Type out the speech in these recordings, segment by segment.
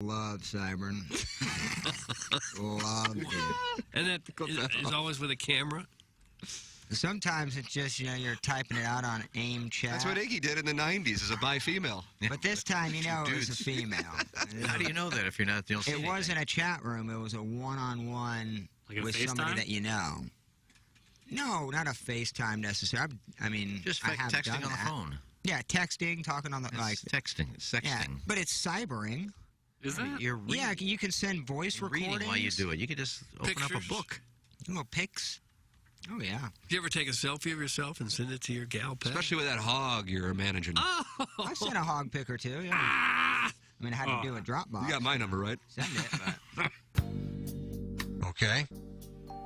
Love Cybern. Love it. And that is always with a camera? Sometimes it's just, you're typing it out on AIM chat. That's what Iggy did in the 90s as a bi-female. But this time, it was a female. How do you know that if you're not the only? It wasn't a chat room. It was a one-on-one with somebody that you know. No, not a FaceTime necessarily. I mean, just I have texting done on that. the phone. Yeah, texting, talking on the texting, sexting. Yeah, but it's cybering. Is that? You're reading, yeah, you can send voice recordings. Reading while you do it. You can just open up a book. Little pics. Oh, yeah. Do you ever take a selfie of yourself and send it to your gal pet? Especially with that hog you're managing. Oh. I sent a hog pic or two, yeah. I mean, I had to do a Dropbox. You got my number, right? Send it, but... Okay.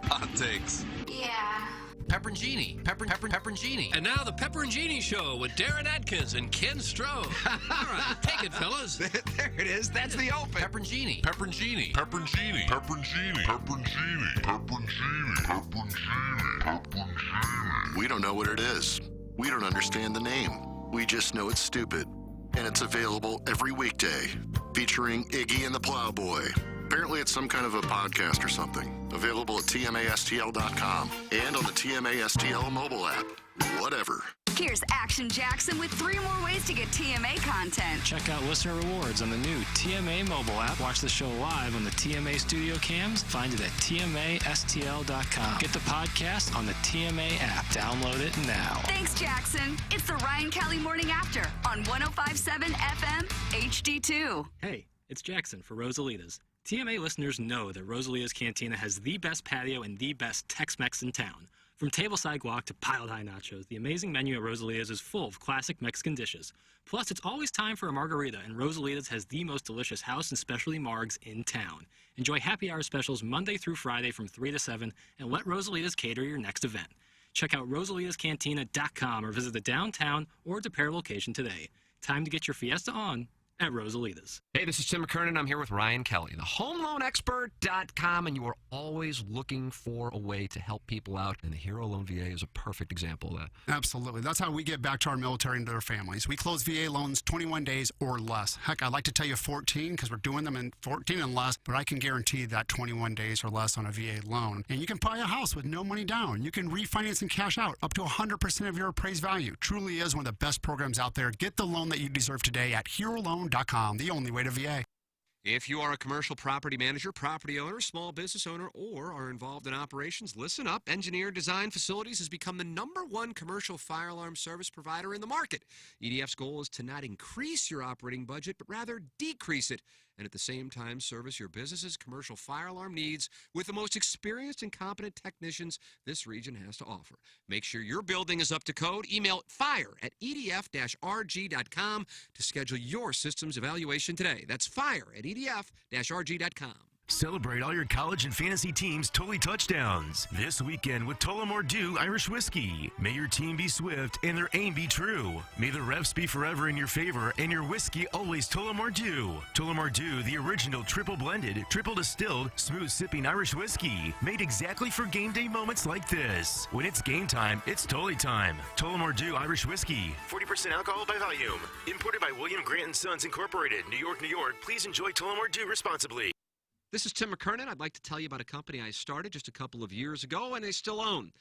Hot takes. Yeah. Pepper and Genie. Pepper and Genie. And now the Pepper and Genie Show with Darren Atkins and Ken Stroh. All right, take it, fellas. There it is. That's the open. Pepper and Genie. Pepper and Genie. Pepper and Genie. Pepper and Genie. Pepper and Genie. Pepper and Genie. Pepper and Genie. Pepper and Genie. We don't know what it is. We don't understand the name. We just know it's stupid. And it's available every weekday, featuring Iggy and the Plowboy. Apparently it's some kind of a podcast or something. Available at tmastl.com and on the TMASTL mobile app. Whatever. Here's Action Jackson with 3 more ways to get TMA content. Check out listener rewards on the new TMA mobile app. Watch the show live on the TMA studio cams. Find it at tmastl.com. Get the podcast on the TMA app. Download it now. Thanks, Jackson. It's the Ryan Kelly Morning After on 105.7 FM HD2. Hey, it's Jackson for Rosalita's. TMA listeners know that Rosalita's Cantina has the best patio and the best Tex-Mex in town. From tableside guac to piled high nachos, the amazing menu at Rosalita's is full of classic Mexican dishes. Plus, it's always time for a margarita, and Rosalita's has the most delicious house and specialty margs in town. Enjoy happy hour specials Monday through Friday from 3 to 7, and let Rosalita's cater your next event. Check out rosalitascantina.com or visit the downtown or DePere location today. Time to get your fiesta on at Rosalita's. Hey, this is Tim McKernan. I'm here with Ryan Kelly, the HomeLoanExpert.com, and you are always looking for a way to help people out, and the Hero Loan VA is a perfect example of that. Absolutely. That's how we get back to our military and their families. We close VA loans 21 days or less. Heck, I'd like to tell you 14 because we're doing them in 14 and less, but I can guarantee that 21 days or less on a VA loan. And you can buy a house with no money down. You can refinance and cash out up to 100% of your appraised value. Truly is one of the best programs out there. Get the loan that you deserve today at HeroLoan.com, the only way to VA. If you are a commercial property manager, property owner, small business owner, or are involved in operations, listen up. Engineer Design Facilities has become the #1 commercial fire alarm service provider in the market. EDF's goal is to not increase your operating budget, but rather decrease it, and at the same time service your business's commercial fire alarm needs with the most experienced and competent technicians this region has to offer. Make sure your building is up to code. Email fire@edf-rg.com to schedule your systems evaluation today. That's fire@edf-rg.com. Celebrate all your college and fantasy teams' totally touchdowns this weekend with Tullamore D.E.W Irish Whiskey. May your team be swift and their aim be true. May the refs be forever in your favor and your whiskey always Tullamore D.E.W. Tullamore D.E.W, the original triple blended, triple distilled, smooth sipping Irish whiskey, made exactly for game day moments like this. When it's game time, it's totally time. Tullamore D.E.W Irish Whiskey, 40% alcohol by volume. Imported by William Grant & Sons Incorporated, New York, New York. Please enjoy Tullamore D.E.W responsibly. This is Tim McKernan. I'd like to tell you about a company I started just a couple of years ago and I still own.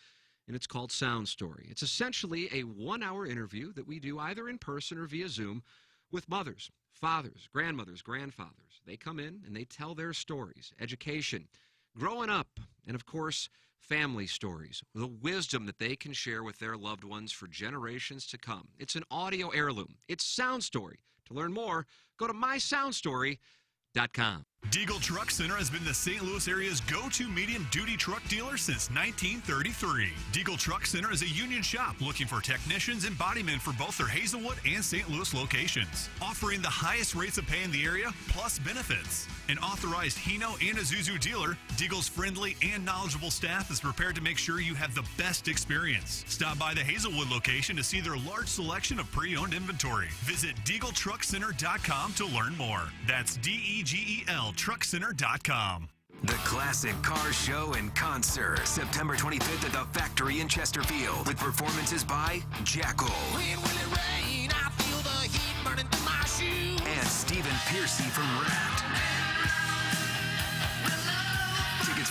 And it's called Sound Story. It's essentially a 1-hour interview that we do either in person or via Zoom with mothers, fathers, grandmothers, grandfathers. They come in and they tell their stories, education, growing up, and of course, family stories, the wisdom that they can share with their loved ones for generations to come. It's an audio heirloom. It's Sound Story. To learn more, go to mysoundstory.com. Deagle Truck Center has been the St. Louis area's go-to medium-duty truck dealer since 1933. Deagle Truck Center is a union shop looking for technicians and bodymen for both their Hazelwood and St. Louis locations, offering the highest rates of pay in the area, plus benefits. An authorized Hino and Isuzu dealer, Deagle's friendly and knowledgeable staff is prepared to make sure you have the best experience. Stop by the Hazelwood location to see their large selection of pre-owned inventory. Visit DeagleTruckCenter.com to learn more. That's DEGEL truckcenter.com. The Classic Car Show and Concert, September 25th at the Factory in Chesterfield, with performances by Jackal. When will it rain? I feel the heat burning through my shoes. And Stephen Piercy from Rat.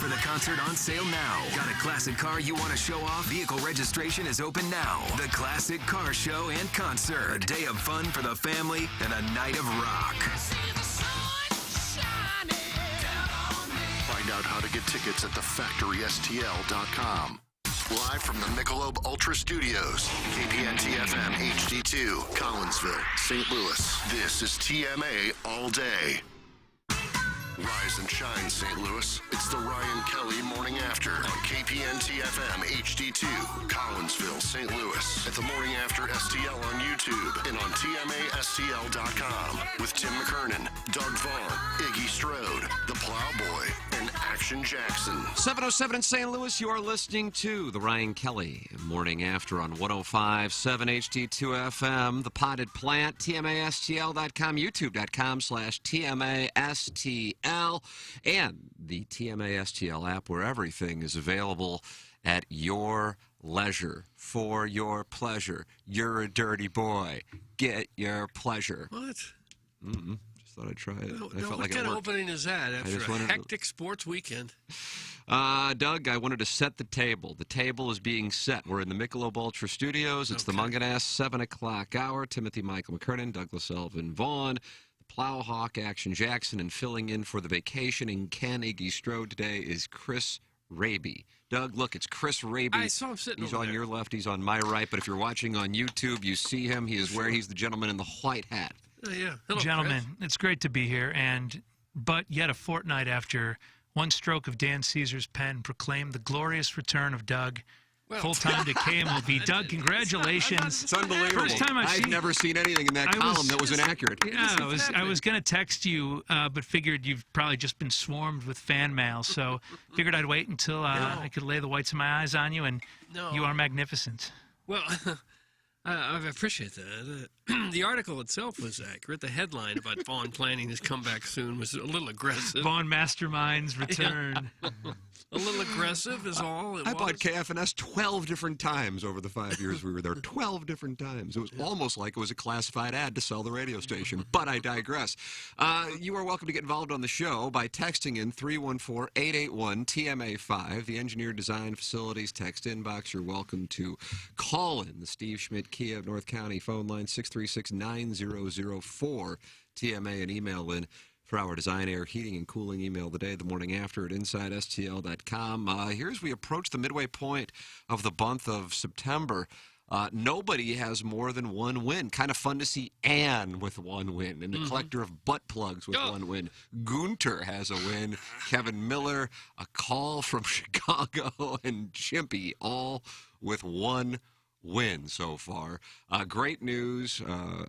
for the concert on sale now. Got a classic car you want to show off? Vehicle registration is open now. The Classic Car Show and Concert. A day of fun for the family and a night of rock. Find out how to get tickets at thefactorystl.com. Live from the Michelob Ultra Studios, KPN-TFM HD2, Collinsville, St. Louis. This is TMA All Day. Rise and shine, St. Louis. It's the Ryan Kelly Morning After on KPN-TFM HD2, Collinsville, St. Louis. At the Morning After STL on YouTube and on TMASTL.com with Tim McKernan, Doug Vaughn, Iggy Strode, The Plowboy, and Action Jackson. 7:07 in St. Louis, you are listening to the Ryan Kelly Morning After on 105.7 HD2 FM, The Potted Plant, TMASTL.com, YouTube.com/TMASTL, and the TMASTL app, where everything is available at your leisure, for your pleasure. You're a dirty boy. Get your pleasure. What? Just thought I'd try it. No, I felt what like kind it of worked. opening is that after a hectic sports weekend? Doug, I wanted to set the table. The table is being set. We're in the Michelob Ultra Studios. It's the Munganass 7 o'clock hour. Timothy Michael McKernan, Douglas Elvin Vaughn, the Plowhawk, Action Jackson, and filling in for the vacationing Ken Iggy Strode today is Chris Raby. Doug, look, it's Chris Raby. I saw him sitting He's over on there. your left. He's on my right. But if you're watching on YouTube, you see him. He's the gentleman in the white hat. Oh, yeah. Hello, Gentlemen, Chris. it's great to be here, but yet a fortnight after one stroke of Dan Caesar's pen proclaimed the glorious return of Doug. Full-time to KMOV. Doug, congratulations. It's unbelievable. First time I've never seen anything in that column that was inaccurate. Yeah, I was going to text you, but figured you've probably just been swarmed with fan mail, so figured I'd wait until I could lay the whites of my eyes on you, and you are magnificent. Well, I appreciate that. The article itself was accurate. The headline about Vaughn planning his comeback soon was a little aggressive. Vaughn Mastermind's return. A little aggressive is all it was. I bought KFNS 12 different times over the 5 years we were there. 12 different times. It was almost like it was a classified ad to sell the radio station, but I digress. You are welcome to get involved on the show by texting in 314-881-TMA5, the Engineer Design Facilities text inbox. You're welcome to call in the Steve Schmidt Kia of North County phone line 636-9004 TMA, and email in for our Design, Air, Heating, and Cooling email the day, the morning after at InsideSTL.com. Here's we approach the midway point of the month of September. Nobody has more than one win. Kind of fun to see Ann with one win, and the collector of butt plugs with one win. Gunter has a win. Kevin Miller, a call from Chicago, and Chimpy all with one win so far. Great news,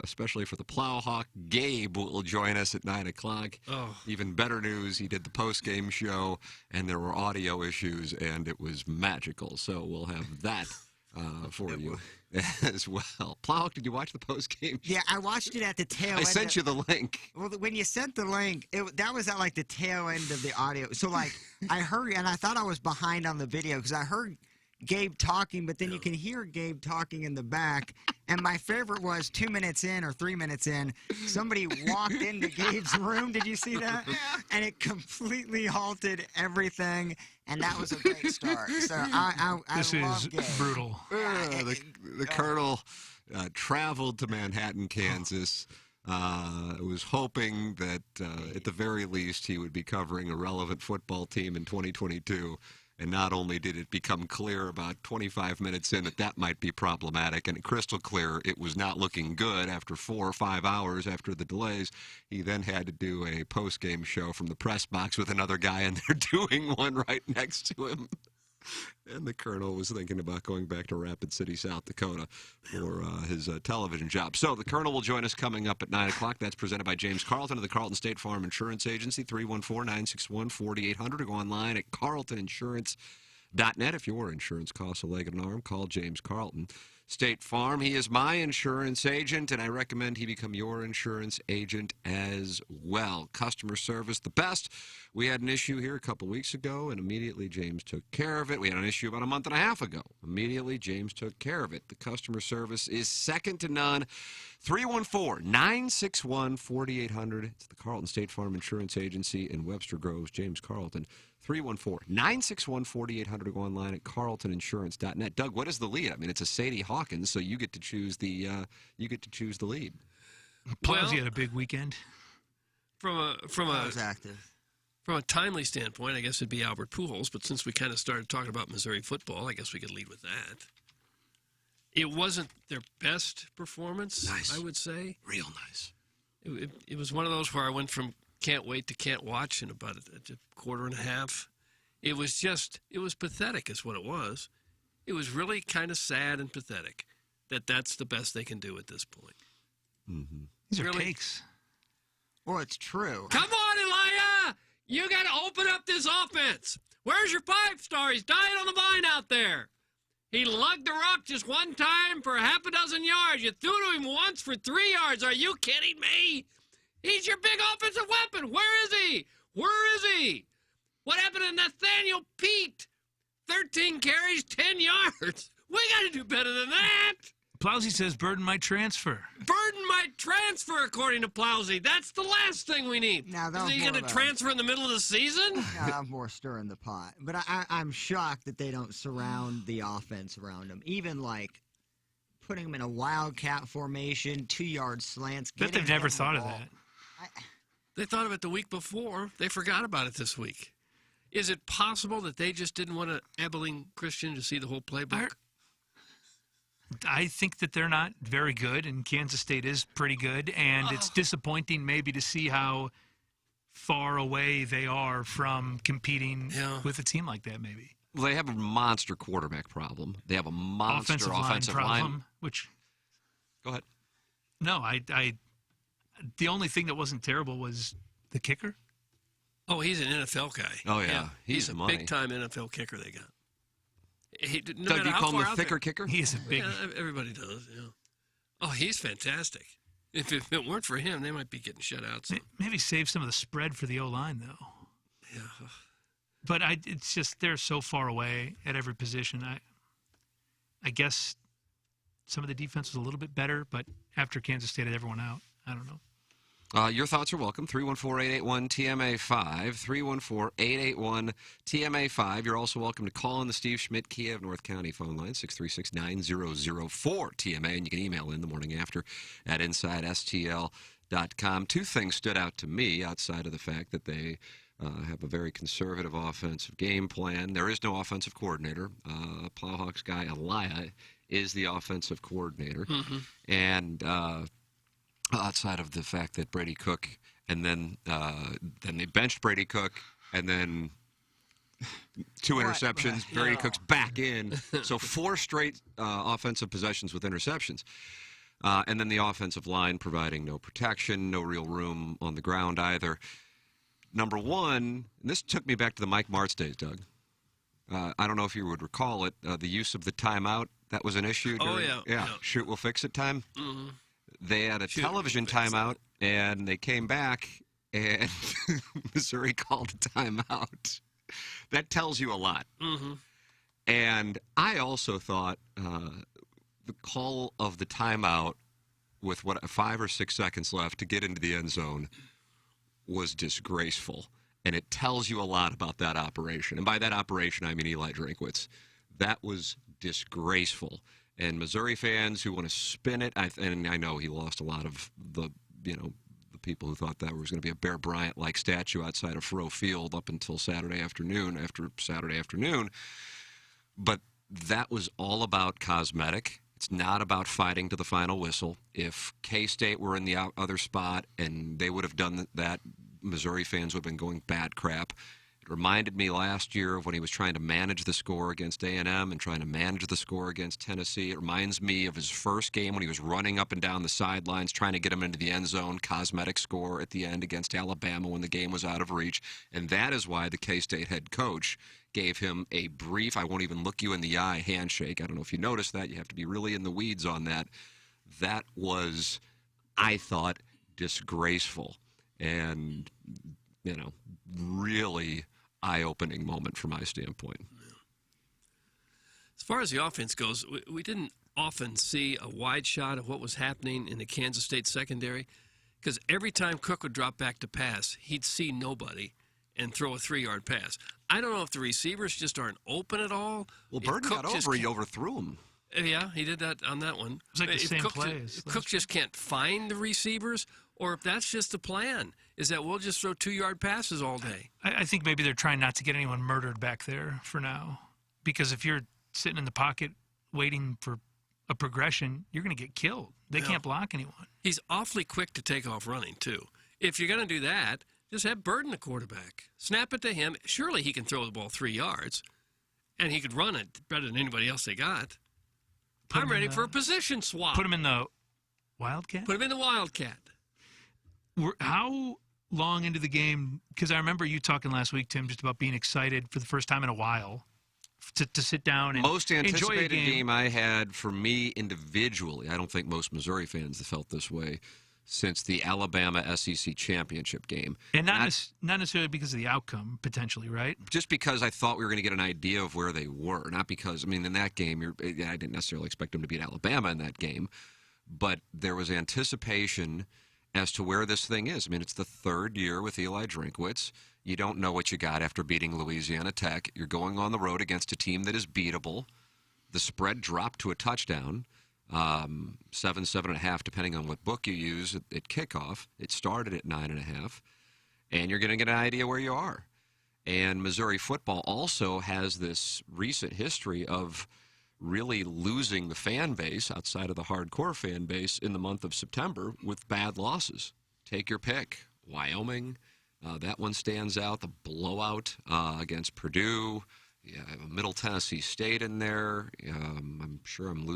especially for the Plowhawk. Gabe will join us at 9 o'clock. Oh. Even better news, he did the post-game show, and there were audio issues, and it was magical. So we'll have that for you as well. Plowhawk, did you watch the post-game show? Yeah, I watched it at the tail end. I sent you the link. Well, when you sent the link, that was at like the tail end of the audio. So like I heard, and I thought I was behind on the video because I heard Gabe talking, but then you can hear Gabe talking in the back. And my favorite was 2 minutes in or 3 minutes in, somebody walked into Gabe's room. Did you see that? And it completely halted everything. And that was a great start. So I This love is Gabe. brutal. The Colonel traveled to Manhattan, Kansas. Was hoping that at the very least he would be covering a relevant football team in 2022. And not only did it become clear about 25 minutes in that might be problematic, and crystal clear it was not looking good after 4 or 5 hours after the delays, he then had to do a post-game show from the press box with another guy in there doing one right next to him. And the Colonel was thinking about going back to Rapid City, South Dakota for his television job. So the Colonel will join us coming up at 9 o'clock. That's presented by James Carlton of the Carlton State Farm Insurance Agency, 314-961-4800. Or go online at carltoninsurance.net. If your insurance costs a leg and an arm, call James Carlton. State Farm, he is my insurance agent, and I recommend he become your insurance agent as well. Customer service, the best. We had an issue here a couple weeks ago, and immediately James took care of it. We had an issue about a month and a half ago. Immediately, James took care of it. The customer service is second to none. 314-961-4800. It's the Carlton State Farm Insurance Agency in Webster Groves. James Carlton, 314-961-4800 to go online at carltoninsurance.net. Doug, what is the lead? I mean, it's a Sadie Hawkins, so you get to choose the lead. Plowsy had a big weekend. From was active. From a timely standpoint, I guess it'd be Albert Pujols, but since we kind of started talking about Missouri football, I guess we could lead with that. It wasn't their best performance, I would say. Real nice. It was one of those where I went from can't wait to can't watch in about a quarter and a half. It was pathetic is what it was. It was really kind of sad and pathetic that's the best they can do at this point. Mm-hmm. These are cakes. Well, it's true. Come on, Elijah! You got to open up this offense. Where's your 5-star? He's dying on the vine out there. He lugged the rock just one time for half a dozen yards. You threw to him once for 3 yards. Are you kidding me? He's your big offensive weapon. Where is he? Where is he? What happened to Nathaniel Pete? 13 carries, 10 yards. We got to do better than that. Plowsy says Burden might transfer. Burden might transfer, according to Plowsy. That's the last thing we need. Now, is he going to transfer in the middle of the season? No, I'm more stirring the pot. But I'm shocked that they don't surround the offense around him. Even, like, putting him in a wildcat formation, 2-yard slants. Bet they've never thought of that. They thought of it the week before. They forgot about it this week. Is it possible that they just didn't want Abilene Christian to see the whole playbook? I think that they're not very good, and Kansas State is pretty good, and it's disappointing maybe to see how far away they are from competing with a team like that maybe. Well, they have a monster quarterback problem. They have a monster offensive line problem, which... Go ahead. No, the only thing that wasn't terrible was the kicker. Oh, he's an NFL guy. Oh, yeah. He's a money. big-time NFL kicker they got. No Doug, do you call him the thicker kicker? He is a big... Yeah, everybody does, yeah. Oh, he's fantastic. If it weren't for him, they might be getting shutouts. Maybe save some of the spread for the O-line, though. Yeah. But it's just they're so far away at every position. I guess some of the defense was a little bit better, but after Kansas State had everyone out, I don't know. Your thoughts are welcome. 314-881-TMA5. 314-881-TMA5. You're also welcome to call on the Steve Schmidt Kia of North County phone line, 636-9004-TMA. And you can email in the morning after at InsideSTL.com. Two things stood out to me outside of the fact that they have a very conservative offensive game plan. There is no offensive coordinator. Plowhawks guy Elia is the offensive coordinator. Mm-hmm. And... outside of the fact that Brady Cook, and then they benched Brady Cook, and then 2 interceptions. Brady Cook's back in. So 4 straight offensive possessions with interceptions. And then the offensive line providing no protection, no real room on the ground either. Number one, and this took me back to the Mike Martz days, Doug. I don't know if you would recall it, the use of the timeout. That was an issue. Yeah. Shoot, we'll fix it time. Mm-hmm. They had a television timeout, and they came back, and Missouri called a timeout. That tells you a lot. Mm-hmm. And I also thought the call of the timeout with 5 or 6 seconds left to get into the end zone was disgraceful. And it tells you a lot about that operation. And by that operation, I mean Eli Drinkwitz. That was disgraceful. And Missouri fans who want to spin it, and I know he lost a lot of the people who thought that was going to be a Bear Bryant-like statue outside of Faroe Field up until Saturday afternoon, But that was all about cosmetic. It's not about fighting to the final whistle. If K-State were in the other spot and they would have done that, Missouri fans would have been going bad crap. It reminded me last year of when he was trying to manage the score against A&M and trying to manage the score against Tennessee. It reminds me of his first game when he was running up and down the sidelines trying to get him into the end zone, cosmetic score at the end against Alabama when the game was out of reach. And that is why the K-State head coach gave him a brief, I won't even look you in the eye handshake. I don't know if you noticed that. You have to be really in the weeds on that. That was, I thought, disgraceful. And, really eye-opening moment from my standpoint. As far as the offense goes, we didn't often see a wide shot of what was happening in the Kansas State secondary because every time Cook would drop back to pass, he'd see nobody, and throw a 3-yard pass. I don't know if the receivers just aren't open at all. Well, If Burton Cook got just over. He can't- overthrew him. Yeah, he did that on that one. It's like the If same Cook plays. Cook just can't find the receivers, or if that's just the plan, is that we'll just throw 2-yard passes all day. I think maybe they're trying not to get anyone murdered back there for now. Because if you're sitting in the pocket waiting for a progression, you're going to get killed. They can't block anyone. He's awfully quick to take off running, too. If you're going to do that, just have Burton the quarterback. Snap it to him. Surely he can throw the ball 3 yards, and he could run it better than anybody else they got. I'm ready for a position swap. Put him in the Wildcat? Put him in the Wildcat. How long into the game, because I remember you talking last week, Tim, just about being excited for the first time in a while to sit down and Most enjoy a anticipated game. game I had for me individually, I don't think most Missouri fans have felt this way, since the Alabama SEC championship game. And not necessarily because of the outcome, potentially, right? Just because I thought we were going to get an idea of where they were. Not because, I mean, in that game, I didn't necessarily expect them to beat Alabama in that game, but there was anticipation as to where this thing is. I mean, it's the third year with Eli Drinkwitz. You don't know what you got after beating Louisiana Tech. You're going on the road against a team that is beatable. The spread dropped to a touchdown. 7.5, depending on what book you use at kickoff. It started at 9.5, and you're going to get an idea where you are. And Missouri football also has this recent history of really losing the fan base outside of the hardcore fan base in the month of September with bad losses. Take your pick. Wyoming, that one stands out. The blowout against Purdue. Yeah, Middle Tennessee State in there. I'm sure I'm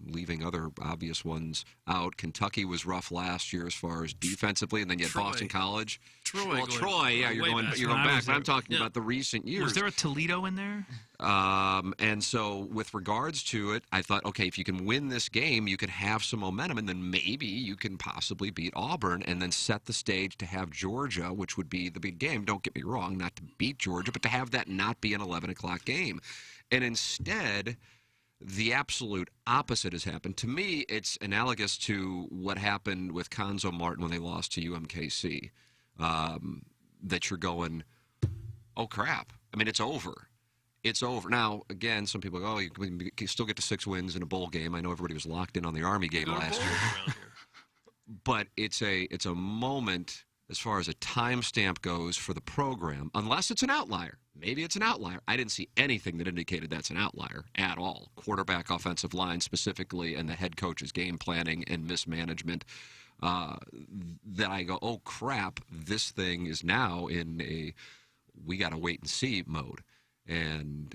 leaving other obvious ones out. Kentucky was rough last year as far as defensively, and then you had Boston College. Troy. Yeah, you're going back. But I'm talking about the recent years. Was there a Toledo in there? And so with regards to it, I thought, okay, if you can win this game, you can have some momentum, and then maybe you can possibly beat Auburn and then set the stage to have Georgia, which would be the big game. Don't get me wrong, not to beat Georgia, but to have that not be an 11 o'clock game. And instead, the absolute opposite has happened. To me, it's analogous to what happened with Conzo Martin when they lost to UMKC. That you're going, oh, crap. I mean, it's over. It's over. Now, again, some people go, oh, you can still get to 6 wins in a bowl game. I know everybody was locked in on the Army game last year. But it's a moment as far as a timestamp goes for the program, unless it's an outlier. Maybe it's an outlier. I didn't see anything that indicated that's an outlier at all. Quarterback, offensive line specifically, and the head coach's game planning and mismanagement. That I go, oh, crap, this thing is now in a we got to wait and see mode. And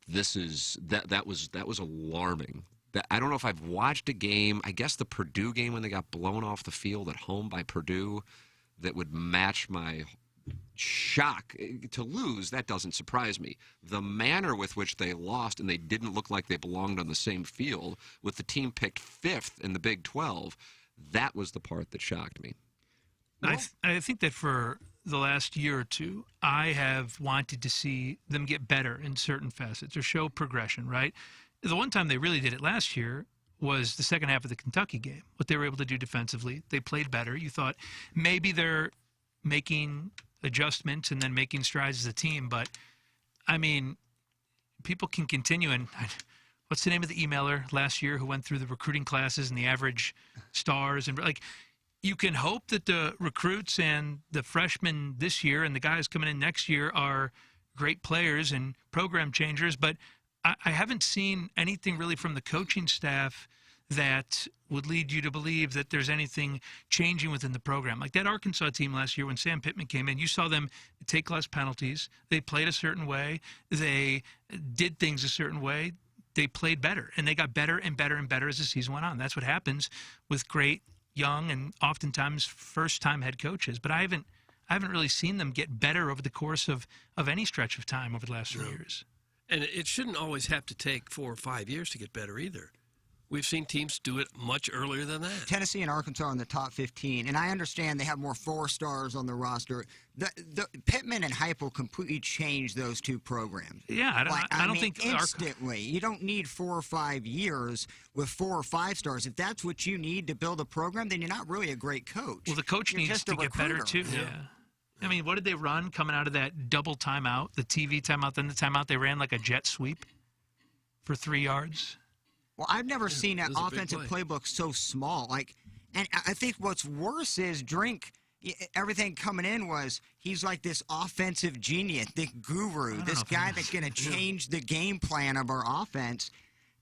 this is that was alarming. I don't know if I've watched a game, I guess the Purdue game when they got blown off the field at home by Purdue, that would match my shock. To lose, that doesn't surprise me. The manner with which they lost, and they didn't look like they belonged on the same field, with the team picked 5th in the Big 12, that was the part that shocked me. I think that for the last year or two, I have wanted to see them get better in certain facets or show progression, right? The one time they really did it last year was the second half of the Kentucky game. What they were able to do defensively, they played better. You thought maybe they're making adjustments and then making strides as a team. But, I mean, people can continue. And what's the name of the emailer last year who went through the recruiting classes and the average stars? And, like, you can hope that the recruits and the freshmen this year and the guys coming in next year are great players and program changers. But I haven't seen anything really from the coaching staff that would lead you to believe that there's anything changing within the program. Like that Arkansas team last year when Sam Pittman came in, you saw them take less penalties. They played a certain way. They did things a certain way. They played better, and they got better and better and better as the season went on. That's what happens with great young and oftentimes first-time head coaches. But I haven't really seen them get better over the course of any stretch of time over the last 3 years. And it shouldn't always have to take 4 or 5 years to get better either. We've seen teams do it much earlier than that. Tennessee and Arkansas are in the top 15, and I understand they have more 4-stars on the roster. The Pittman and Heupel completely changed those two programs. Yeah, I don't think instantly. You don't need 4 or 5 years with 4 or 5 stars. If that's what you need to build a program, then you're not really a great coach. Well, the coach You're needs just a to get better recruiter. too. Yeah. I mean, what did they run coming out of that double timeout, the TV timeout, then the timeout? They ran like a jet sweep for 3 yards. Well, I've never seen an was a big offensive play. playbook so small. And I think what's worse is Drink. Everything coming in was he's like this offensive genius, the guru, this guy that's going to change the game plan of our offense.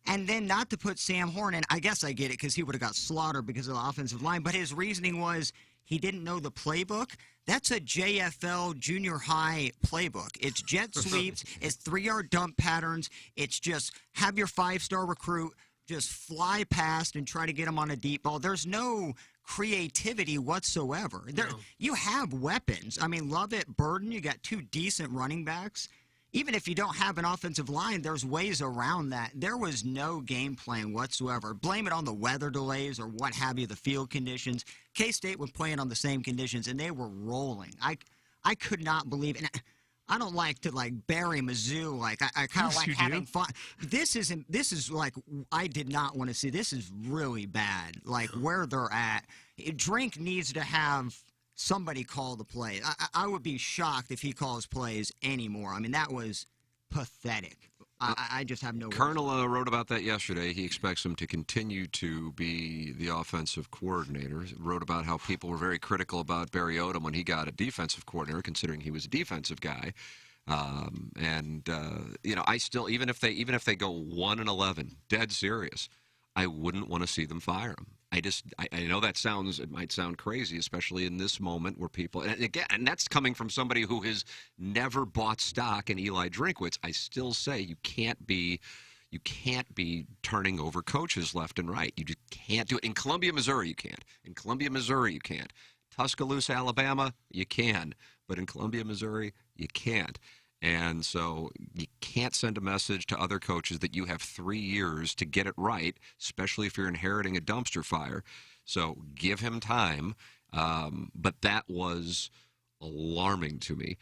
And then not to put Sam Horn in, I guess I get it because he would have got slaughtered because of the offensive line. But his reasoning was he didn't know the playbook. That's a JFL junior high playbook. It's jet sweeps. It's 3-yard dump patterns. It's just have your 5-star recruit just fly past and try to get him on a deep ball. There's no creativity whatsoever. You have weapons. I mean, Lovett, Burden, you got 2 decent running backs. Even if you don't have an offensive line, there's ways around that. There was no game plan whatsoever. Blame it on the weather delays or what have you, the field conditions. K-State was playing on the same conditions, and they were rolling. I could not believe it. And I don't like to bury Mizzou. I kind of like having fun. This is like I did not want to see. This is really bad. Where they're at. Drink needs to have somebody call the play. I would be shocked if he calls plays anymore. I mean, that was pathetic. I just have no words. Colonel wrote about that yesterday. He expects him to continue to be the offensive coordinator. He wrote about how people were very critical about Barry Odom when he got a defensive coordinator, considering he was a defensive guy. I still, even if they go 1-11, dead serious, I wouldn't want to see them fire him. I know it might sound crazy, especially in this moment where people, and that's coming from somebody who has never bought stock in Eli Drinkwitz. I still say you can't be turning over coaches left and right. You just can't do it. In Columbia, Missouri, you can't. In Columbia, Missouri, you can't. Tuscaloosa, Alabama, you can. But in Columbia, Missouri, you can't. And so you can't send a message to other coaches that you have 3 years to get it right, especially if you're inheriting a dumpster fire. So give him time. But that was alarming to me.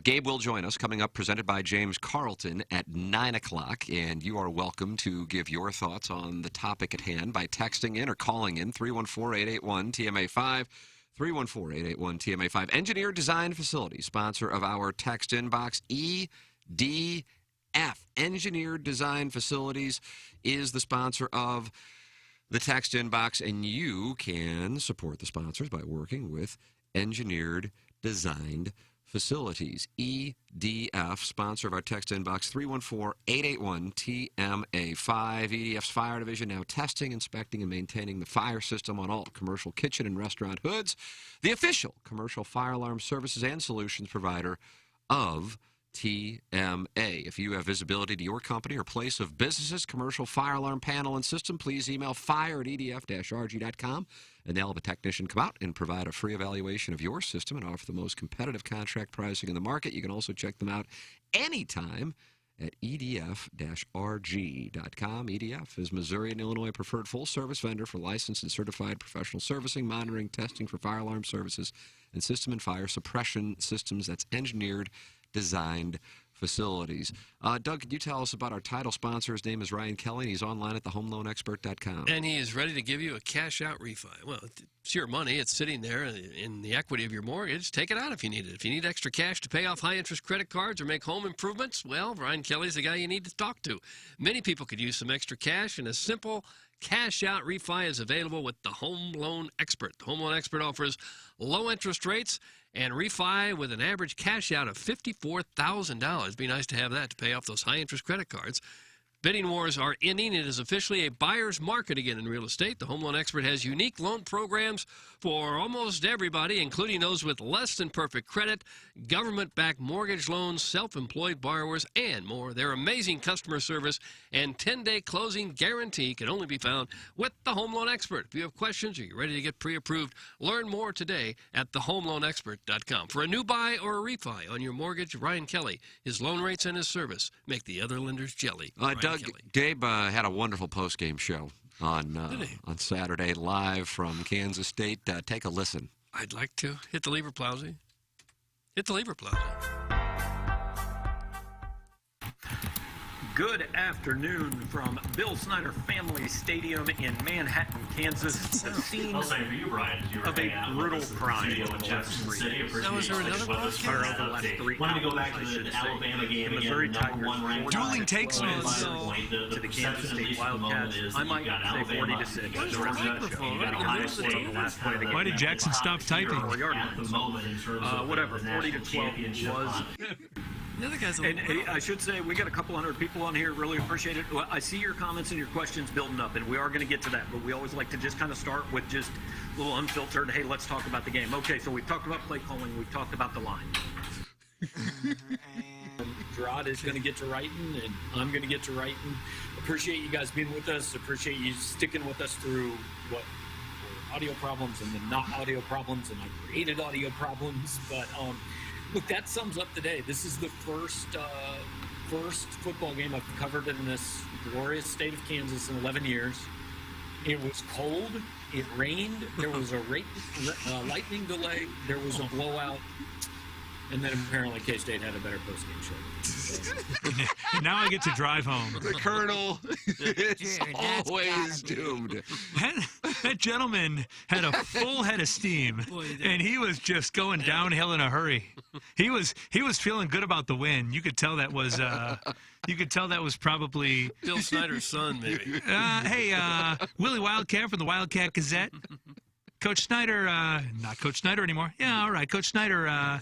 Gabe will join us coming up, presented by James Carlton at 9 o'clock. And you are welcome to give your thoughts on the topic at hand by texting in or calling in 314-881-TMA5. 314-881-TMA5. Engineered Design Facility, sponsor of our text inbox. EDF, Engineered Design Facilities, is the sponsor of the text inbox, and you can support the sponsors by working with Engineered Designed Facilities. EDF, sponsor of our text inbox, 314-881-TMA5. EDF's Fire Division now testing, inspecting, and maintaining the fire system on all commercial kitchen and restaurant hoods. The official commercial fire alarm services and solutions provider of TMA. If you have visibility to your company or place of business's commercial fire alarm panel and system, please email fire@edf-rg.com, and they'll have a technician come out and provide a free evaluation of your system and offer the most competitive contract pricing in the market. You can also check them out anytime at edf-rg.com. EDF is Missouri and Illinois preferred full-service vendor for licensed and certified professional servicing, monitoring, testing for fire alarm services, and system and fire suppression systems. That's Engineered Designed Facilities. Doug, can you tell us about our title sponsor? His name is Ryan Kelly, and he's online at thehomeloanexpert.com. And he is ready to give you a cash-out refi. Well, it's your money. It's sitting there in the equity of your mortgage. Take it out if you need it. If you need extra cash to pay off high-interest credit cards or make home improvements, well, Ryan Kelly's the guy you need to talk to. Many people could use some extra cash, and a simple cash-out refi is available with the Home Loan Expert. The Home Loan Expert offers low interest rates and refi with an average cash-out of $54,000. Be nice to have that to pay off those high-interest credit cards. Bidding wars are ending. It is officially a buyer's market again in real estate. The Home Loan Expert has unique loan programs for almost everybody, including those with less than perfect credit, government-backed mortgage loans, self-employed borrowers, and more. Their amazing customer service and 10-day closing guarantee can only be found with the Home Loan Expert. If you have questions or you're ready to get pre-approved, learn more today at thehomeloanexpert.com. For a new buy or a refi on your mortgage, Ryan Kelly, his loan rates and his service make the other lenders jelly. Doug, Gabe had a wonderful post-game show on Saturday live from Kansas State. Take a listen. I'd like to. Hit the lever, Plowsy. Hit the lever, Plowsy. Good afternoon from Bill Snyder Family Stadium in Manhattan, Kansas. The scene of a brutal crime in the last 3 days. Now, was there another podcast? The last 3 Wanted to go back to the Alabama game again. Missouri Number one ranked Dueling takes to the Kansas State Wildcats. I might say 40-6. Where's the microphone? You got Ohio State on the last play of the game. Why did Jackson stop typing? at the moment in terms of Whatever, the 40-12 championship. was. The other guy's And I should say, we got a couple hundred people on here. Really appreciate it. Well, I see your comments and your questions building up, and we are going to get to that. But we always like to just kind of start with just a little unfiltered, hey, let's talk about the game. Okay, so we've talked about play calling. We've talked about the line. Gerard is going to get to writing, and I'm going to get to writing. Appreciate you guys being with us. Appreciate you sticking with us through what were audio problems and then not audio problems, and I created audio problems. But look, that sums up today. This is the first football game I've covered in this glorious state of Kansas in 11 years. It was cold. It rained. There was a lightning delay. There was a blowout. And then apparently K-State had a better postgame show. And now I get to drive home. The Colonel is always doomed. That gentleman had a full head of steam, and he was just going downhill in a hurry. He was feeling good about the win. You could tell that was probably Bill Snyder's son, maybe. Hey, Willie Wildcat from the Wildcat Gazette. Coach Snyder, not Coach Snyder anymore. Yeah, all right, Coach Snyder.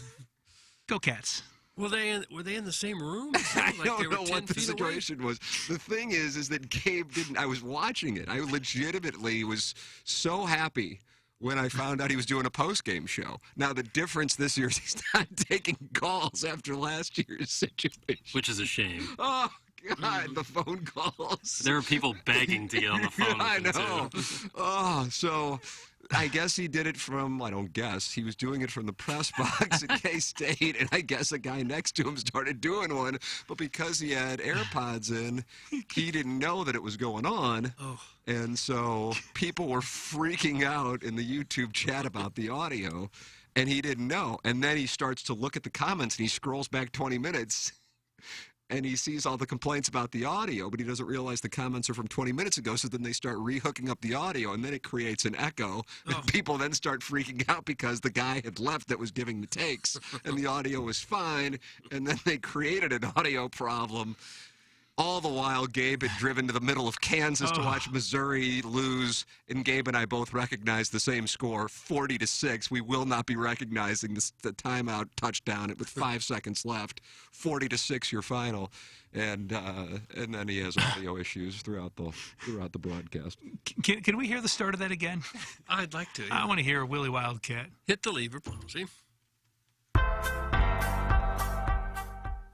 Go Cats. Were they in the same room? I Like don't they were know 10 what the feet situation was. The thing is that Gabe didn't. I was watching it. I legitimately was so happy when I found out he was doing a post-game show. Now, the difference this year is he's not taking calls after last year's situation. Which is a shame. Oh, God, the phone calls. There were people begging to get on the phone. I with him, know. too. Oh, so I guess he did it from, I don't guess, he was doing it from the press box at K-State, and I guess a guy next to him started doing one, but because he had AirPods in, he didn't know that it was going on. Oh. And so people were freaking out in the YouTube chat about the audio, and he didn't know. And then he starts to look at the comments, and he scrolls back 20 minutes, and he sees all the complaints about the audio, but he doesn't realize the comments are from 20 minutes ago, so then they start re-hooking up the audio, and then it creates an echo, and people then start freaking out because the guy had left that was giving the takes, and the audio was fine, and then they created an audio problem. All the while, Gabe had driven to the middle of Kansas to watch Missouri lose, and Gabe and I both recognized the same score, 40-6. We will not be recognizing the timeout touchdown with 5 seconds left. 40-6, your final, and then he has audio issues throughout the broadcast. Can we hear the start of that again? I'd like to. I want to hear Willie Wildcat. Hit the lever, Posey.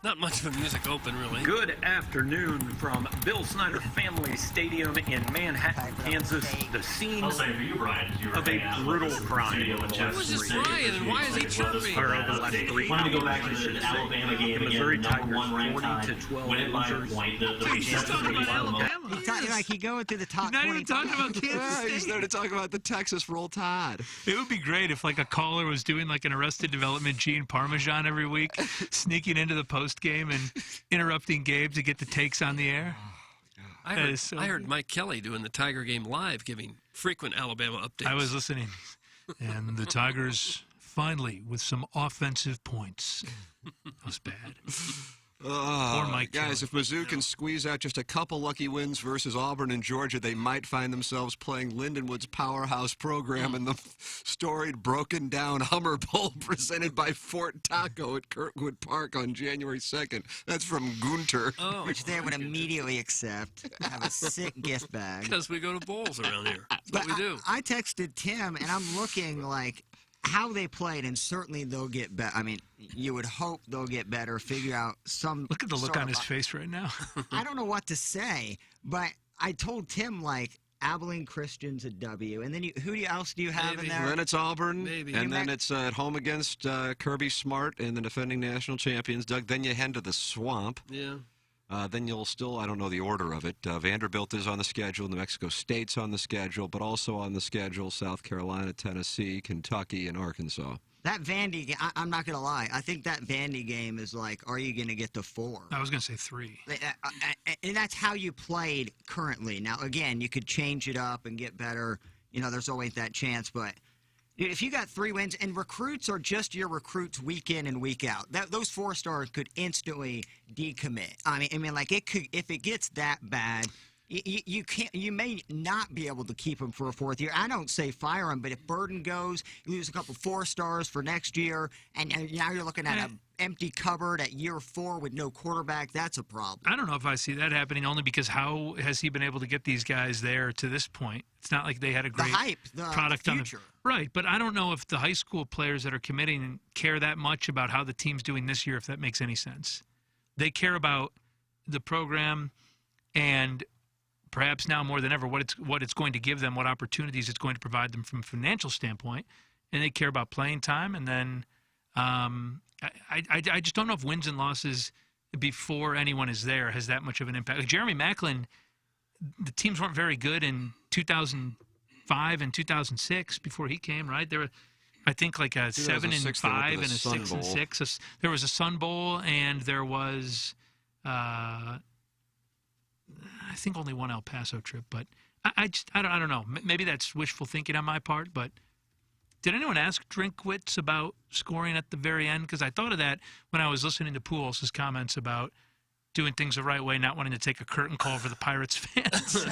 Not much of a music open, really. Good afternoon from Bill Snyder Family Stadium in Manhattan, Kansas. The scene of a brutal crime in the last 3 days. Ryan, and why is he chirping? Wanted to go back to the Alabama game again. Missouri Number one ranked 40-12 win it by a point. He's talking about Alabama. Like he going through the top. He's not even 25. talking about Kansas State. He started talking about the Texas Roll Tide. It would be great if like a caller was doing like an Arrested Development Gene Parmesan every week, sneaking into the post game and interrupting Gabe to get the takes on the air. I heard Mike Kelly doing the Tiger game live, giving frequent Alabama updates. I was listening. And the Tigers finally with some offensive points. That was bad. Poor Mike guys, if Mizzou can squeeze out just a couple lucky wins versus Auburn and Georgia, they might find themselves playing Lindenwood's powerhouse program in the storied broken down Hummer Bowl presented by Fort Taco at Kirkwood Park on January 2nd. That's from Gunter. Oh. Which they would immediately accept. Have a sick gift bag. Because we go to bowls around here. That's what we do. I texted Tim, and I'm looking like how they played, and certainly they'll get better. I mean, you would hope they'll get better, figure out some. Look at the look on his face right now. I don't know what to say, but I told Tim, like, Abilene Christian's a W, and then who else do you have in there? Then it's Auburn, Maybe. and then it's at home against Kirby Smart and the defending national champions, Doug. Then you head to the Swamp. Yeah. Then you'll still, I don't know the order of it. Vanderbilt is on the schedule. New Mexico State's on the schedule, but also on the schedule South Carolina, Tennessee, Kentucky, and Arkansas. That Vandy game, I'm not going to lie. I think that Vandy game is like, are you going to get to 4? I was going to say 3. And that's how you played currently. Now, again, you could change it up and get better. There's always that chance. But if you got 3 wins, and recruits are just your recruits week in and week out, those 4 stars could instantly decommit. I mean, like it could, if it gets that bad. You can't. You may not be able to keep him for a 4th year. I don't say fire him, but if Burden goes, you lose a couple 4 stars for next year, and now you're looking at an empty cupboard at year 4 with no quarterback. That's a problem. I don't know if I see that happening, only because how has he been able to get these guys there to this point? It's not like they had a great product on the right. But I don't know if the high school players that are committing care that much about how the team's doing this year, if that makes any sense. They care about the program and perhaps now more than ever, what it's going to give them, what opportunities it's going to provide them from a financial standpoint, and they care about playing time. And then I just don't know if wins and losses before anyone is there has that much of an impact. Like Jeremy Macklin, the teams weren't very good in 2005 and 2006 before he came, right? There were, I think, like a 7-5 and a 6-6. There was a Sun Bowl, and there was. I think only one El Paso trip, but I don't know. Maybe that's wishful thinking on my part, but did anyone ask Drinkwitz about scoring at the very end? Because I thought of that when I was listening to Pujols' comments about doing things the right way, not wanting to take a curtain call for the Pirates fans.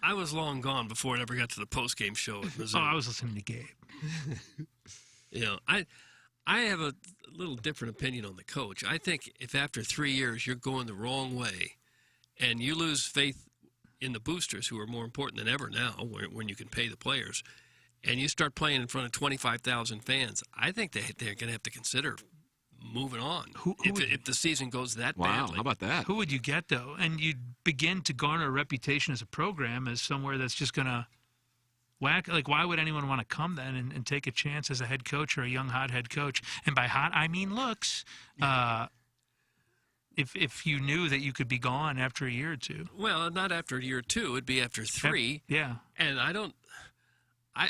I was long gone before it ever got to the post-game show at Mizzou. Oh, I was listening to Gabe. I have a little different opinion on the coach. I think if after 3 years you're going the wrong way, and you lose faith in the boosters, who are more important than ever now when you can pay the players, and you start playing in front of 25,000 fans, I think they're going to have to consider moving on if the season goes that badly. Wow, how about that? Who would you get, though? And you'd begin to garner a reputation as a program as somewhere that's just going to whack. Like, why would anyone want to come then and take a chance as a head coach or a young, hot head coach? And by hot, I mean looks. If you knew that you could be gone after a year or 2. Well, not after a year or 2. It'd be after 3. Yeah. And I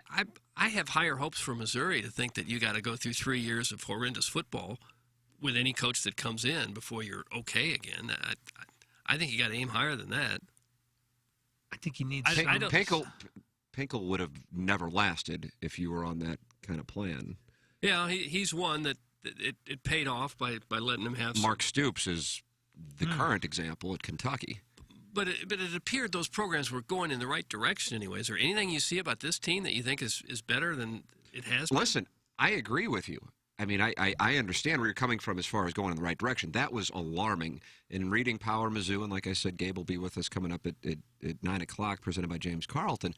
have higher hopes for Missouri to think that you got to go through 3 years of horrendous football with any coach that comes in before you're okay again. I think you got to aim higher than that. I think you need. Pinkel would have never lasted if you were on that kind of plan. Yeah, he's one that. It paid off by letting him have. Mark Stoops is the current example at Kentucky. But it appeared those programs were going in the right direction anyway. Is there anything you see about this team that you think is better than it has been? Listen, I agree with you. I mean, I understand where you're coming from as far as going in the right direction. That was alarming. In reading Power Mizzou, and like I said, Gabe will be with us coming up at 9 o'clock, presented by James Carlton.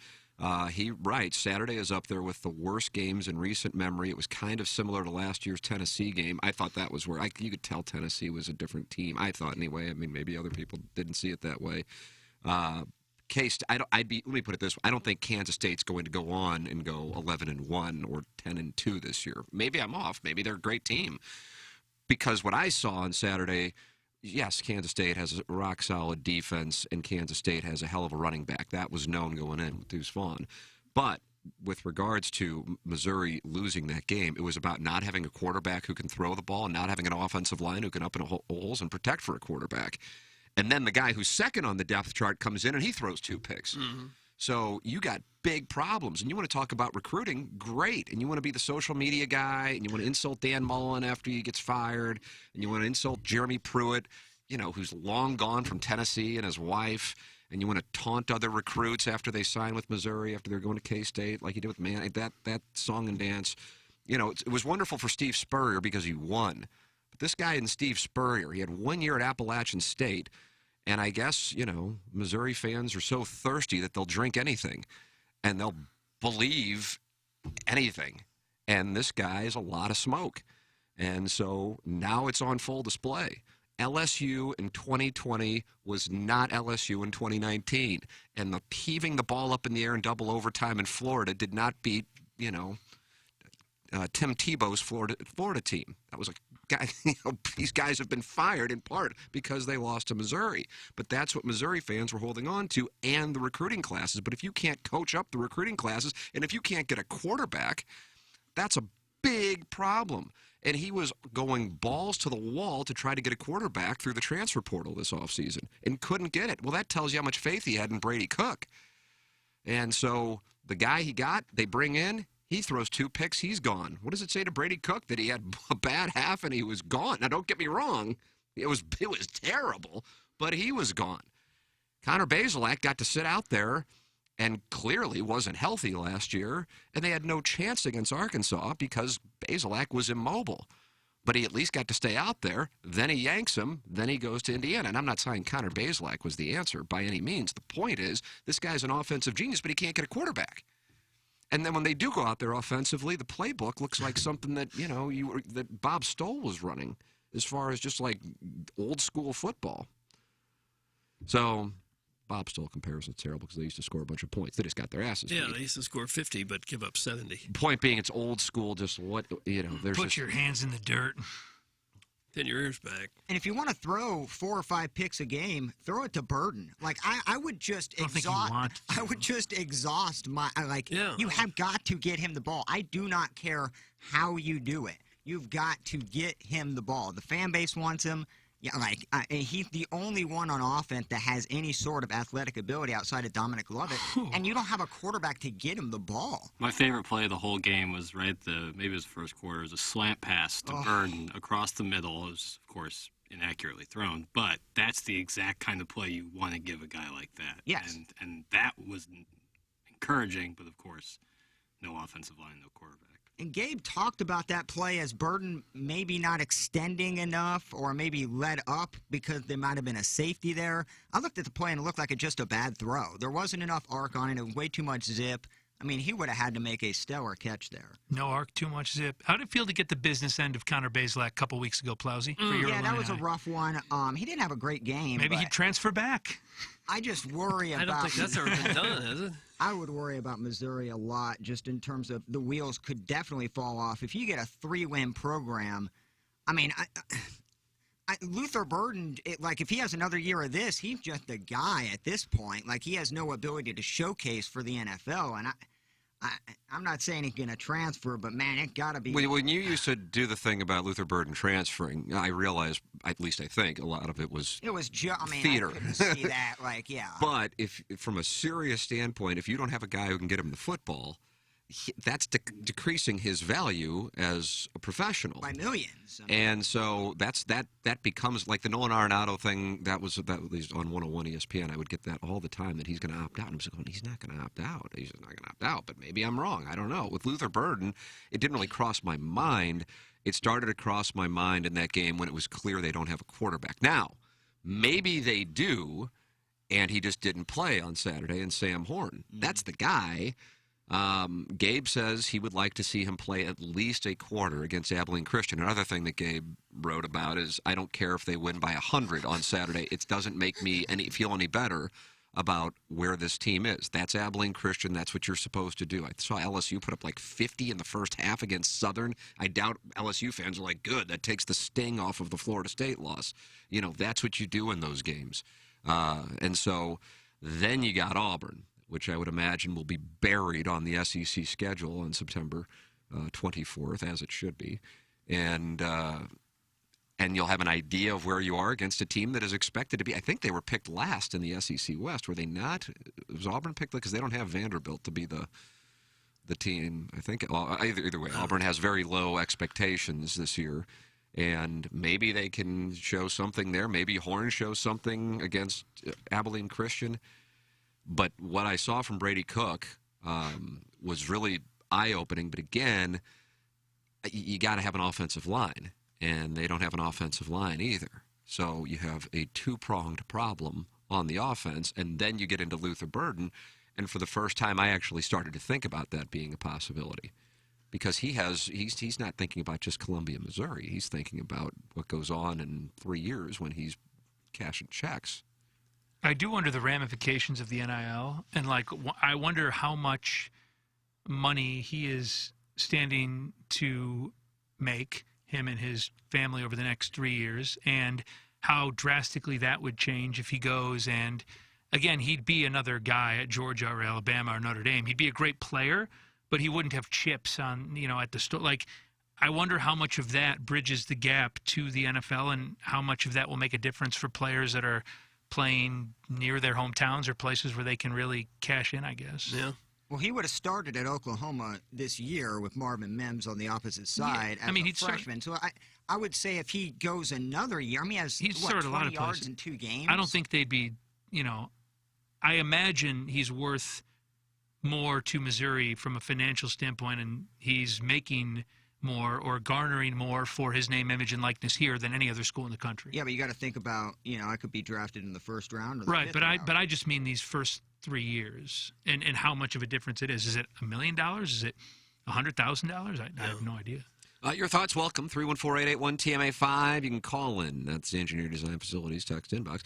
He writes, Saturday is up there with the worst games in recent memory. It was kind of similar to last year's Tennessee game. I thought that was where you could tell Tennessee was a different team. I thought anyway. I mean, maybe other people didn't see it that way. Let me put it this way. I don't think Kansas State's going to go on and go 11-1 or 10-2 this year. Maybe I'm off. Maybe they're a great team. Because what I saw on Saturday, yes, Kansas State has a rock-solid defense, and Kansas State has a hell of a running back. That was known going in with Deuce Vaughn. But with regards to Missouri losing that game, it was about not having a quarterback who can throw the ball and not having an offensive line who can open holes and protect for a quarterback. And then the guy who's second on the depth chart comes in and he throws 2 picks. Mm-hmm. So you got big problems. And you want to talk about recruiting? Great. And you want to be the social media guy, and you want to insult Dan Mullen after he gets fired, and you want to insult Jeremy Pruitt, who's long gone from Tennessee, and his wife, and you want to taunt other recruits after they sign with Missouri, after they're going to K-State, like you did with that song and dance. It was wonderful for Steve Spurrier because he won. But this guy in Steve Spurrier, he had 1 year at Appalachian State. And I guess, Missouri fans are so thirsty that they'll drink anything and they'll believe anything. And this guy is a lot of smoke. And so now it's on full display. LSU in 2020 was not LSU in 2019. And the heaving the ball up in the air in double overtime in Florida did not beat, Tim Tebow's Florida team. That was a guy, these guys have been fired in part because they lost to Missouri. But that's what Missouri fans were holding on to, and the recruiting classes. But if you can't coach up the recruiting classes, and if you can't get a quarterback, that's a big problem. And he was going balls to the wall to try to get a quarterback through the transfer portal this offseason and couldn't get it. Well, that tells you how much faith he had in Brady Cook. And so the guy he got, they bring in, he throws 2 picks, he's gone. What does it say to Brady Cook? That he had a bad half and he was gone. Now, don't get me wrong. It was terrible, but he was gone. Connor Bazelak got to sit out there and clearly wasn't healthy last year, and they had no chance against Arkansas because Bazelak was immobile. But he at least got to stay out there. Then he yanks him. Then he goes to Indiana. And I'm not saying Connor Bazelak was the answer by any means. The point is, this guy's an offensive genius, but he can't get a quarterback. And then when they do go out there offensively, the playbook looks like something that, that Bob Stoll was running as far as just like old school football. So Bob Stoll comparison is terrible because they used to score a bunch of points. They just got their asses beat. Yeah, they used to score 50 but give up 70. Point being, it's old school, just what, there's Put your hands in the dirt. Pin your ears back. And if you want to throw 4 or 5 picks a game, throw it to Burden. Like, I would just exhaust. I would just exhaust my, you have got to get him the ball. I do not care how you do it. You've got to get him the ball. The fan base wants him. Yeah, he's the only one on offense that has any sort of athletic ability outside of Dominic Lovett, and you don't have a quarterback to get him the ball. My favorite play of the whole game was maybe it was the first quarter. It was a slant pass to Burden across the middle. It was, of course, inaccurately thrown, but that's the exact kind of play you want to give a guy like that. Yes. And that was encouraging, but of course, no offensive line, no quarterback. And Gabe talked about that play as Burden maybe not extending enough or maybe led up because there might have been a safety there. I looked at the play and it looked like just a bad throw. There wasn't enough arc on it. It was way too much zip. I mean, he would have had to make a stellar catch there. No arc, too much zip. How did it feel to get the business end of Connor Bazelak a couple weeks ago, Plowsy? Yeah, that was a rough one. He didn't have a great game. Maybe he'd transfer back. I just worry about... I don't think that's ever been done, has it? I would worry about Missouri a lot just in terms of the wheels could definitely fall off. If you get a 3-win program, I mean, Luther Burden, if he has another year of this, he's just a guy at this point. Like, he has no ability to showcase for the NFL, and I'm not saying he's going to transfer, but, man, it got to be... When you used to do the thing about Luther Burden transferring, I realized, at least I think, a lot of it was theater. I couldn't see that, But from a serious standpoint, if you don't have a guy who can get him the football, that's decreasing his value as a professional by millions. And so that becomes like the Nolan Arenado thing. That was on 101 ESPN. I would get that all the time that he's going to opt out. And I'm going, he's not going to opt out. He's not going to opt out. But maybe I'm wrong. I don't know. With Luther Burden, it didn't really cross my mind. It started to cross my mind in that game when it was clear they don't have a quarterback. Now, maybe they do, and he just didn't play on Saturday. And Sam Horn, that's the guy. Gabe says he would like to see him play at least a quarter against Abilene Christian. Another thing that Gabe wrote about is, I don't care if they win by 100 on Saturday. It doesn't make me feel any better about where this team is. That's Abilene Christian. That's what you're supposed to do. I saw LSU put up like 50 in the first half against Southern. I doubt LSU fans are like, good, that takes the sting off of the Florida State loss. That's what you do in those games. And so then you got Auburn, which I would imagine will be buried on the SEC schedule on September 24th, as it should be. And you'll have an idea of where you are against a team that is expected to be, I think they were picked last in the SEC West, were they not? Was Auburn picked because they don't have Vanderbilt to be the team, I think. Either way, Auburn has very low expectations this year. And maybe they can show something there. Maybe Horn shows something against Abilene Christian. But what I saw from Brady Cook was really eye-opening. But again, you got to have an offensive line, and they don't have an offensive line either. So you have a two-pronged problem on the offense, and then you get into Luther Burden. And for the first time, I actually started to think about that being a possibility, because he's not thinking about just Columbia, Missouri. He's thinking about what goes on in 3 years when he's cashing checks. I do wonder the ramifications of the NIL, and I wonder how much money he is standing to make, him and his family, over the next 3 years, and how drastically that would change if he goes. And again, he'd be another guy at Georgia or Alabama or Notre Dame. He'd be a great player, but he wouldn't have chips on, at the store. I wonder how much of that bridges the gap to the NFL and how much of that will make a difference for players that are playing near their hometowns or places where they can really cash in, I guess. Yeah. Well, he would have started at Oklahoma this year with Marvin Mims on the opposite side as a freshman. So I would say if he goes another year, I mean, he's started a lot 20 of yards places. in 2 games? I don't think they'd be, I imagine he's worth more to Missouri from a financial standpoint, and he's making more or garnering more for his name, image, and likeness here than any other school in the country. Yeah, but you got to think about, I could be drafted in the first round or the Right, fifth but round. I just mean these first 3 years and how much of a difference it is. Is it $1 million? Is it $100,000? I have no idea. Your thoughts, welcome. 314-881-TMA5. You can call in. That's the Engineer Design Facilities text inbox.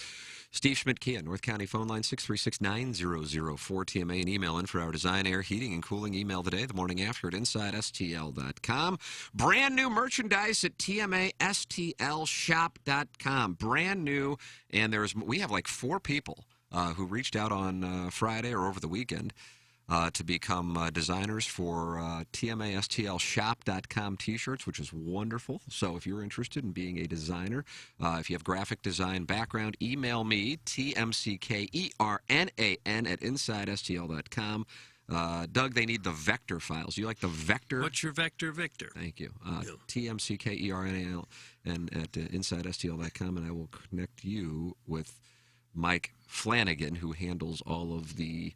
Steve Schmidt Kia, North County phone line 636-9004-TMA, and email in for our design, air, heating, and cooling email today, the morning after at InsideSTL.com. Brand new merchandise at TMASTLshop.com. Brand new, and we have like 4 people who reached out on Friday or over the weekend to become designers for TMASTLshop.com T-shirts, which is wonderful. So if you're interested in being a designer, if you have graphic design background, email me, TMCKERNAN at InsideSTL.com. Doug, they need the vector files. You like the vector? What's your vector, Victor? Thank you. TMCKERNAN and at InsideSTL.com, and I will connect you with Mike Flanagan, who handles all of the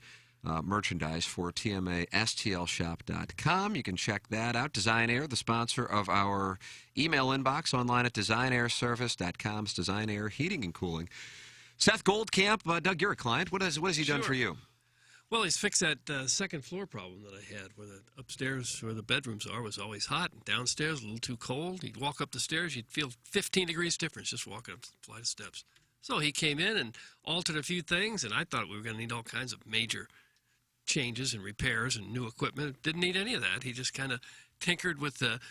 merchandise for TMASTLshop.com. You can check that out. Design Air, the sponsor of our email inbox online at designairservice.com. It's Design Air Heating and Cooling. Seth Goldcamp, Doug, you're a client. What has he done for you? Well, he's fixed that second floor problem that I had, where the upstairs, where the bedrooms are, was always hot, and downstairs a little too cold. He'd walk up the stairs, you'd feel 15 degrees difference just walking up the flight of steps. So he came in and altered a few things, and I thought we were going to need all kinds of major changes and repairs and new equipment. Didn't need any of that. He just kind of tinkered with the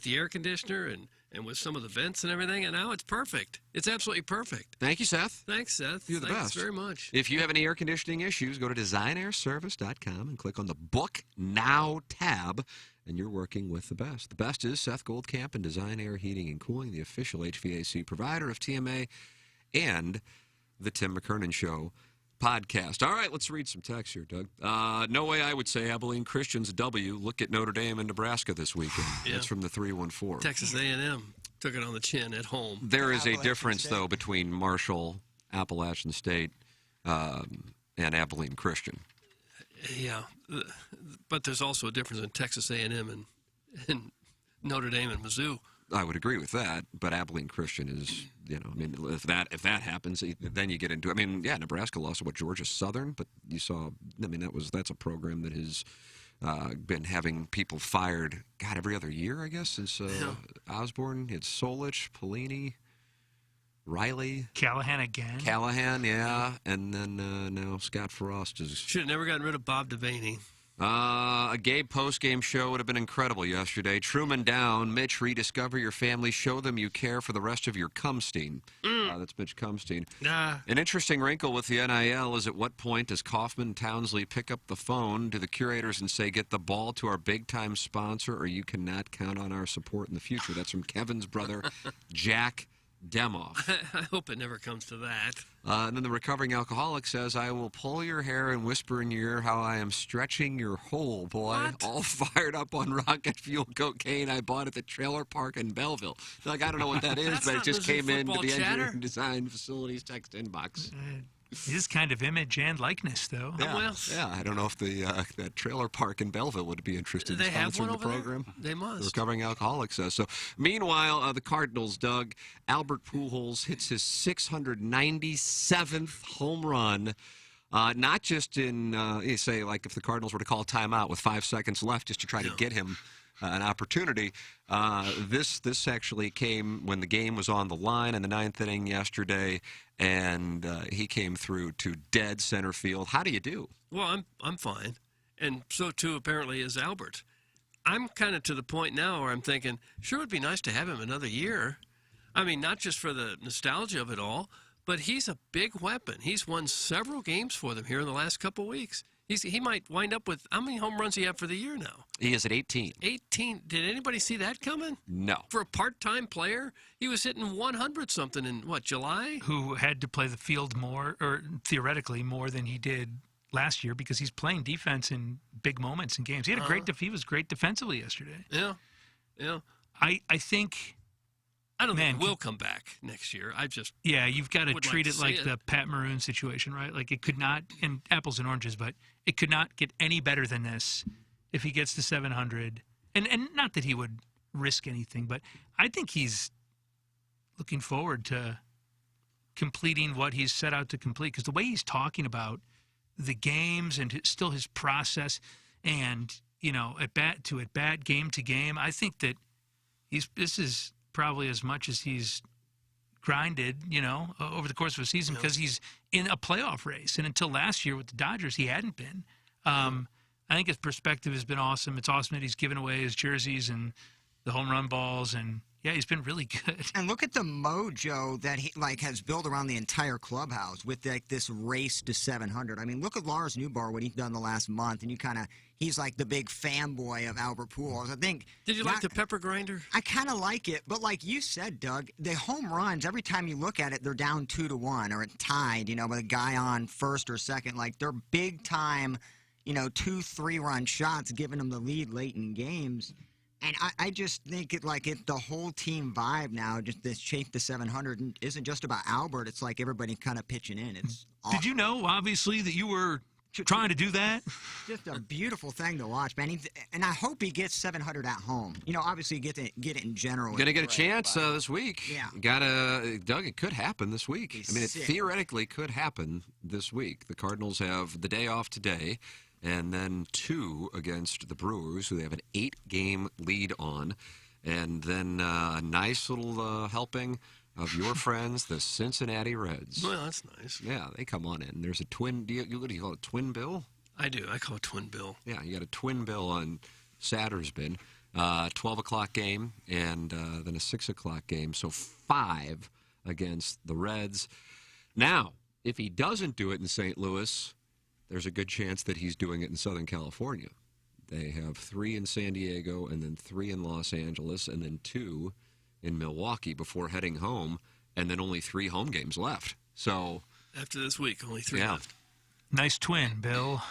air conditioner and with some of the vents and everything, and now it's perfect. It's absolutely perfect. Thank you, Seth. Thanks, Seth. You're the Thanks best. very much. If you have any air conditioning issues, go to designairservice.com and click on the Book Now tab, and you're working with the best. The best is Seth Goldcamp and Design Air Heating and Cooling, the official HVAC provider of TMA and the Tim McKernan Show podcast. All right, let's read some text here, Doug. No way I would say Abilene Christian's W. Look at Notre Dame and Nebraska this weekend. Yeah. That's from the 314. Texas A&M took it on the chin at home. There is a difference, though, between Marshall, Appalachian State, and Abilene Christian. Yeah, but there's also a difference in Texas A&M and Notre Dame and Mizzou. I would agree with that, but Abilene Christian is, if that happens, then you get into, Nebraska lost to Georgia Southern, but you saw, that's a program that has been having people fired, every other year, I guess, since Osborne. It's Solich, Pelini, Riley. Callahan again. Callahan, yeah, and then now Scott Frost is. Should have never gotten rid of Bob Devaney. A Gabe post-game show would have been incredible yesterday. Truman down. Mitch, rediscover your family. Show them you care for the rest of your Cumstein. That's Mitch Cumstein. An interesting wrinkle with the NIL is at what point does Kaufman and Townsley pick up the phone to the curators and say, get the ball to our big-time sponsor or you cannot count on our support in the future? That's from Kevin's brother, Jack Demoff. I hope it never comes to that. And then the recovering alcoholic says, I will pull your hair and whisper in your ear how I am stretching your hole, boy. What? All fired up on rocket fuel cocaine I bought at the trailer park in Belleville. I don't know what that is, but it just came into the Engineering Design Facilities text inbox. It is kind of image and likeness, though. Yeah, I don't know if that trailer park in Belleville would be interested in They have sponsoring one the over program. there? They must. The recovering alcoholic says so. Meanwhile, the Cardinals, Doug, Albert Pujols hits his 697th home run. Not just in, you say, like if the Cardinals were to call a timeout with 5 seconds left just to try to get him an opportunity. This actually came when the game was on the line in the 9th inning yesterday, and he came through to dead center field. How do you do? Well, I'm fine, and so too apparently is Albert. I'm kind of to the point now where I'm thinking, sure, it'd be nice to have him another year. I mean, not just for the nostalgia of it all, but he's a big weapon. He's won several games for them here in the last couple weeks. He might wind up with, how many home runs he have for the year now? He is at 18. 18. Did anybody see that coming? No. For a part-time player, he was hitting 100-something in, July? Who had to play the field more, or theoretically more than he did last year, because he's playing defense in big moments in games. He had a he was great defensively yesterday. Yeah. Yeah. I think... I don't think we'll come back next year. You've got to would treat like it to like see the Pat Maroon situation, right? Like it could not, and apples and oranges, but it could not get any better than this if he gets to 700. And not that he would risk anything, but I think he's looking forward to completing what he's set out to complete, because the way he's talking about the games and still his process and, at bat, game to game, I think that this is probably as much as he's grinded, over the course of a season, because he's in a playoff race. And until last year with the Dodgers, he hadn't been. I think his perspective has been awesome. It's awesome that he's given away his jerseys and the home run balls, and he's been really good. And look at the mojo that he has built around the entire clubhouse with this race to 700. I mean, look at Lars Newbar, what he's done the last month, and he's like the big fanboy of Albert Pujols. I think. Did you like the pepper grinder? I kind of like it, but like you said, Doug, the home runs, every time you look at it, they're down 2-1 or tied, with a guy on first or second. Like they're big time, 2-3 run shots, giving them the lead late in games. And I just think the whole team vibe now, just this chase to 700 isn't just about Albert. It's like everybody kind of pitching in. It's awesome. Did you know, obviously, that you were trying to do that? Just a beautiful thing to watch, man. And I hope he gets 700 at home. Obviously get it in general. Going to get a chance this week. Yeah. Doug, it could happen this week. It theoretically could happen this week. The Cardinals have the day off today, and then 2 against the Brewers, who they have an 8-game lead on. And then a nice little helping of your friends, the Cincinnati Reds. Well, that's nice. Yeah, they come on in. There's a twin, what do you call it, twin bill? I do. I call it twin bill. Yeah, you got a twin bill on Sattersbin. 12 o'clock game, and then a 6 o'clock game. So 5 against the Reds. Now, if he doesn't do it in St. Louis, there's a good chance that he's doing it in Southern California. They have 3 in San Diego, and then 3 in Los Angeles, and then 2 in Milwaukee before heading home, and then only 3 home games left. So after this week, only 3 left. Nice twin, Bill.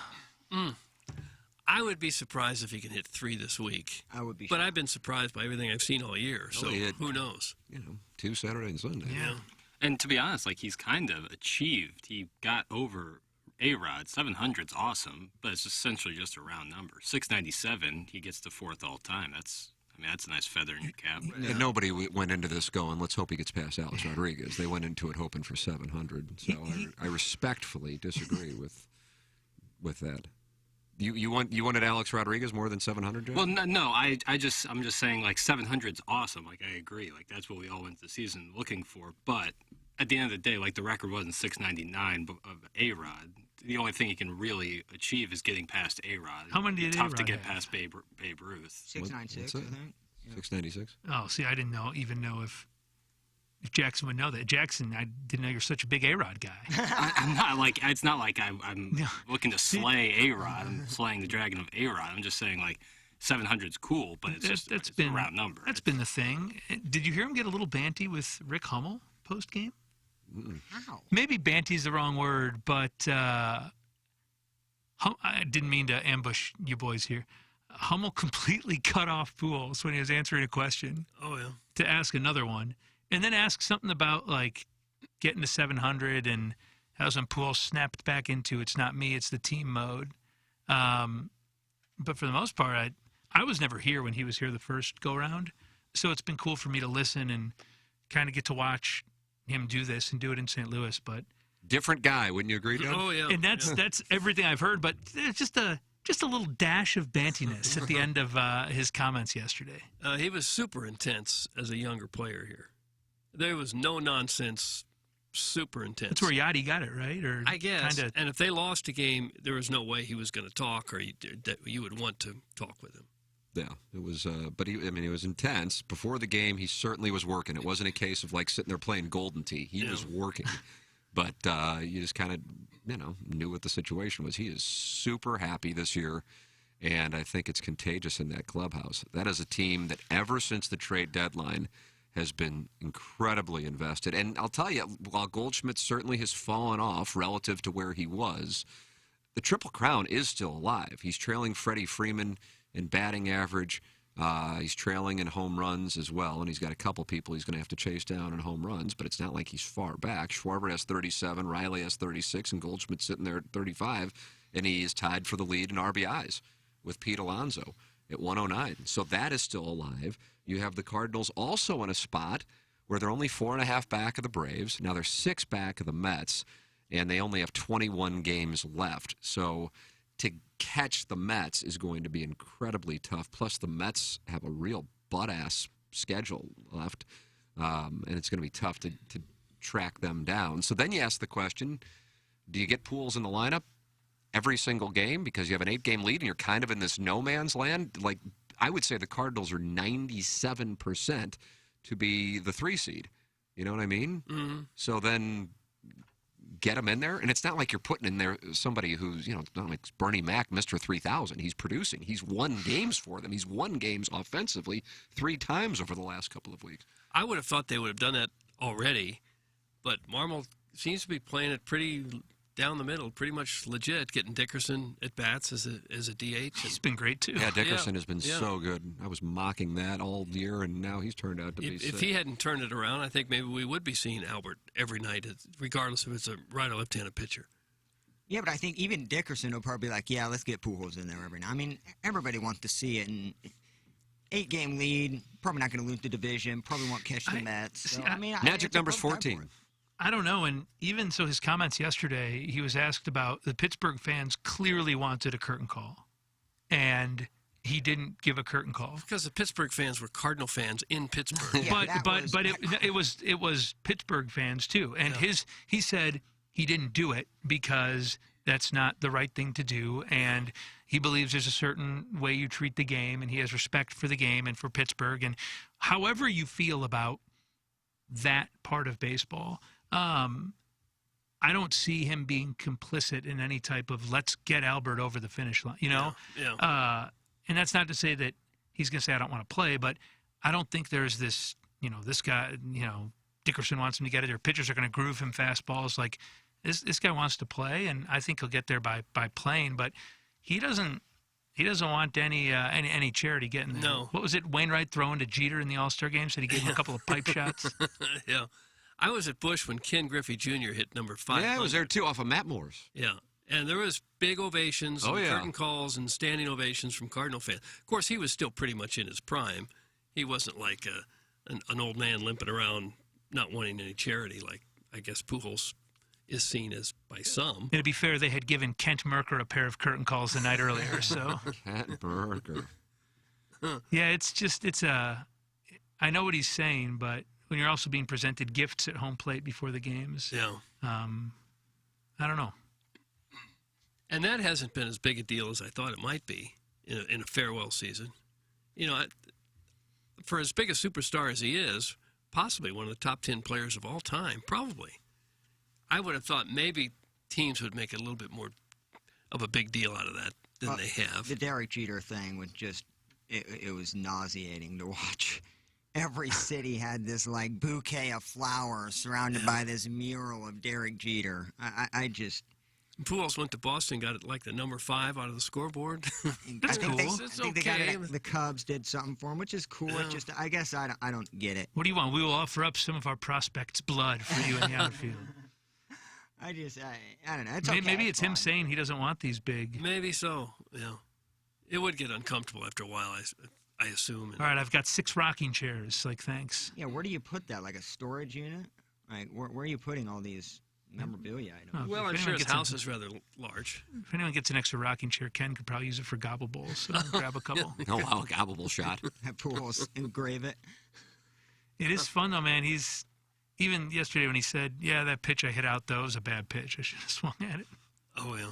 I would be surprised if he can hit 3 this week. I would be. But I've been surprised by everything I've seen all year. So who knows? 2 Saturday and Sunday. Yeah. And to be honest, he's kind of achieved. He got over A-Rod. 700's awesome, but it's essentially just a round number. 697, he gets to 4th all time. That's a nice feather in your cap. And nobody went into this going, let's hope he gets past Alex Rodriguez. They went into it hoping for 700. So I respectfully disagree with that. You wanted Alex Rodriguez more than 700, Joe? Well, no, I'm just saying 700's awesome. I agree. That's what we all went to the season looking for. But at the end of the day, the record wasn't 699 of A-Rod. The only thing he can really achieve is getting past A-Rod. How many did It's tough A-Rod to get have? past Babe Ruth. 696, I think. 696. Oh, see, I didn't even know if Jackson would know that. Jackson, I didn't know you're such a big A-Rod guy. I'm not it's not like I'm looking to slay A-Rod. I'm slaying the dragon of A-Rod. I'm just saying 700's cool, but it's a round number. That's been the thing. Did you hear him get a little banty with Rick Hummel post-game? How? Maybe banty's the wrong word, but I didn't mean to ambush you boys here. Hummel completely cut off Pujols when he was answering a question. Oh, yeah. To ask another one. And then ask something about, getting to 700 and how's when Pujols snapped back into it's not me, it's the team mode. But for the most part, I was never here when he was here the first go-round. So it's been cool for me to listen and kind of get to watch him do this and do it in St. Louis. But different guy, wouldn't you agree, Doug? Oh, yeah. And that's everything I've heard. But there's just a little dash of bantiness at the end of his comments yesterday. He was super intense as a younger player here. There was no nonsense, super intense. That's where Yachty got it, right? Or I guess. Kinda... And if they lost a game, there was no way he was going to talk, or that you would want to talk with him. Yeah, it was. But he was intense before the game. He certainly was working. It wasn't a case of sitting there playing Golden Tee. He was working. But you just kind of, knew what the situation was. He is super happy this year, and I think it's contagious in that clubhouse. That is a team that ever since the trade deadline has been incredibly invested. And I'll tell you, while Goldschmidt certainly has fallen off relative to where he was, the Triple Crown is still alive. He's trailing Freddie Freeman in batting average. He's trailing in home runs as well, and he's got a couple people he's going to have to chase down in home runs, but it's not like he's far back. Schwarber has 37, Riley has 36, and Goldschmidt's sitting there at 35, and he is tied for the lead in RBIs with Pete Alonso at 109. So that is still alive. You have the Cardinals also in a spot where they're only 4.5 back of the Braves. Now they're 6 back of the Mets, and they only have 21 games left. So to catch the Mets is going to be incredibly tough. Plus, the Mets have a real butt-ass schedule left, and it's going to be tough to track them down. So then you ask the question, do you get Pujols in the lineup every single game because you have an 8-game lead and you're kind of in this no-man's land? Like, I would say the Cardinals are 97% to be the 3 seed. You know what I mean? Mm-hmm. So then get him in there, and it's not like you're putting in there somebody who's, not like Bernie Mac, Mr. 3000. He's producing. He's won games for them. He's won games offensively 3 times over the last couple of weeks. I would have thought they would have done that already, but Marmol seems to be playing it pretty down the middle, pretty much legit, getting Dickerson at bats as a DH. He's been great, too. Yeah, Dickerson has been so good. I was mocking that all year, and now he's turned out to be If he hadn't turned it around, I think maybe we would be seeing Albert every night, regardless if it's a right or left-handed pitcher. Yeah, but I think even Dickerson will probably be like, yeah, let's get Pujols in there every night. I mean, everybody wants to see it, and 8-game lead, probably not going to lose the division, probably won't catch the Mets. So, Magic number's 14. I don't know, and even so his comments yesterday, he was asked about the Pittsburgh fans clearly wanted a curtain call, and he didn't give a curtain call. Because the Pittsburgh fans were Cardinal fans in Pittsburgh. but it was Pittsburgh fans too, and he said he didn't do it because that's not the right thing to do, and he believes there's a certain way you treat the game, and he has respect for the game and for Pittsburgh, and however you feel about that part of baseball, I don't see him being complicit in any type of let's get Albert over the finish line, and that's not to say that he's going to say I don't want to play, but I don't think there's this, this guy, Dickerson wants him to get it. Their pitchers are going to groove him fastballs. Like this guy wants to play, and I think he'll get there by playing, but he doesn't want any charity getting there. No. What was it, Wainwright throwing to Jeter in the All-Star game? Said he gave him a couple of pipe shots. Yeah. I was at Busch when Ken Griffey Jr. hit number 5. Yeah, I was there too, off of Matt Moore's. Yeah, and there was big ovations, and curtain calls, and standing ovations from Cardinal fans. Of course, he was still pretty much in his prime. He wasn't like an old man limping around, not wanting any charity, like I guess Pujols is seen as by some. And to be fair, they had given Kent Merker a pair of curtain calls the night earlier, so. Kent Merker. Yeah, I know what he's saying, but when you're also being presented gifts at home plate before the games. Yeah. I don't know. And that hasn't been as big a deal as I thought it might be in a farewell season. For as big a superstar as he is, possibly one of the top 10 players of all time, probably. I would have thought maybe teams would make a little bit more of a big deal out of that than they have. The Derek Jeter thing was just, it was nauseating to watch. Every city had this like bouquet of flowers surrounded by this mural of Derek Jeter. I just. Pujols went to Boston, got it like the number 5 out of the scoreboard. That's cool. I think they got it, the Cubs did something for him, which is cool. Yeah. It's just, I guess I don't get it. What do you want? We will offer up some of our prospects' blood for you in the outfield. I don't know. It's okay. Maybe it's him saying he doesn't want these big. Maybe so. Yeah, it would get uncomfortable after a while. I assume. All right, I've got 6 rocking chairs. Like, thanks. Yeah, where do you put that? Like a storage unit? Like, where are you putting all these memorabilia items? Well, I'm sure his house is rather large. If anyone gets an extra rocking chair, Ken could probably use it for gobble bowls. So grab a couple. Oh, wow, gobble bowl shot. Have Pujols engrave it. It is fun, though, man. Even yesterday when he said, yeah, that pitch I hit out, though, was a bad pitch. I should have swung at it. Oh, yeah.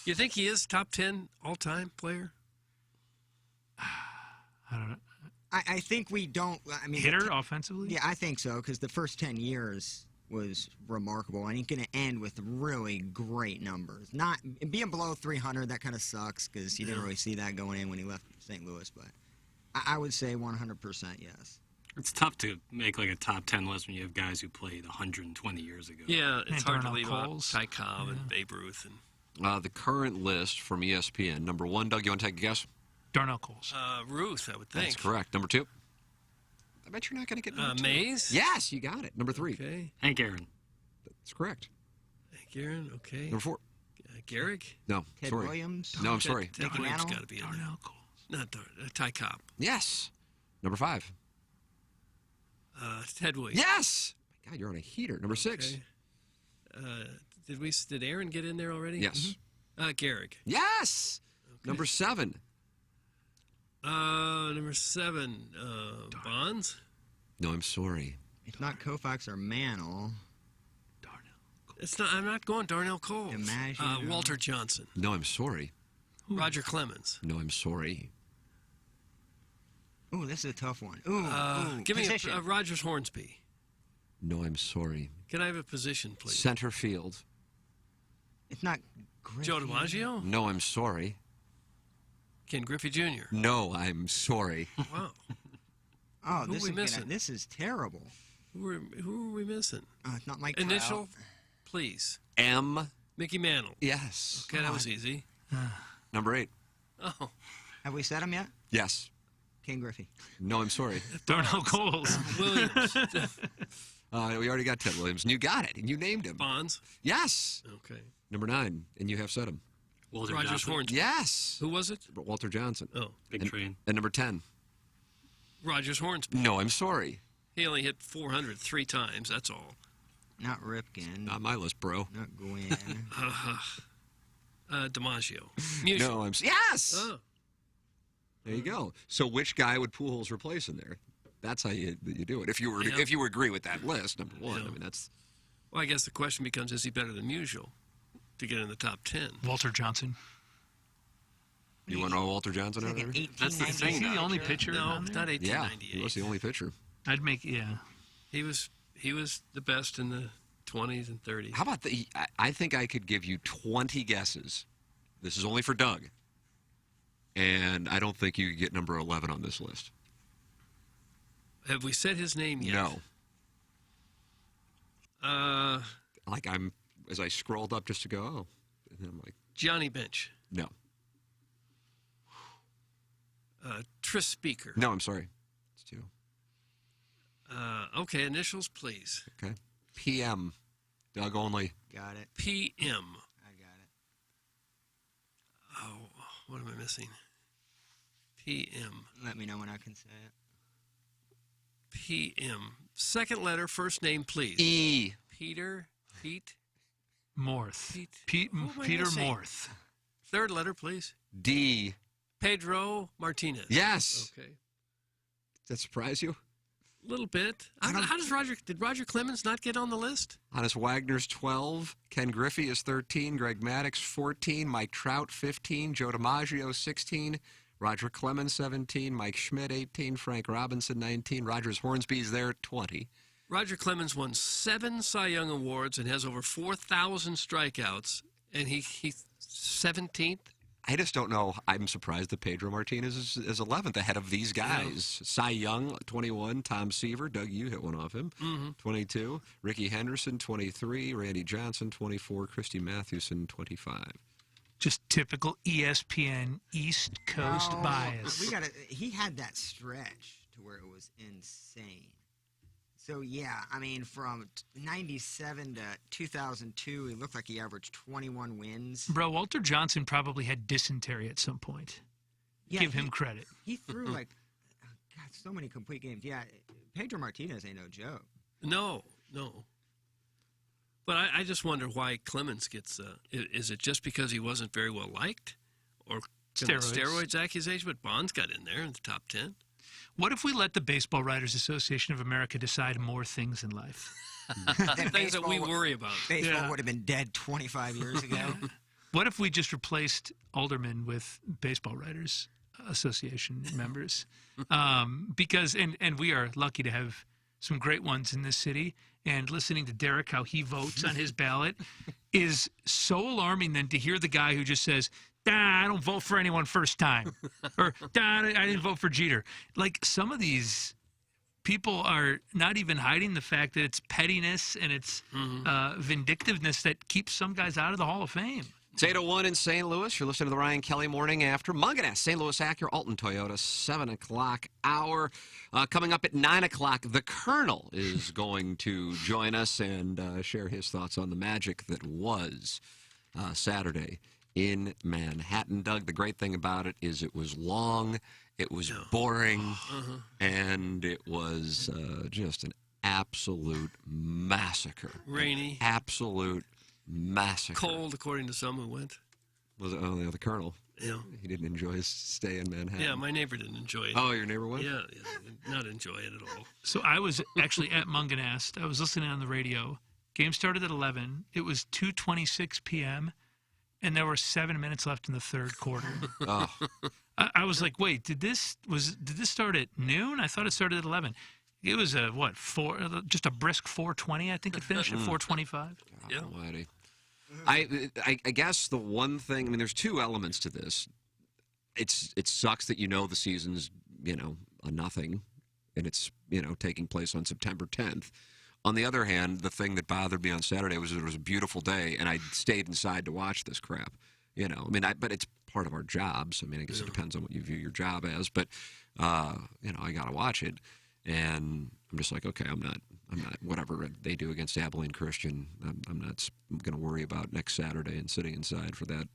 You think he is top 10 all-time player? I don't know. I think we don't. I mean, hitter offensively? Yeah, I think so, because the first 10 years, was remarkable, and he's going to end with really great numbers. Not being below 300, that kind of sucks because you didn't really see that going in when he left St. Louis, but I would say 100% yes. It's tough to make like a top 10 list when you have guys who played 120 years ago. Yeah, it's hard to Darnell leave out Coles. Ty Cobb and Babe Ruth. And The current list from ESPN. Number 1, Doug, you want to take a guess? Darnell Coles. Ruth, I would think. That's correct. Number 2. I bet you're not going to get number 2. Mays? Yes, you got it. Number 3. Okay. Hank Aaron. That's correct. Hank Aaron, okay. Number 4. Garrick? No, Ted sorry. Williams? No, I'm sorry. Ted Williams Mantle? got to be in there. Darnell Coles. Not Ty Cobb. Yes. Number 5. Ted Williams. Yes. My God, you're on a heater. Number 6. Okay. Did Aaron get in there already? Yes. Garrick. Yes. Number 7. Number 7. Bonds. No, I'm sorry. It's not Koufax or Mantle. It's not. I'm not going Darnell Cole. Imagine. Walter Johnson. No, I'm sorry. Roger Clemens. No, I'm sorry. Ooh, this is a tough one. Ooh, Give position. me a Rogers Hornsby. No, I'm sorry. Can I have a position, please? Center field. It's not Griffey. Joe DiMaggio? No, I'm sorry. Ken Griffey Jr. No, I'm sorry. Wow. Oh, Who this we is missing? this is terrible. Who are we missing? It's not Mike Initial, Trout. please. M. Mickey Mantle. Yes. Okay, that was easy. Number 8. Oh. Have we said him yet? Yes. Ken Griffey. No, I'm sorry. Darnell Coles. Williams. We already got Ted Williams, and you got it, and you named him. Bonds. Yes. Okay. Number 9, and you have said him. Walter Rogers Johnson. Hornsby. Yes. Who was it? Walter Johnson. Oh. Big Train. And number 10. Rogers Hornsby. No, I'm sorry. He only hit 400 3 times, that's all. Not Ripken. Not my list, bro. Not Gwynn. DiMaggio. Musial. No, I'm... Yes! Oh. There you go. So which guy would Pujols replace in there? That's how you do it. If you were agree with that list, number 1. Yeah. I mean, that's... Well, I guess the question becomes, is he better than Musial to get in the top 10? Walter Johnson. You want to know Walter Johnson out there? That's the Is thing. he the only pitcher? No, on it's there? not 1898. Yeah, he was the only pitcher. I'd make, yeah. He was the best in the 20s and 30s. How about I think I could give you 20 guesses. This is only for Doug. And I don't think you could get number 11 on this list. Have we said his name yet? No. As I scrolled up just to go, oh. And I'm like, Johnny Bench. no. Tris Speaker. No, I'm sorry. It's 2. Okay, initials, please. Okay. PM. Doug only. Got it. PM. I got it. Oh, what am I missing? PM. Let me know when I can say it. PM. Second letter, first name, please. E. Peter. Pete. Morth. Who am I Peter missing? Morth. Third letter, please. D. Pedro Martinez. Yes. Okay. Does that surprise you? A little bit. Did Roger Clemens not get on the list? Honest Wagner's 12. Ken Griffey is 13. Greg Maddux 14. Mike Trout 15. Joe DiMaggio 16. Roger Clemens 17. Mike Schmidt 18. Frank Robinson 19. Rogers Hornsby's there 20. Roger Clemens won 7 Cy Young Awards and has over 4,000 strikeouts, and he's 17th. I just don't know. I'm surprised that Pedro Martinez is 11th ahead of these guys. Yeah. Cy Young, 21. Tom Seaver. Doug, you hit one off him. 22. Ricky Henderson, 23. Randy Johnson, 24. Christy Mathewson, 25. Just typical ESPN East Coast bias. He had that stretch to where it was insane. So, yeah, I mean, from 97 to 2002, he looked like he averaged 21 wins. Bro, Walter Johnson probably had dysentery at some point. Yeah, Give him credit. He threw, so many complete games. Yeah, Pedro Martinez ain't no joke. No. But I just wonder why Clemens gets, is it just because he wasn't very well liked? Or steroids accusation? But Bonds got in there in the top 10. What if we let the Baseball Writers Association of America decide more things in life? Things that we worry about. Baseball would have been dead 25 years ago. What if we just replaced aldermen with Baseball Writers Association members? Because we are lucky to have some great ones in this city. And listening to Derek, how he votes on his ballot, is so alarming than to hear the guy who just says, I don't vote for anyone first time. Or, I didn't vote for Jeter. Like, some of these people are not even hiding the fact that it's pettiness and it's vindictiveness that keeps some guys out of the Hall of Fame. It's 8:01 in St. Louis. You're listening to the Ryan Kelly Morning After. Munganess, St. Louis Acura, Alton Toyota, 7 o'clock hour. Coming up at 9 o'clock, the Colonel is going to join us and share his thoughts on the magic that was Saturday in Manhattan. Doug, the great thing about it is it was long, it was boring, and it was just an absolute massacre. Rainy. Absolute massacre. Cold, according to some who went. Was it, the Colonel? Yeah. He didn't enjoy his stay in Manhattan. Yeah, my neighbor didn't enjoy it. Oh, your neighbor went? Yeah, did not enjoy it at all. So I was actually at Munganast. I was listening on the radio. Game started at 11. It was 2:26 p.m., and there were 7 minutes left in the third quarter. I was like, wait, did this start at noon? I thought it started at 11. It was just a brisk 4:20. I think it finished at 4:25. Yeah. Almighty. I guess the one thing, I mean, there's two elements to this. It sucks that the season's, a nothing, and it's, taking place on September 10th. On the other hand, the thing that bothered me on Saturday was it was a beautiful day, and I stayed inside to watch this crap. But it's part of our jobs. I mean, I guess it depends on what you view your job as, but, I got to watch it. And I'm just like, okay, I'm not, whatever they do against Abilene Christian, I'm not going to worry about next Saturday and sitting inside for that,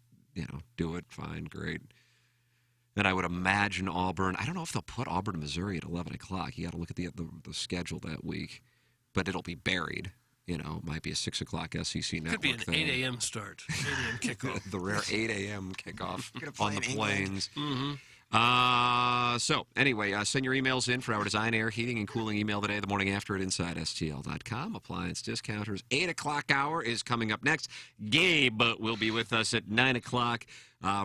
do it, fine, great. And I would imagine Auburn, I don't know if they'll put Auburn, Missouri at 11 o'clock. You got to look at the schedule that week, but it'll be buried. It might be a 6 o'clock SEC network Could be an thing. 8 a.m. start, 8 a.m. kickoff. The rare 8 a.m. kickoff on the in plains. England. So, anyway, send your emails in for our design, air, heating, and cooling email today, the morning after at InsideSTL.com. Appliance discounters. 8 o'clock hour is coming up next. Gabe will be with us at 9 o'clock,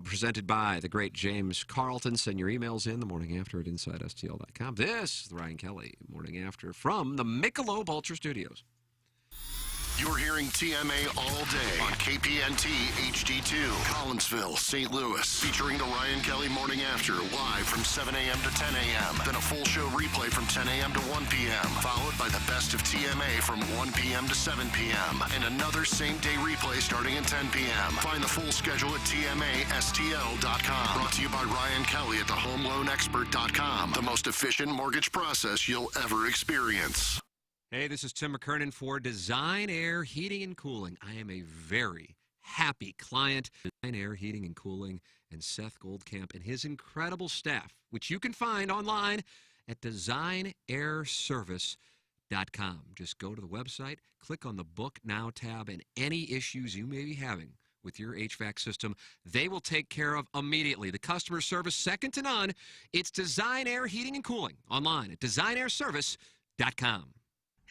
presented by the great James Carlton. Send your emails in the morning after at InsideSTL.com. This is the Ryan Kelly Morning After from the Michelob Ultra Studios. You're hearing TMA all day on KPNT HD2, Collinsville, St. Louis, featuring the Ryan Kelly Morning After, live from 7 a.m. to 10 a.m. Then a full show replay from 10 a.m. to 1 p.m., followed by the best of TMA from 1 p.m. to 7 p.m., and another same-day replay starting at 10 p.m. Find the full schedule at TMASTL.com. Brought to you by Ryan Kelly at thehomeloanexpert.com, the most efficient mortgage process you'll ever experience. Hey, this is Tim McKernan for Design Air Heating and Cooling. I am a very happy client. Design Air Heating and Cooling and Seth Goldcamp and his incredible staff, which you can find online at designairservice.com. Just go to the website, click on the Book Now tab, and any issues you may be having with your HVAC system, they will take care of immediately. The customer service, second to none. It's Design Air Heating and Cooling online at designairservice.com.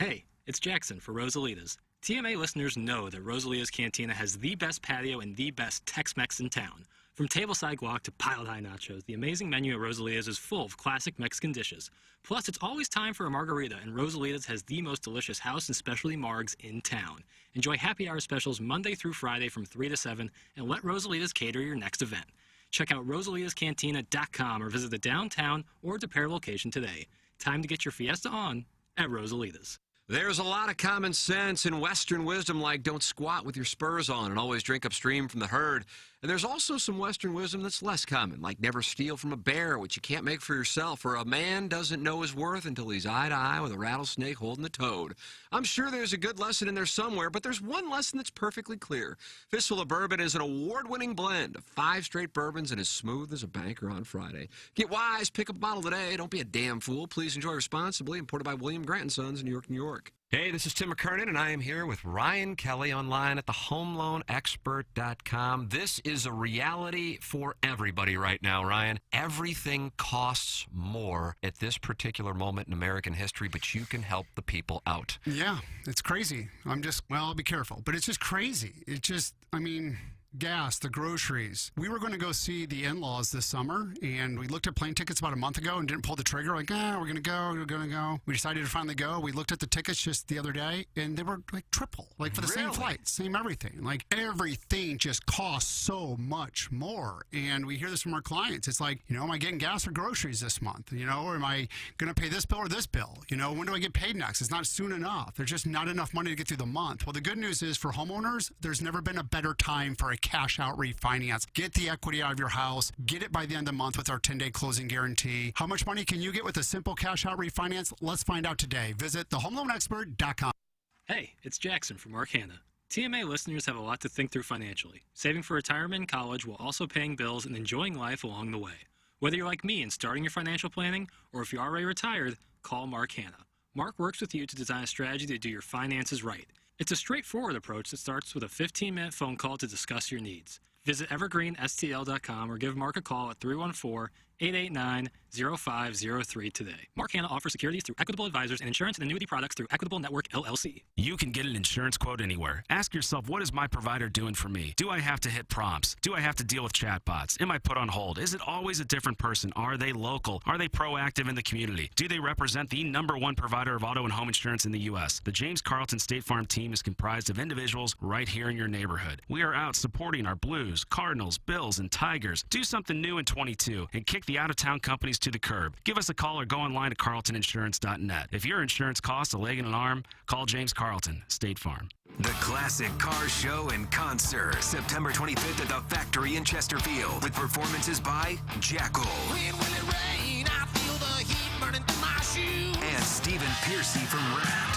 Hey, it's Jackson for Rosalita's. TMA listeners know that Rosalita's Cantina has the best patio and the best Tex-Mex in town. From tableside guac to piled-high nachos, the amazing menu at Rosalita's is full of classic Mexican dishes. Plus, it's always time for a margarita, and Rosalita's has the most delicious house and specialty margs in town. Enjoy happy hour specials Monday through Friday from 3 to 7, and let Rosalita's cater your next event. Check out rosalitascantina.com or visit the downtown or DePere location today. Time to get your fiesta on at Rosalita's. There's a lot of common sense and Western wisdom like don't squat with your spurs on and always drink upstream from the herd. And there's also some Western wisdom that's less common, like never steal from a bear, which you can't make for yourself, or a man doesn't know his worth until he's eye to eye with a rattlesnake holding a toad. I'm sure there's a good lesson in there somewhere, but there's one lesson that's perfectly clear. Fistful of Bourbon is an award-winning blend of 5 straight bourbons and as smooth as a banker on Friday. Get wise, pick up a bottle today. Don't be a damn fool. Please enjoy responsibly. Imported by William Grant & Sons in New York, New York. Hey, this is Tim McKernan, and I am here with Ryan Kelly online at thehomeloanexpert.com. This is a reality for everybody right now, Ryan. Everything costs more at this particular moment in American history, but you can help the people out. Yeah, it's crazy. I'll be careful, but it's just crazy. gas, the groceries. We were going to go see the in-laws this summer, and we looked at plane tickets about a month ago and didn't pull the trigger. Like, we're going to go. We decided to finally go. We looked at the tickets just the other day, and they were like triple, like for the same flight, same everything. Like everything just costs so much more. And we hear this from our clients. It's like, am I getting gas or groceries this month? Or am I going to pay this bill or this bill? When do I get paid next? It's not soon enough. There's just not enough money to get through the month. Well, the good news is for homeowners, there's never been a better time for a cash out refinance. Get the equity out of your house. Get it by the end of the month with our 10-day closing guarantee. How much money can you get with a simple cash out refinance? Let's find out today. Visit thehomeloanexpert.com. Hey, it's Jackson from Mark Hanna. TMA listeners have a lot to think through financially. Saving for retirement and college while also paying bills and enjoying life along the way. Whether you're like me and starting your financial planning, or if you're already retired, call Mark Hanna. Mark works with you to design a strategy to do your finances right. It's a straightforward approach that starts with a 15-minute phone call to discuss your needs. Visit evergreenstl.com or give Mark a call at 314-889-0503 today. Mark Hanna offers securities through Equitable Advisors and insurance and annuity products through Equitable Network, LLC. You can get an insurance quote anywhere. Ask yourself, what is my provider doing for me? Do I have to hit prompts? Do I have to deal with chatbots? Am I put on hold? Is it always a different person? Are they local? Are they proactive in the community? Do they represent the #1 provider of auto and home insurance in the U.S.? The James Carlton State Farm team is comprised of individuals right here in your neighborhood. We are out supporting our Blues, Cardinals, Bills, and Tigers. Do something new in 22 and kick the out-of-town companies to the curb. Give us a call or go online to carltoninsurance.net. If your insurance costs a leg and an arm, call James Carlton, State Farm. The Classic Car Show and Concert, September 25th at the Factory in Chesterfield, with performances by Jackal and Stephen Piercy from Rat.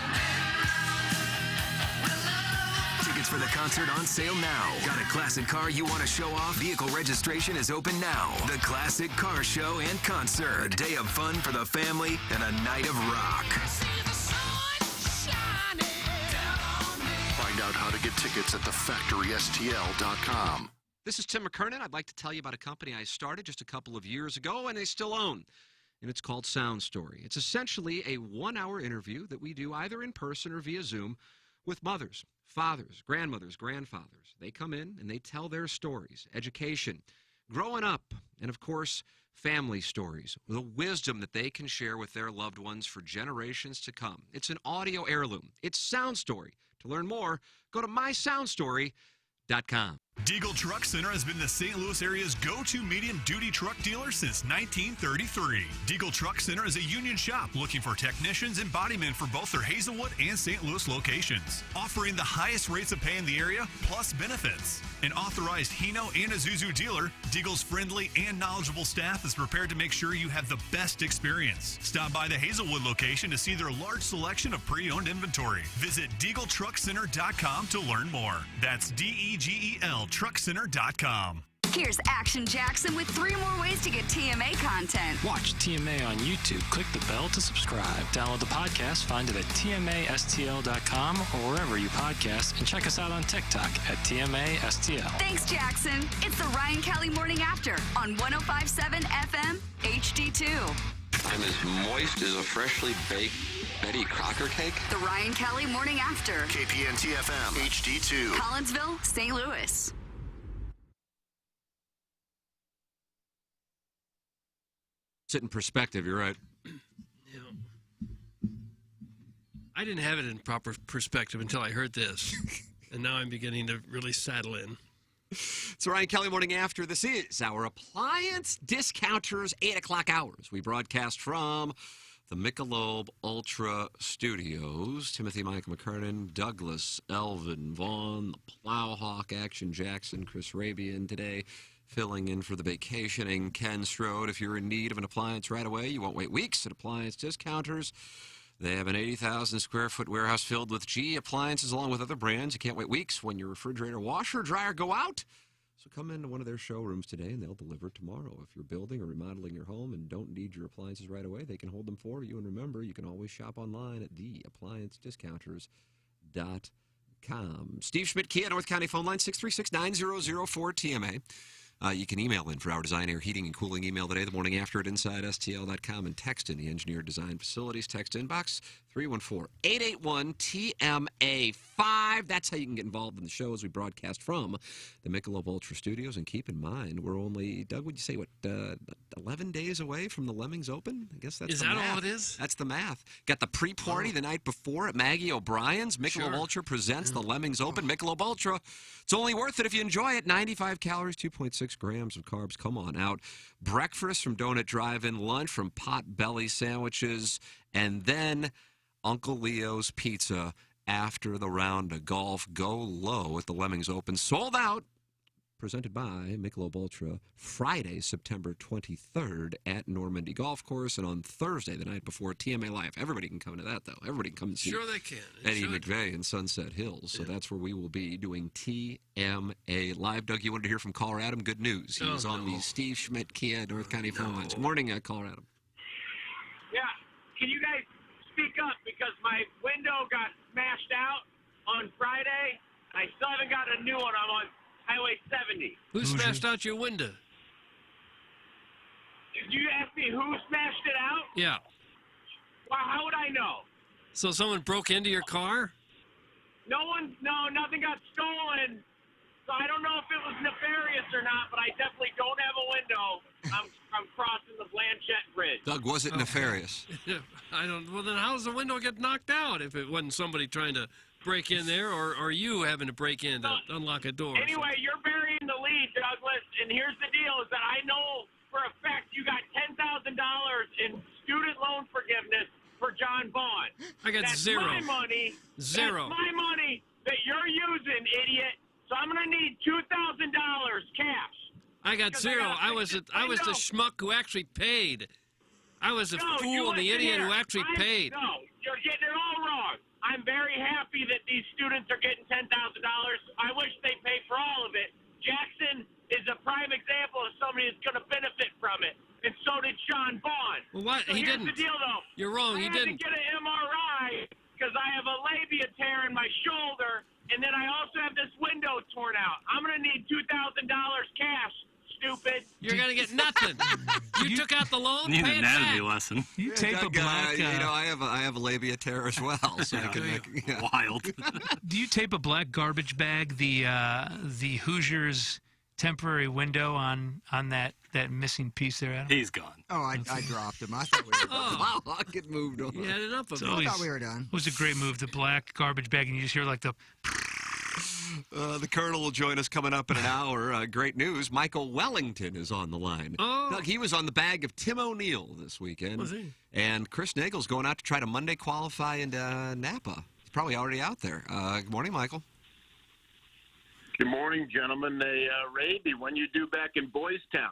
Tickets for the concert on sale now. Got a classic car you want to show off? Vehicle registration is open now. The Classic Car Show and Concert, a day of fun for the family and a night of rock. Find out how to get tickets at thefactorystl.com. This is Tim McKernan. I'd like to tell you about a company I started just a couple of years ago and they still own. And it's called Sound Story. It's essentially a 1-hour interview that we do either in person or via Zoom with mothers, fathers, grandmothers, grandfathers. They come in and they tell their stories, education, growing up, and of course, family stories, the wisdom that they can share with their loved ones for generations to come. It's an audio heirloom. It's Sound Story. To learn more, go to mysoundstory.com. Deagle Truck Center has been the St. Louis area's go-to medium-duty truck dealer since 1933. Deagle Truck Center is a union shop looking for technicians and bodimen for both their Hazelwood and St. Louis locations, offering the highest rates of pay in the area, plus benefits. An authorized Hino and Isuzu dealer, Deagle's friendly and knowledgeable staff is prepared to make sure you have the best experience. Stop by the Hazelwood location to see their large selection of pre-owned inventory. Visit DeagleTruckCenter.com to learn more. That's DEGEL truckcenter.com. Here's Action Jackson with 3 more ways to get TMA content. Watch TMA on YouTube. Click the bell to subscribe. Download the podcast. Find it at TMASTL.com or wherever you podcast. And check us out on TikTok at TMASTL. Thanks, Jackson. It's the Ryan Kelly Morning After on 105.7 FM HD2. I'm as moist as a freshly baked Betty Crocker cake. The Ryan Kelly Morning After. KPNT FM HD2. Collinsville, St. Louis. Sit in perspective, you're right. I didn't have it in proper perspective until I heard this. And now I'm beginning to really settle in. It's the Ryan Kelly Morning After. This is our Appliance Discounters 8 o'clock hours. We broadcast from the Michelob Ultra Studios. Timothy Mike McKernan, Douglas, Elvin, Vaughn, the Plowhawk, Action Jackson, Chris Rabian today. Filling in for the vacationing Ken Strode. If you're in need of an appliance right away, you won't wait weeks at Appliance Discounters. They have an 80,000 square foot warehouse filled with GE appliances along with other brands. You can't wait weeks when your refrigerator, washer, or dryer go out. So come into one of their showrooms today and they'll deliver tomorrow. If you're building or remodeling your home and don't need your appliances right away, they can hold them for you. And remember, you can always shop online at theappliancediscounters.com. Steve Schmidt, Kia, North County phone line 636-9004-TMA. You can email in for our design, air, heating, and cooling email today, the morning after at InsideSTL.com, and text in the Engineered Design Facilities text inbox 314-881-TMA5. That's how you can get involved in the show as we broadcast from the Michelob Ultra Studios. And keep in mind, we're only, Doug, would you say, 11 days away from the Lemmings Open? I guess that's Is the that math. all it is? That's the math. Got the pre-party the night before at Maggie O'Brien's. Michelob Ultra presents the Lemmings Open. Michelob Ultra. It's only worth it if you enjoy it. 95 calories, 2.6 grams of carbs. Come on out. Breakfast from Donut Drive-In, lunch from Pot Belly Sandwiches, and then Uncle Leo's Pizza after the round of golf. Go low at the Lemmings Open. Sold out. Presented by Michelob Ultra. Friday, September 23rd at Normandy Golf Course. And on Thursday, the night before, TMA Live. Everybody can come to that, though. Everybody can come and see Sure they can. Eddie McVeigh in Sunset Hills. So that's where we will be doing TMA Live. Doug, you wanted to hear from caller Adam. Good news. He was on the Steve Schmidt Kia North County phone lines. Good morning, caller Adam. Yeah. Can you guys speak up, because my window got smashed out on Friday. I still haven't got a new one. I'm on Highway 70. Who smashed out your window? Did you ask me who smashed it out? Yeah. Well, how would I know? So someone broke into your car? No, nothing got stolen. So I don't know if it was nefarious or not, but I definitely don't have a window. I'm crossing the Blanchette Bridge. Doug, was it nefarious? I don't. Well, then how does the window get knocked out if it wasn't somebody trying to break in there, or you having to break in to unlock a door? Anyway, you're burying the lead, Douglas, and here's the deal: is that I know for a fact you got $10,000 in student loan forgiveness for John Bond. I got That's zero. My money. Zero. That's my money that you're using, idiot. So I'm gonna need $2,000 cash. I got zero. I was the schmuck who actually paid. I was the fool and the idiot who actually paid. No, you're getting it all wrong. I'm very happy that these students are getting $10,000. I wish they paid for all of it. Jackson is a prime example of somebody that's going to benefit from it, and so did Sean Bond. Well, what? So He here's didn't. the deal, though. You're wrong. He I had didn't. to get an MRI because I have a labia tear in my shoulder, and then I also have this window torn out. I'm going to need $2,000 cash. Stupid. You're gonna get nothing. You took out the loan. Need Pay an it anatomy back. lesson. You tape a Doug, black. I have a labia tear as well. So I can Wild. Do you tape a black garbage bag? The Hoosiers temporary window on that missing piece there, Adam? He's gone. Oh, I dropped him. I thought we were done. Oh, I'll get moved on. you had it up a It's bit. I always- thought we were done. It was a great move, the black garbage bag, and you just hear like the. The Colonel will join us coming up in an hour. Great news. Michael Wellington is on the line. Oh. Doug, he was on the bag of Tim O'Neill this weekend. Was he? And Chris Nagel's going out to try to Monday qualify in Napa. He's probably already out there. Good morning, Michael. Good morning, gentlemen. Hey, Raby, when you due back in Boys Town?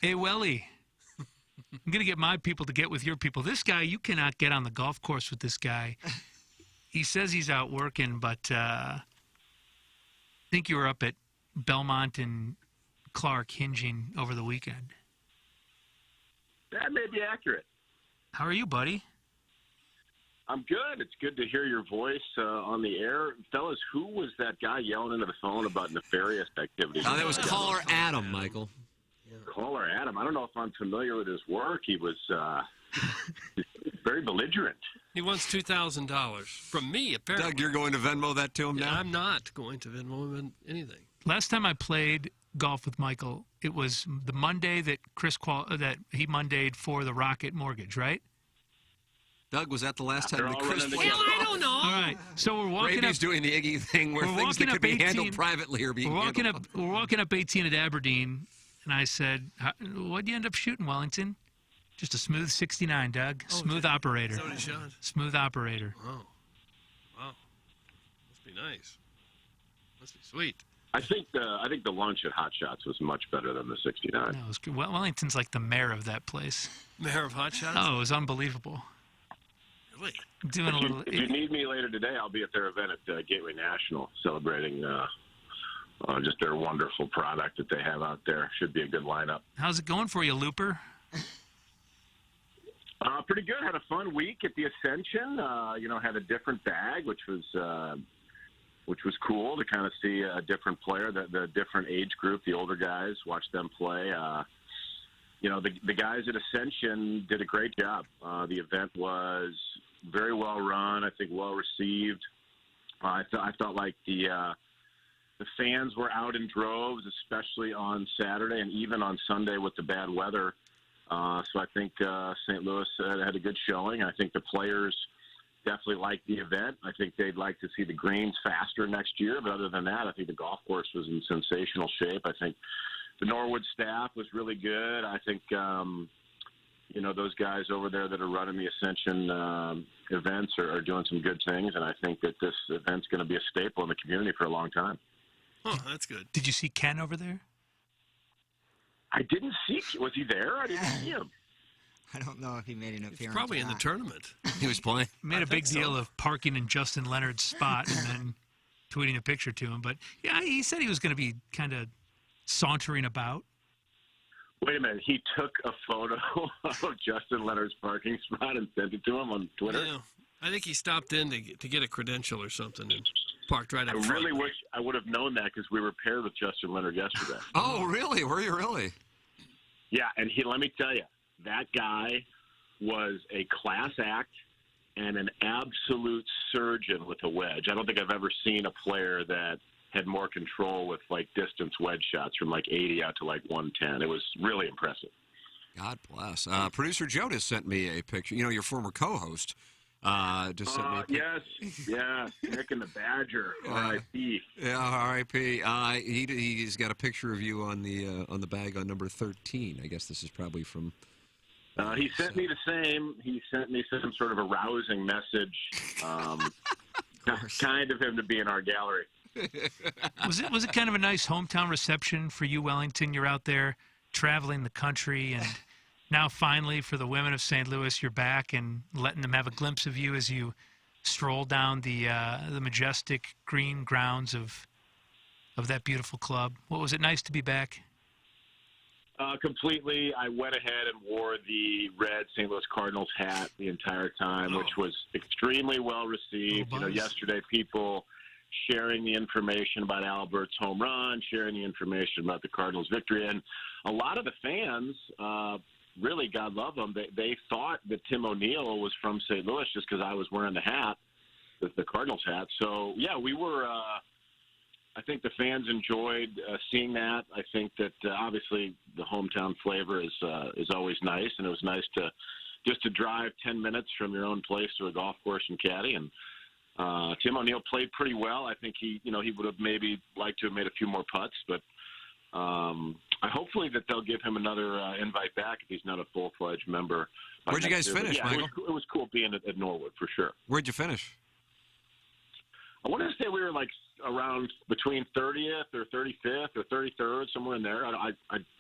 Hey, Welly. I'm going to get my people to get with your people. This guy, you cannot get on the golf course with this guy. He says he's out working, but I think you were up at Belmont and Clark hinging over the weekend. That may be accurate. How are you, buddy? I'm good. It's good to hear your voice on the air. Fellas, who was that guy yelling into the phone about nefarious activities? That was caller Adam, Michael. Caller Adam. I don't know if I'm familiar with his work. He was very belligerent. He wants $2,000 from me, apparently. Doug, you're going to Venmo that to him now? I'm not going to Venmo him anything. Last time I played golf with Michael, it was the Monday that that he Mondayed for the Rocket Mortgage, right? Doug, was that the last time that Chris... Well, I don't know. All right, so we're walking Raby's up. doing the Iggy thing where we're things that walking could up be handled 18 privately are being We're walking handled. up. We're walking up 18 at Aberdeen, and I said, "What'd you end up shooting, Wellington?" Just a smooth 69, Doug. Smooth operator. Is that what he shot? Smooth operator. Oh. Wow. Must be nice. Must be sweet. I think the lunch at Hot Shots was much better than the 69. That was good. Wellington's like the mayor of that place. Mayor of Hot Shots? Oh, it was unbelievable. Really? Doing a little. If you need me later today, I'll be at their event at Gateway National, celebrating just their wonderful product that they have out there. Should be a good lineup. How's it going for you, Looper? Pretty good. Had a fun week at the Ascension. Had a different bag, which was cool to kind of see a different player, the different age group, the older guys, watch them play. The guys at Ascension did a great job. The event was very well run. I think well received. I felt like the fans were out in droves, especially on Saturday and even on Sunday with the bad weather. So I think St. Louis had a good showing. I think the players definitely liked the event. I think they'd like to see the greens faster next year. But other than that, I think the golf course was in sensational shape. I think the Norwood staff was really good. I think, those guys over there that are running the Ascension events are doing some good things. And I think that this event's going to be a staple in the community for a long time. Oh, that's good. Did you see Ken over there? I didn't see. Was he there? I didn't see him. I don't know if he made an appearance. Probably in the tournament. He was playing. Made a big deal of parking in Justin Leonard's spot and then tweeting a picture to him. But, yeah, he said he was going to be kind of sauntering about. Wait a minute. He took a photo of Justin Leonard's parking spot and sent it to him on Twitter? Yeah. I think he stopped in to get a credential or something and parked right up I front. really wish I would have known that because we were paired with Justin Leonard yesterday. Oh, really? Were you really? Yeah, and let me tell you, that guy was a class act and an absolute surgeon with a wedge. I don't think I've ever seen a player that had more control with, distance wedge shots from, 80 out to, 110. It was really impressive. God bless. Producer Joe just sent me a picture. Your former co-host just sent me a picture. Yes, Nick and the Badger, R.I.P. Yeah, R.I.P. He's got a picture of you on the bag on number 13. I guess this is probably from... He sent me the same. He sent me some sort of a rousing message. Kind of him to be in our gallery. Was it kind of a nice hometown reception for you, Wellington? You're out there traveling the country, and now finally for the women of St. Louis, you're back and letting them have a glimpse of you as you stroll down the majestic green grounds of that beautiful club. What was it nice to be back? Completely. I went ahead and wore the red St. Louis Cardinals hat the entire time, which was extremely well received. Yesterday people sharing the information about Albert's home run, sharing the information about the Cardinals' victory, and a lot of the fans, really, God love them, they thought that Tim O'Neill was from St. Louis just because I was wearing the hat, the Cardinals hat. So, yeah, we were I think the fans enjoyed seeing that. I think that obviously the hometown flavor is always nice, and it was nice to drive 10 minutes from your own place to a golf course in Caddy. And Tim O'Neill played pretty well. I think he would have maybe liked to have made a few more putts, but hopefully that they'll give him another invite back if he's not a full-fledged member. Where'd you guys finish, yeah, Michael? It was cool being at Norwood for sure. Where'd you finish? I want to say we were around between 30th or 35th or 33rd, somewhere in there. I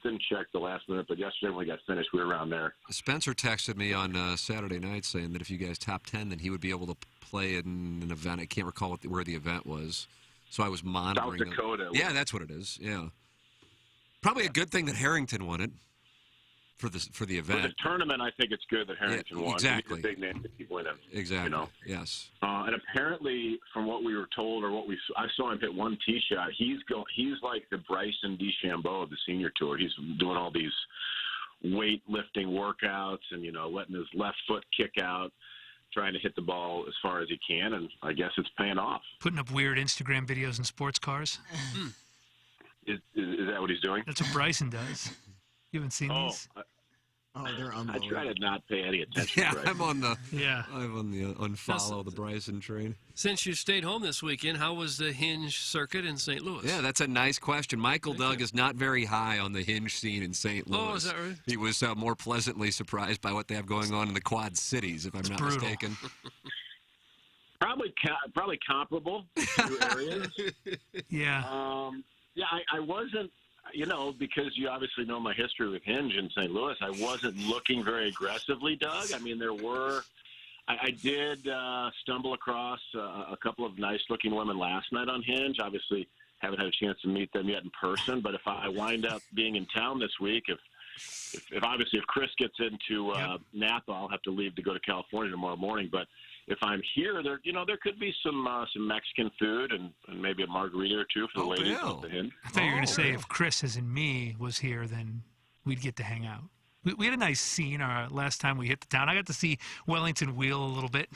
didn't check the last minute, but yesterday when we got finished, we were around there. Spencer texted me on Saturday night saying that if you guys top 10, then he would be able to play in an event. I can't recall where the event was, so I was monitoring. South Dakota. Yeah, that's what it is. Yeah, probably a good thing that Harrington won it for the event. For the tournament, I think it's good that Harrington won. Exactly. He's a big name to keep winning. Exactly. Yes. And apparently, from what we were told, or I saw him hit one tee shot. He's like the Bryson DeChambeau of the senior tour. He's doing all these weightlifting workouts and letting his left foot kick out, trying to hit the ball as far as he can, and I guess it's paying off. Putting up weird Instagram videos in sports cars. Is that what he's doing? That's what Bryson does. You haven't seen these? They're I try to not pay any attention. Yeah, to Bryson. I'm on the unfollow the Bryson train. Since you stayed home this weekend, how was the Hinge circuit in St. Louis? Yeah, that's a nice question. Michael Doug is not very high on the Hinge scene in St. Louis. Oh, is that right? He was more pleasantly surprised by what they have going on in the Quad Cities, if I'm not mistaken. Probably comparable to areas. Yeah. I wasn't. Because you obviously know my history with Hinge in St. Louis, I wasn't looking very aggressively, Doug. I mean, I did stumble across a couple of nice-looking women last night on Hinge. Obviously, haven't had a chance to meet them yet in person, but if I wind up being in town this week, if Chris gets into Napa, I'll have to leave to go to California tomorrow morning, but if I'm here, there could be some Mexican food and maybe a margarita or two for the ladies off the Hinge. I thought you were going to say if Chris, as in me, was here, then we'd get to hang out. We had a nice scene last time we hit the town. I got to see Wellington wheel a little bit.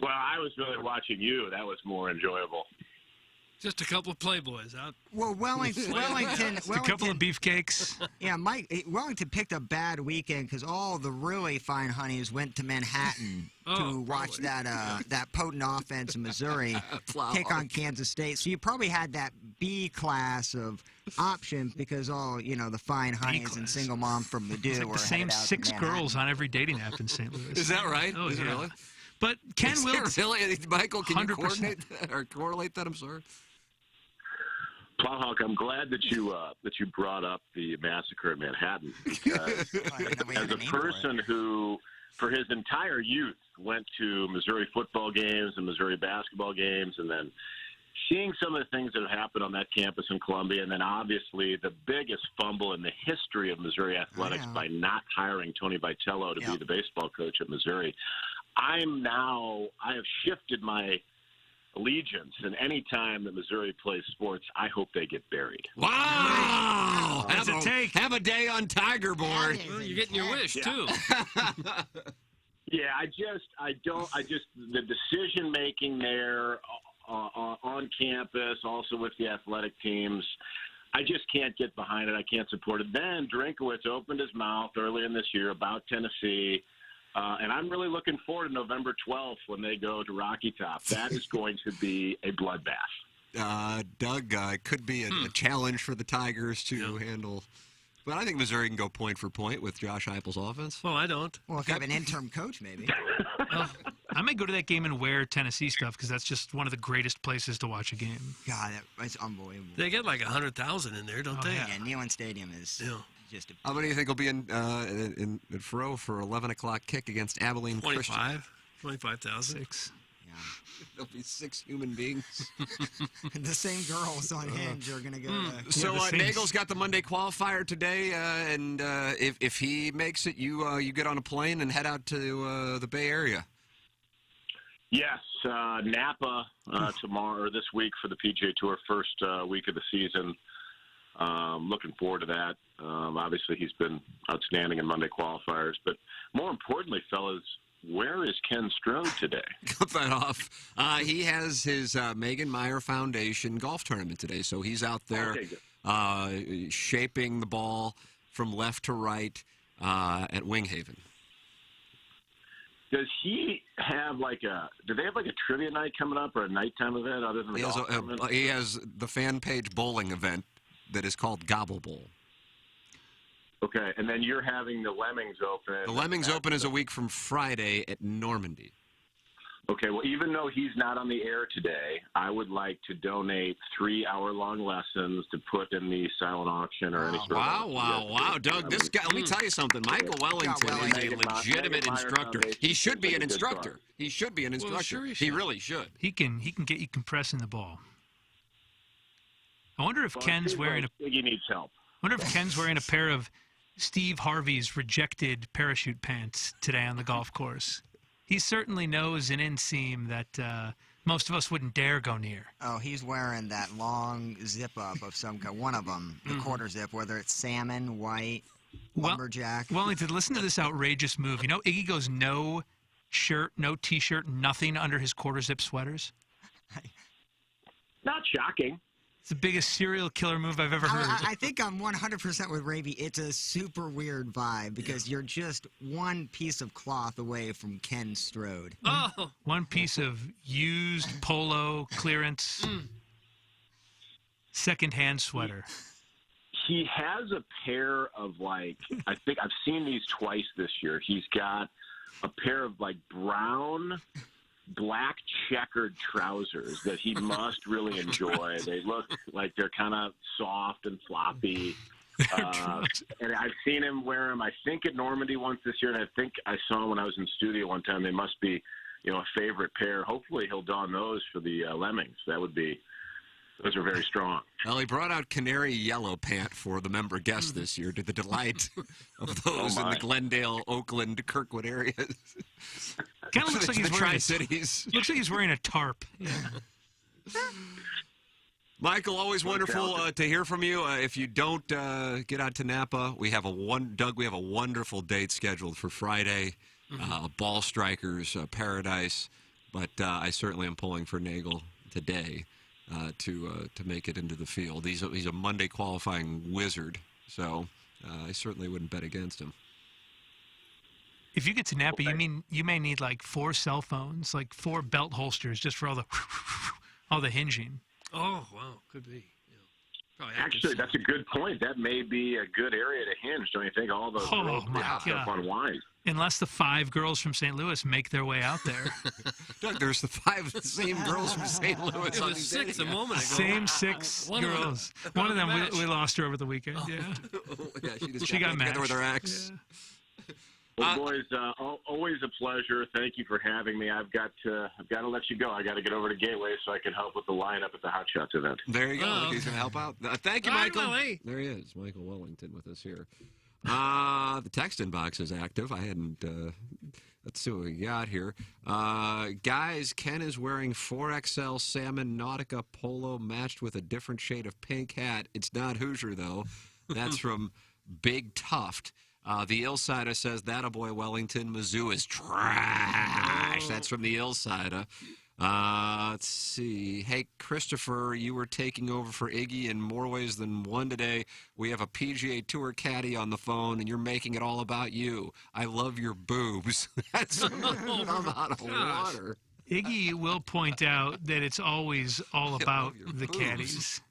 Well, I was really watching you. That was more enjoyable. Just a couple of Playboys. Well, Wellington, Just a couple of beefcakes. Yeah, Wellington picked a bad weekend because all the really fine honeys went to Manhattan to watch that potent offense in Missouri take on Kansas State. So you probably had that B class of options because all the fine honeys and single mom from Mizzou It's like were the same headed out to 6 Manhattan. girls on every dating app in St. Louis. Is that right? Oh, Is yeah. it really? But Ken Is Wilkes. there really? Michael, can you 100%. coordinate that or correlate that? I'm sorry. Plowhawk, I'm glad that you brought up the massacre in Manhattan because as a person who, for his entire youth, went to Missouri football games and Missouri basketball games, and then seeing some of the things that have happened on that campus in Columbia, and then obviously the biggest fumble in the history of Missouri athletics by not hiring Tony Vitello to be the baseball coach at Missouri, I have shifted my allegiance, and any time that Missouri plays sports, I hope they get buried. Wow! Have a day on Tiger Board. Well, you're getting your wish, too. Yeah, the decision making there on campus, also with the athletic teams, I just can't get behind it. I can't support it. Then Drinkowitz opened his mouth earlier in this year about Tennessee. And I'm really looking forward to November 12th when they go to Rocky Top. That is going to be a bloodbath. Doug, it could be a challenge for the Tigers to handle. But I think Missouri can go point for point with Josh Heupel's offense. Well, I don't. Well, if you have an interim coach, maybe. I may go to that game and wear Tennessee stuff because that's just one of the greatest places to watch a game. God, that's unbelievable. They get like 100,000 in there, don't they? Yeah, Neyland Stadium is just a... How many do you think will be in Faroe for 11 o'clock kick against Abilene Christian? 25,000. 6. There'll be 6 human beings. The same girls on Hinge are going to go to... So Nagle's got the Monday qualifier today, and if he makes it, you get on a plane and head out to the Bay Area. Yes, Napa tomorrow or this week for the PGA Tour, first week of the season. Looking forward to that. Obviously, he's been outstanding in Monday qualifiers. But more importantly, fellas, where is Ken Strode today? Cut that off. He has his Megan Meyer Foundation golf tournament today, so he's out there shaping the ball from left to right at Winghaven. Does he have do they have a trivia night coming up or a nighttime event other than the golf tournament? He has the fan page bowling event that is called Gobble Bowl. Okay, and then you're having the Lemmings Open. The Lemmings Open is a week from Friday at Normandy. Okay, well, even though he's not on the air today, I would like to donate 3-hour-long lessons to put in the silent auction or any sort of... Wow, Doug, this guy, let me tell you something. Michael Wellington is a legitimate instructor. He should be an instructor. He should be an instructor. Sure he really should. He can get you compressing the ball. I wonder if Ken's wearing a... He needs help. I wonder if Ken's wearing a pair of Steve Harvey's rejected parachute pants today on the golf course. He certainly knows an inseam that most of us wouldn't dare go near. Oh, he's wearing that long zip-up of some kind. One of them, the quarter zip, whether it's salmon, white, lumberjack. Wellington, listen to this outrageous move. You know, Iggy goes no shirt, no T-shirt, nothing under his quarter zip sweaters. Not shocking. It's the biggest serial killer move I've ever heard. I think I'm 100% with Raby. It's a super weird vibe because you're just one piece of cloth away from Ken Strode. Oh. One piece of used polo clearance, second-hand sweater. He has a pair of I think I've seen these twice this year. He's got a pair of brown, black checkered trousers that he must really enjoy. They look like they're kind of soft and floppy. And I've seen him wear them, I think, at Normandy once this year, and I think I saw him when I was in studio one time. They must be, a favorite pair. Hopefully he'll don those for the Lemmings. Those are very strong. Well, he brought out canary yellow pant for the member guests this year to the delight of those in the Glendale, Oakland, Kirkwood areas. Kind of looks like he's wearing Tri-Cities. Looks like he's wearing a tarp. Yeah. Michael, always wonderful to hear from you. If you don't get out to Napa, we have a wonderful date scheduled for Friday. Ball Strikers Paradise. But I certainly am pulling for Nagel today to make it into the field. He's a Monday qualifying wizard, so I certainly wouldn't bet against him. If you get to Napa, you may need like 4 cell phones, like 4 belt holsters, just for all the hinging. Oh wow, could be. Actually, that's a good point. That may be a good area to hinge, don't you think? All those girls my hopped up God. on wine. Unless the 5 girls from St. Louis make their way out there. Doug, there's the 5 same girls from St. Louis. It was 6 a moment ago. Same 6 girls. One of them, we lost her over the weekend. Yeah. Yeah, she got together with matched. her ex. Yeah. Well, boys, always a pleasure. Thank you for having me. I've got to let you go. I got to get over to Gateway so I can help with the lineup at the Hot Shots event. There you go. He's going to help out. Thank you, Bye, Michael. Willie. There he is, Michael Wellington with us here. The text inbox is active. I hadn't. Let's see what we got here. Guys, Ken is wearing 4XL Salmon Nautica Polo matched with a different shade of pink hat. It's not Hoosier, though. That's from Big Tuft. The Illsider says, that a boy Wellington, Mizzou is trash. That's from the Illsider. Let's see. Hey, Christopher, you were taking over for Iggy in more ways than one today. We have a PGA Tour caddy on the phone, and you're making it all about you. I love your boobs. That's I'm out of water. Iggy will point out that it's always all about the boobs. caddies.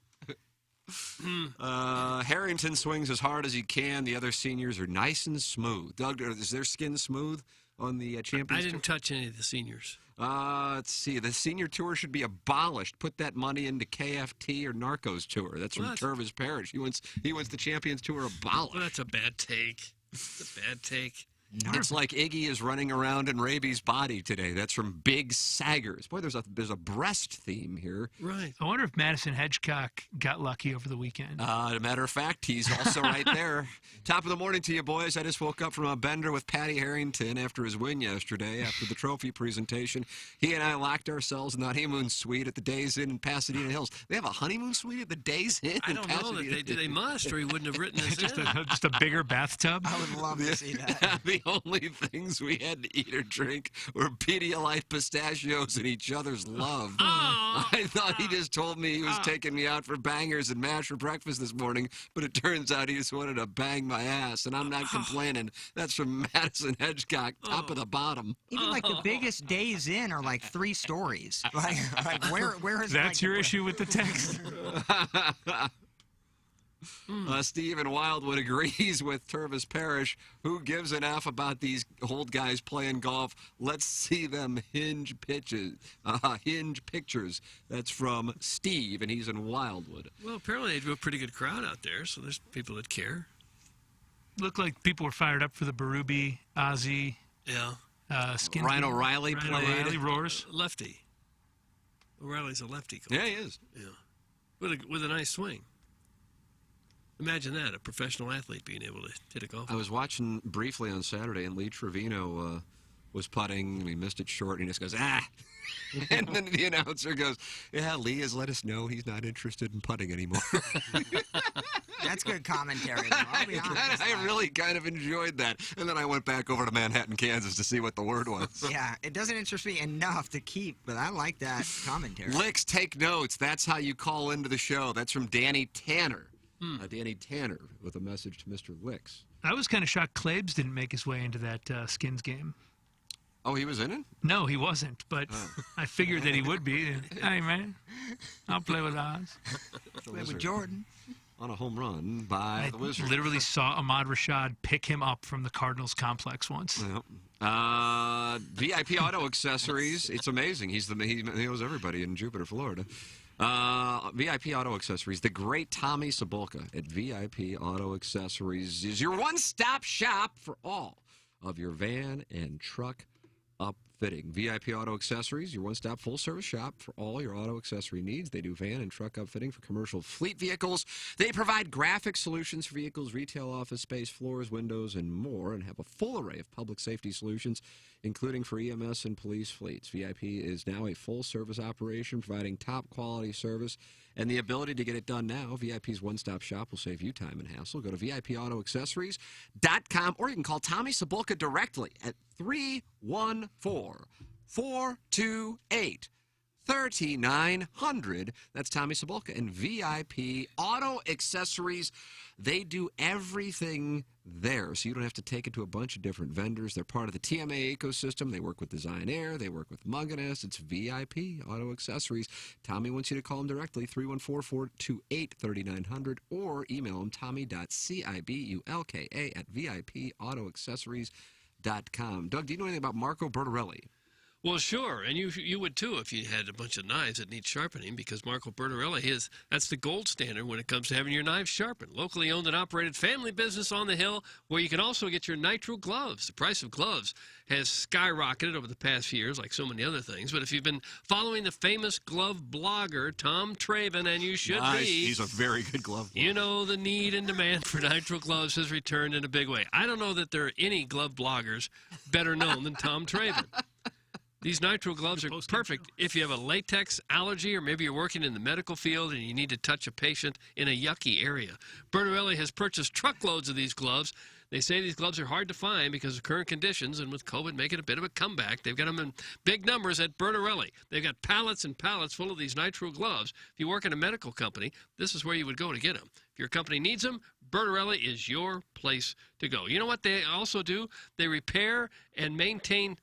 Harrington swings as hard as he can. The other seniors are nice and smooth. Doug, is their skin smooth on the Champions I didn't touch any of the seniors. Let's see. The senior tour should be abolished. Put that money into KFT or Narcos tour. That's from Turvis Parrish. He wants the Champions Tour abolished. Well, that's a bad take. It's a bad take. It's like Iggy is running around in Raby's body today. That's from Big Saggers. Boy, there's a breast theme here. Right. I wonder if Madison Hedgecock got lucky over the weekend. As a matter of fact, he's also right there. Top of the morning to you, boys. I just woke up from a bender with Patty Harrington after his win yesterday, after the trophy presentation. He and I locked ourselves in the honeymoon suite at the Days Inn in Pasadena Hills. They have a honeymoon suite at the Days Inn I don't know that they must, or he wouldn't have written this just, in. just a bigger bathtub. I would love to see that. The only things we had to eat or drink were Pedialyte pistachios and each other's love. I thought he just told me he was taking me out for bangers and mash for breakfast this morning, but it turns out he just wanted to bang my ass, and I'm not complaining. That's from Madison Hedgecock, top of the bottom. Even like the biggest Days In are like 3 stories. Like where is That's your issue with the text. Stephen Wildwood agrees with Turvis Parrish. Who gives an F about these old guys playing golf? Let's see them hinge pictures. That's from Steve, and he's in Wildwood. Well, apparently they drew a pretty good crowd out there, so there's people that care. Looked like people were fired up for the Berube, Ozzy. Yeah. Ryan O'Reilly Ryan played. O'Reilly roars. Lefty. O'Reilly's a lefty coach. Yeah, he is. Yeah. With a nice swing. Imagine that, a professional athlete being able to hit a golf. I was watching briefly on Saturday, and Lee Trevino was putting, and he missed it short, and he just goes, and then the announcer goes, yeah, Lee has let us know he's not interested in putting anymore. That's good commentary, though. I'll be honest. I really kind of enjoyed that. And then I went back over to Manhattan, Kansas to see what the word was. Yeah, it doesn't interest me enough to keep, but I like that commentary. Licks, take notes. That's how you call into the show. That's from Danny Tanner. Danny Tanner with a message to Mr. Licks. I was kind of shocked Klebs didn't make his way into that Skins game. Oh, he was in it? No, he wasn't, but I figured that he would be. Hey, man, I'll play with Oz. Play with Jordan. On a home run by the Wizards. Literally saw Ahmad Rashad pick him up from the Cardinals complex once. Yep. VIP Auto Accessories. It's amazing. He knows everybody in Jupiter, Florida. VIP Auto Accessories. The great Tommy Cebulka at VIP Auto Accessories is your one-stop shop for all of your van and truck upfitting. VIP Auto Accessories, your one-stop full-service shop for all your auto accessory needs. They do van and truck upfitting for commercial fleet vehicles. They provide graphic solutions for vehicles, retail office space, floors, windows, and more, and have a full array of public safety solutions, including for EMS and police fleets. VIP is now a full-service operation providing top-quality service and the ability to get it done now. VIP's one-stop shop will save you time and hassle. Go to VIPAutoAccessories.com, or you can call Tommy Cebulka directly at 314-4 428 3900. That's Tommy Cebulka and VIP Auto Accessories. They do everything there, so you don't have to take it to a bunch of different vendors. They're part of the TMA ecosystem. They work with Design Air. They work with Munganess. It's VIP Auto Accessories. Tommy wants you to call him directly, 314-428-3900, or email him, tommy.cibulka at vipautoaccessories.com. Doug, do you know anything about Marco Bertorelli? Well, sure, and you would too if you had a bunch of knives that need sharpening, because Marco Bertorelli that's the gold standard when it comes to having your knives sharpened. Locally owned and operated family business on the hill, where you can also get your nitro gloves. The price of gloves has skyrocketed over the past few years, like so many other things. But if you've been following the famous glove blogger Tom Traven, and you should be, He's a very good glove blogger. you know the need and demand for nitro gloves has returned in a big way. I don't know that there are any glove bloggers better known than Tom Traven. These nitro gloves are perfect if you have a latex allergy, or maybe you're working in the medical field and you need to touch a patient in a yucky area. Bertorelli has purchased truckloads of these gloves. They say these gloves are hard to find because of current conditions, and with COVID making a bit of a comeback, they've got them in big numbers at Bertorelli. They've got pallets and pallets full of these nitro gloves. If you work in a medical company, this is where you would go to get them. If your company needs them, Bertorelli is your place to go. You know what they also do? They repair and maintain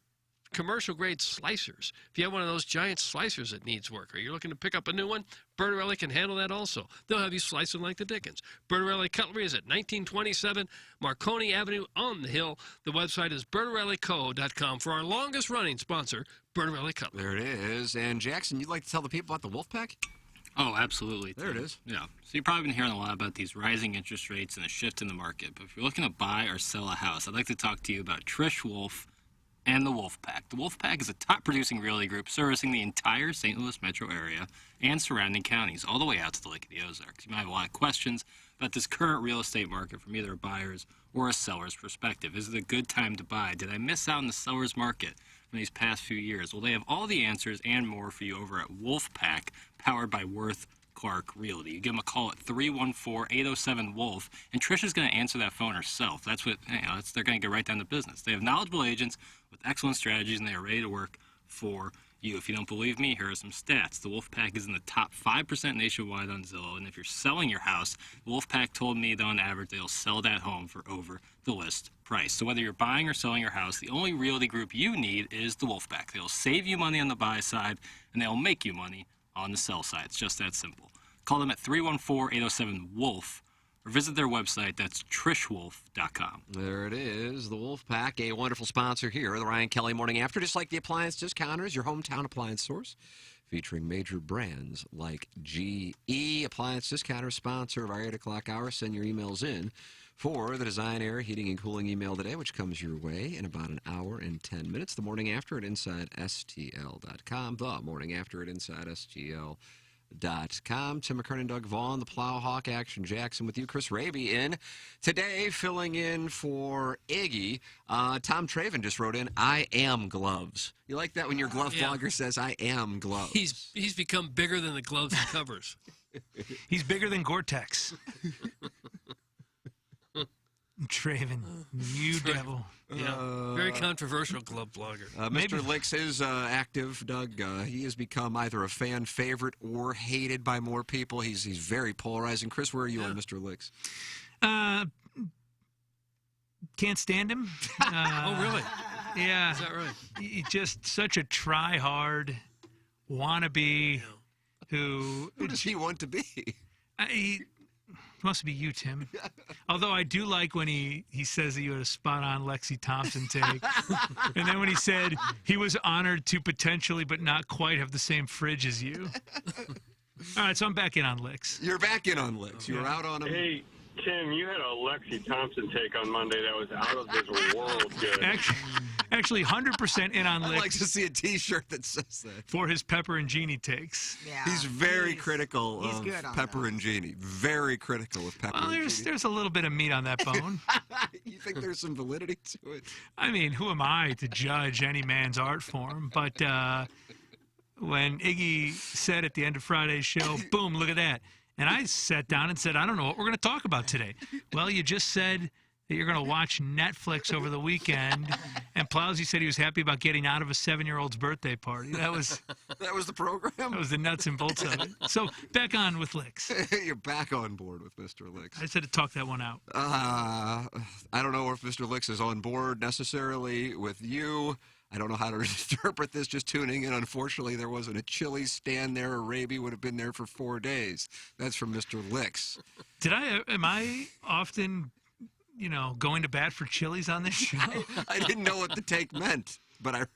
commercial-grade slicers. If you have one of those giant slicers that needs work, or you're looking to pick up a new one, Bertorelli can handle that also. They'll have you slicing like the Dickens. Bertorelli Cutlery is at 1927 Marconi Avenue on the Hill. The website is bertorellico.com. For our longest-running sponsor, Bertorelli Cutlery. There it is. And Jackson, you'd like to tell the people about the Wolfpack? Oh, absolutely. There it is. Yeah. So you've probably been hearing a lot about these rising interest rates and the shift in the market. But if you're looking to buy or sell a house, I'd like to talk to you about Trish Wolf and the Wolfpack. The Wolfpack is a top-producing realty group servicing the entire St. Louis metro area and surrounding counties, all the way out to the Lake of the Ozarks. You might have a lot of questions about this current real estate market from either a buyer's or a seller's perspective. Is it a good time to buy? Did I miss out on the seller's market from these past few years? Well, they have all the answers and more for you over at Wolfpack, powered by Worth Clark Realty. You give them a call at 314-807-WOLF, and Trisha's going to answer that phone herself. That's what, they're going to get right down to business. They have knowledgeable agents with excellent strategies, and they are ready to work for you. If you don't believe me, here are some stats. The Wolfpack is in the top 5% nationwide on Zillow, and if you're selling your house, the Wolfpack told me that on average they'll sell that home for over the list price. So whether you're buying or selling your house, the only realty group you need is the Wolfpack. They'll save you money on the buy side, and they'll make you money on the sell side. It's just that simple. Call them at 314-807-WOLF, or visit their website. That's trishwolf.com. There it is, the Wolfpack, a wonderful sponsor here, the Ryan Kelly Morning After, just like the Appliance Discounters, your hometown appliance source, featuring major brands like GE. Appliance Discounters, sponsor of our 8 o'clock hour. Send your emails in for the Design, Air, Heating, and Cooling email today, which comes your way in about an hour and 10 minutes. The Morning After at InsideSTL.com. The Morning After at InsideSTL.com. Tim McKernan, Doug Vaughn, the Plowhawk, Action Jackson with you. Chris Raby in today, filling in for Iggy. Tom Traven just wrote in, I am gloves. You like that when your glove blogger says, I am gloves? He's become bigger than the gloves he covers. He's bigger than Gore-Tex. Traven, you devil. Yeah, very controversial glove blogger. Mr. Licks is active, Doug. He has become either a fan favorite or hated by more people. He's very polarizing. Chris, where are you on Mr. Licks? Can't stand him. Oh, really? Yeah. Is that right? He's just such a try-hard wannabe who does he want to be? He wants to be you, Tim. Although I do like when he says that you had a spot-on Lexi Thompson take. And then when he said he was honored to potentially but not quite have the same fridge as you. All right, so I'm back in on Licks. You're back in on Licks. You were out on him. Hey, Tim, you had a Lexi Thompson take on Monday that was out of this world good. Actually 100% in on Licks. I'd like to see a T-shirt that says that. For his Pepper and Genie takes. Yeah, he's very critical he's of good on Pepper and Genie. Very critical of Pepper and Genie. There's a little bit of meat on that bone. You think there's some validity to it? I mean, who am I to judge any man's art form? But when Iggy said at the end of Friday's show, boom, look at that. And I sat down and said, I don't know what we're going to talk about today. Well, you just said that you're going to watch Netflix over the weekend. And Plowsy said he was happy about getting out of a 7-year-old's birthday party. That was the program? That was the nuts and bolts of it. So back on with Licks. You're back on board with Mr. Licks. I said to talk that one out. I don't know if Mr. Licks is on board necessarily with you. I don't know how to interpret this just tuning in. Unfortunately, there wasn't a Chili's stand there. Arabi would have been there for 4 days. That's from Mr. Licks. Am I often, going to bat for Chili's on this show? I didn't know what the take meant, but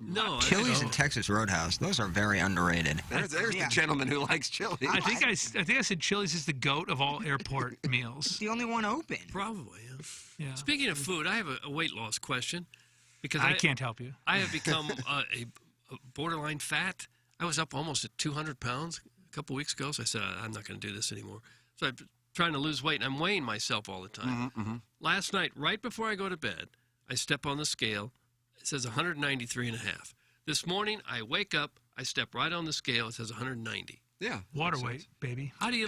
No, Chili's and Texas Roadhouse, those are very underrated. There's the gentleman who likes Chili's. I think I said Chili's is the GOAT of all airport meals. It's the only one open. Probably, yeah. Speaking of food, I have a weight loss question. Because I can't help you. I have become a borderline fat. I was up almost at 200 pounds a couple weeks ago, so I said, I'm not going to do this anymore. So I'm trying to lose weight, and I'm weighing myself all the time. Mm-hmm. Last night, right before I go to bed, I step on the scale. It says 193 and a half. This morning, I wake up, I step right on the scale. It says 190. Yeah. Water weight, baby. How do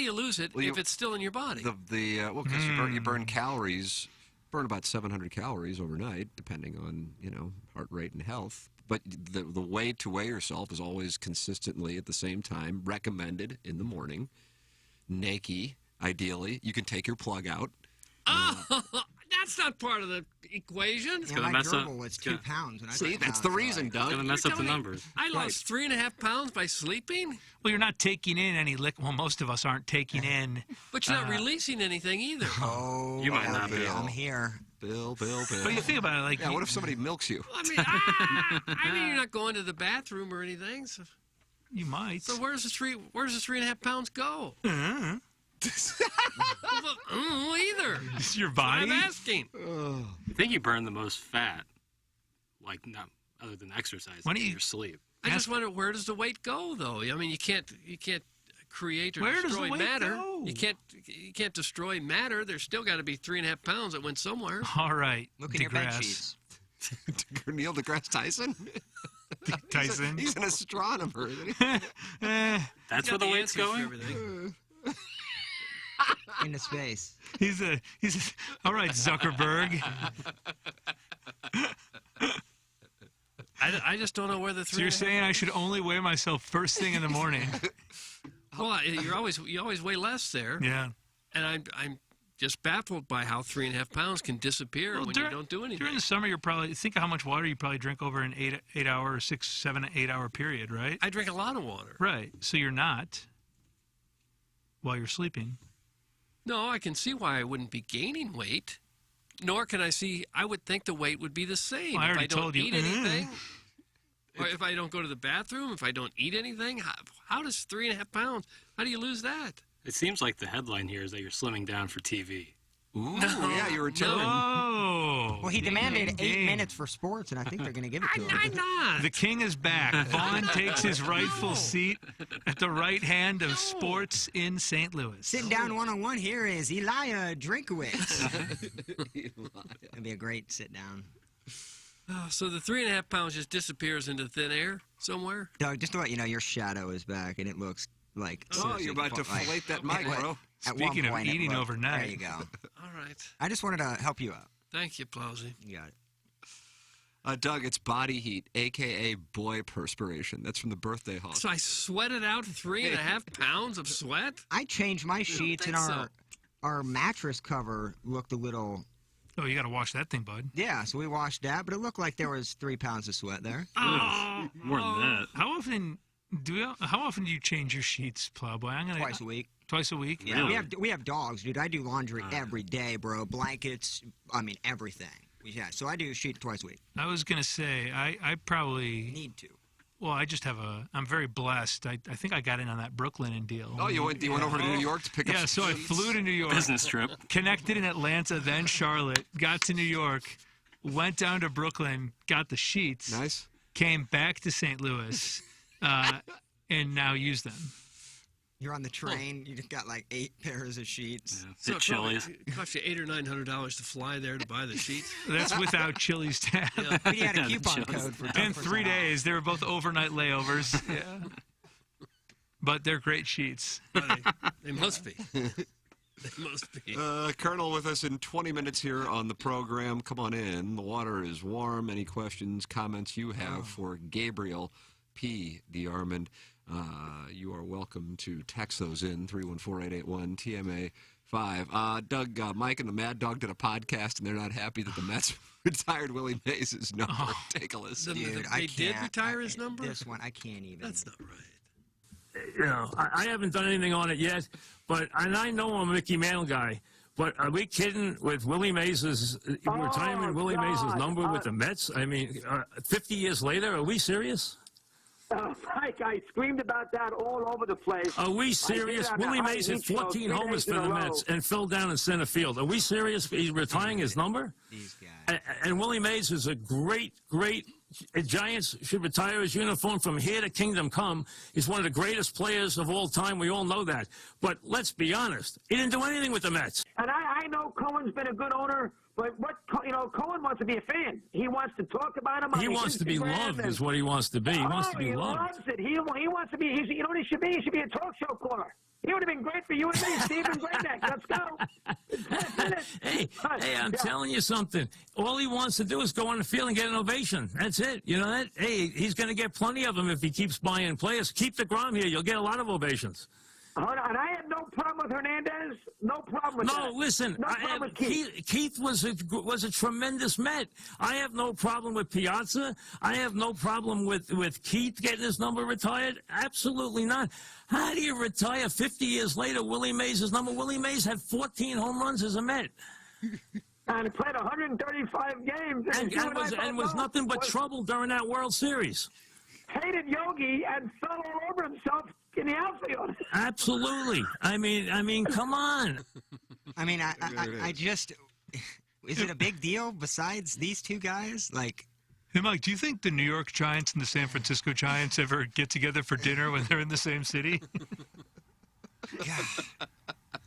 you lose it if it's still in your body? Because you burn calories. Burn about 700 calories overnight, depending on, heart rate and health. But the way to weigh yourself is always consistently at the same time, recommended in the morning. Naked, ideally. You can take your plug out. That's not part of the equation. Yeah, my gerbil was 2 pounds. And See, that's the reason, Doug. It's going to mess up the numbers. I lost 3.5 pounds by sleeping? Well, you're not taking in any liquid. Well, most of us aren't taking in. But you're not releasing anything either. Oh, you might not be. I'm here. Bill. But you think about it, what if somebody milks you? I mean, you're not going to the bathroom or anything. So. You might. So where's the 3.5 pounds go? Either. It's your body? I'm asking. I think you burn the most fat, not other than exercise, in your sleep. I just wonder, where does the weight go, though? I mean, you can't create or destroy matter. Go? You can't destroy matter. There's still got to be 3.5 pounds that went somewhere. All right. Look at your bed sheets. Neil deGrasse Tyson? Tyson? He's an astronomer, isn't he? That's where the weight's going? Into space. He's all right, Zuckerberg. I just don't know where the 3. So you're saying I should only weigh myself first thing in the morning? Well, you always weigh less there. Yeah. And I'm just baffled by how 3.5 pounds can disappear when you don't do anything. During the summer, think of how much water you probably drink over an 8 hour, 6, 7, 8 hour period, right? I drink a lot of water. Right. So you're not while you're sleeping. No, I can see why I wouldn't be gaining weight. Nor can I see, I would think the weight would be the same well, if I don't eat anything. Or if I don't go to the bathroom, if I don't eat anything. How does 3.5 pounds, how do you lose that? It seems like the headline here is that you're slimming down for TV. Ooh, yeah, you were telling. Oh. Well, he demanded 8 minutes for sports, and I think they're going to give it to him. I'm not. The king is back. Vaughn takes his rightful seat at the right hand of sports in St. Louis. Sitting down one-on-one here is Elia Drinkowitz. It'd be a great sit-down. Oh, so the 3.5 pounds just disappears into thin air somewhere? Doug, just to let you know, your shadow is back, and it looks like... Oh, you're about to fillet that mic, bro. Speaking of eating overnight. There you go. All right. I just wanted to help you out. Thank you, Plowsy. You got it. Doug, it's body heat, a.k.a. boy perspiration. That's from the birthday hawk. So I sweated out 3.5 pounds of sweat? I changed my sheets, and our mattress cover looked a little... Oh, you got to wash that thing, bud. Yeah, so we washed that, but it looked like there was 3 pounds of sweat there. Oh, more than that. How often do you change your sheets, Plowboy? Twice a week. Twice a week? Yeah, we have dogs, dude. I do laundry every day, bro. Blankets, everything. Yeah, so I do sheets twice a week. I was going to say, I probably... Need to. Well, I'm very blessed. I think I got in on that Brooklyn deal. Oh, you went over to New York to pick up some sheets? I flew to New York. Business trip. Connected in Atlanta, then Charlotte. Got to New York. Went down to Brooklyn. Got the sheets. Nice. Came back to St. Louis. And now use them. You're on the train. You just got like 8 pairs of sheets. Yeah. So it cost you $800 or $900 to fly there to buy the sheets. That's without Chili's tab. Yeah. We had a coupon code for. In 3 days, they were both overnight layovers. Yeah. But they're great sheets. They must be. They must be. Colonel with us in 20 minutes here on the program. Come on in. The water is warm. Any questions, comments you have for Gabriel P. DeArmond, you are welcome to text those in, 314-881-TMA-5. Doug, Mike and the Mad Dog did a podcast, and they're not happy that the Mets retired Willie Mays' number. Take a listen. Dude, they did retire his number? This one, I can't even. That's not right. You know, I haven't done anything on it yet, and I know I'm a Mickey Mantle guy, but are we kidding with Willie Mays' retirement, Willie Mays' number with the Mets? I mean, 50 years later, are we serious? Mike, I screamed about that all over the place. Are we serious? Willie Mays hit 14 homers for the Mets and fell down in center field. Are we serious? He's retiring his number? These guys. And Willie Mays is a great Giants should retire his uniform from here to Kingdom Come. He's one of the greatest players of all time. We all know that. But let's be honest. He didn't do anything with the Mets. And I know Cohen's been a good owner, but Cohen wants to be a fan. He wants to talk about him. He wants to be loved is what he wants to be. He wants to be loved. He loves it. He wants to be, you know what he should be? He should be a talk show caller. He would have been great for you and me, Stephen Greatneck. Let's go. Hey, I'm telling you something. All he wants to do is go on the field and get an ovation. That's it. You know that? Hey, he's going to get plenty of them if he keeps buying players. Keep the Grom here. You'll get a lot of ovations. And I have no problem with Hernandez. No problem with that. No, listen. No problem with Keith. Keith was a tremendous Met. I have no problem with Piazza. I have no problem with Keith getting his number retired. Absolutely not. How do you retire 50 years later Willie Mays' number? Willie Mays had 14 home runs as a Met. And he played 135 games. And was nothing but trouble during that World Series. Hated Yogi and fell all over himself in the outfield. Absolutely. I mean, come on. I mean, I just, is it a big deal besides these two guys? Like, hey, Mike, do you think the New York Giants and the San Francisco Giants ever get together for dinner when they're in the same city? God.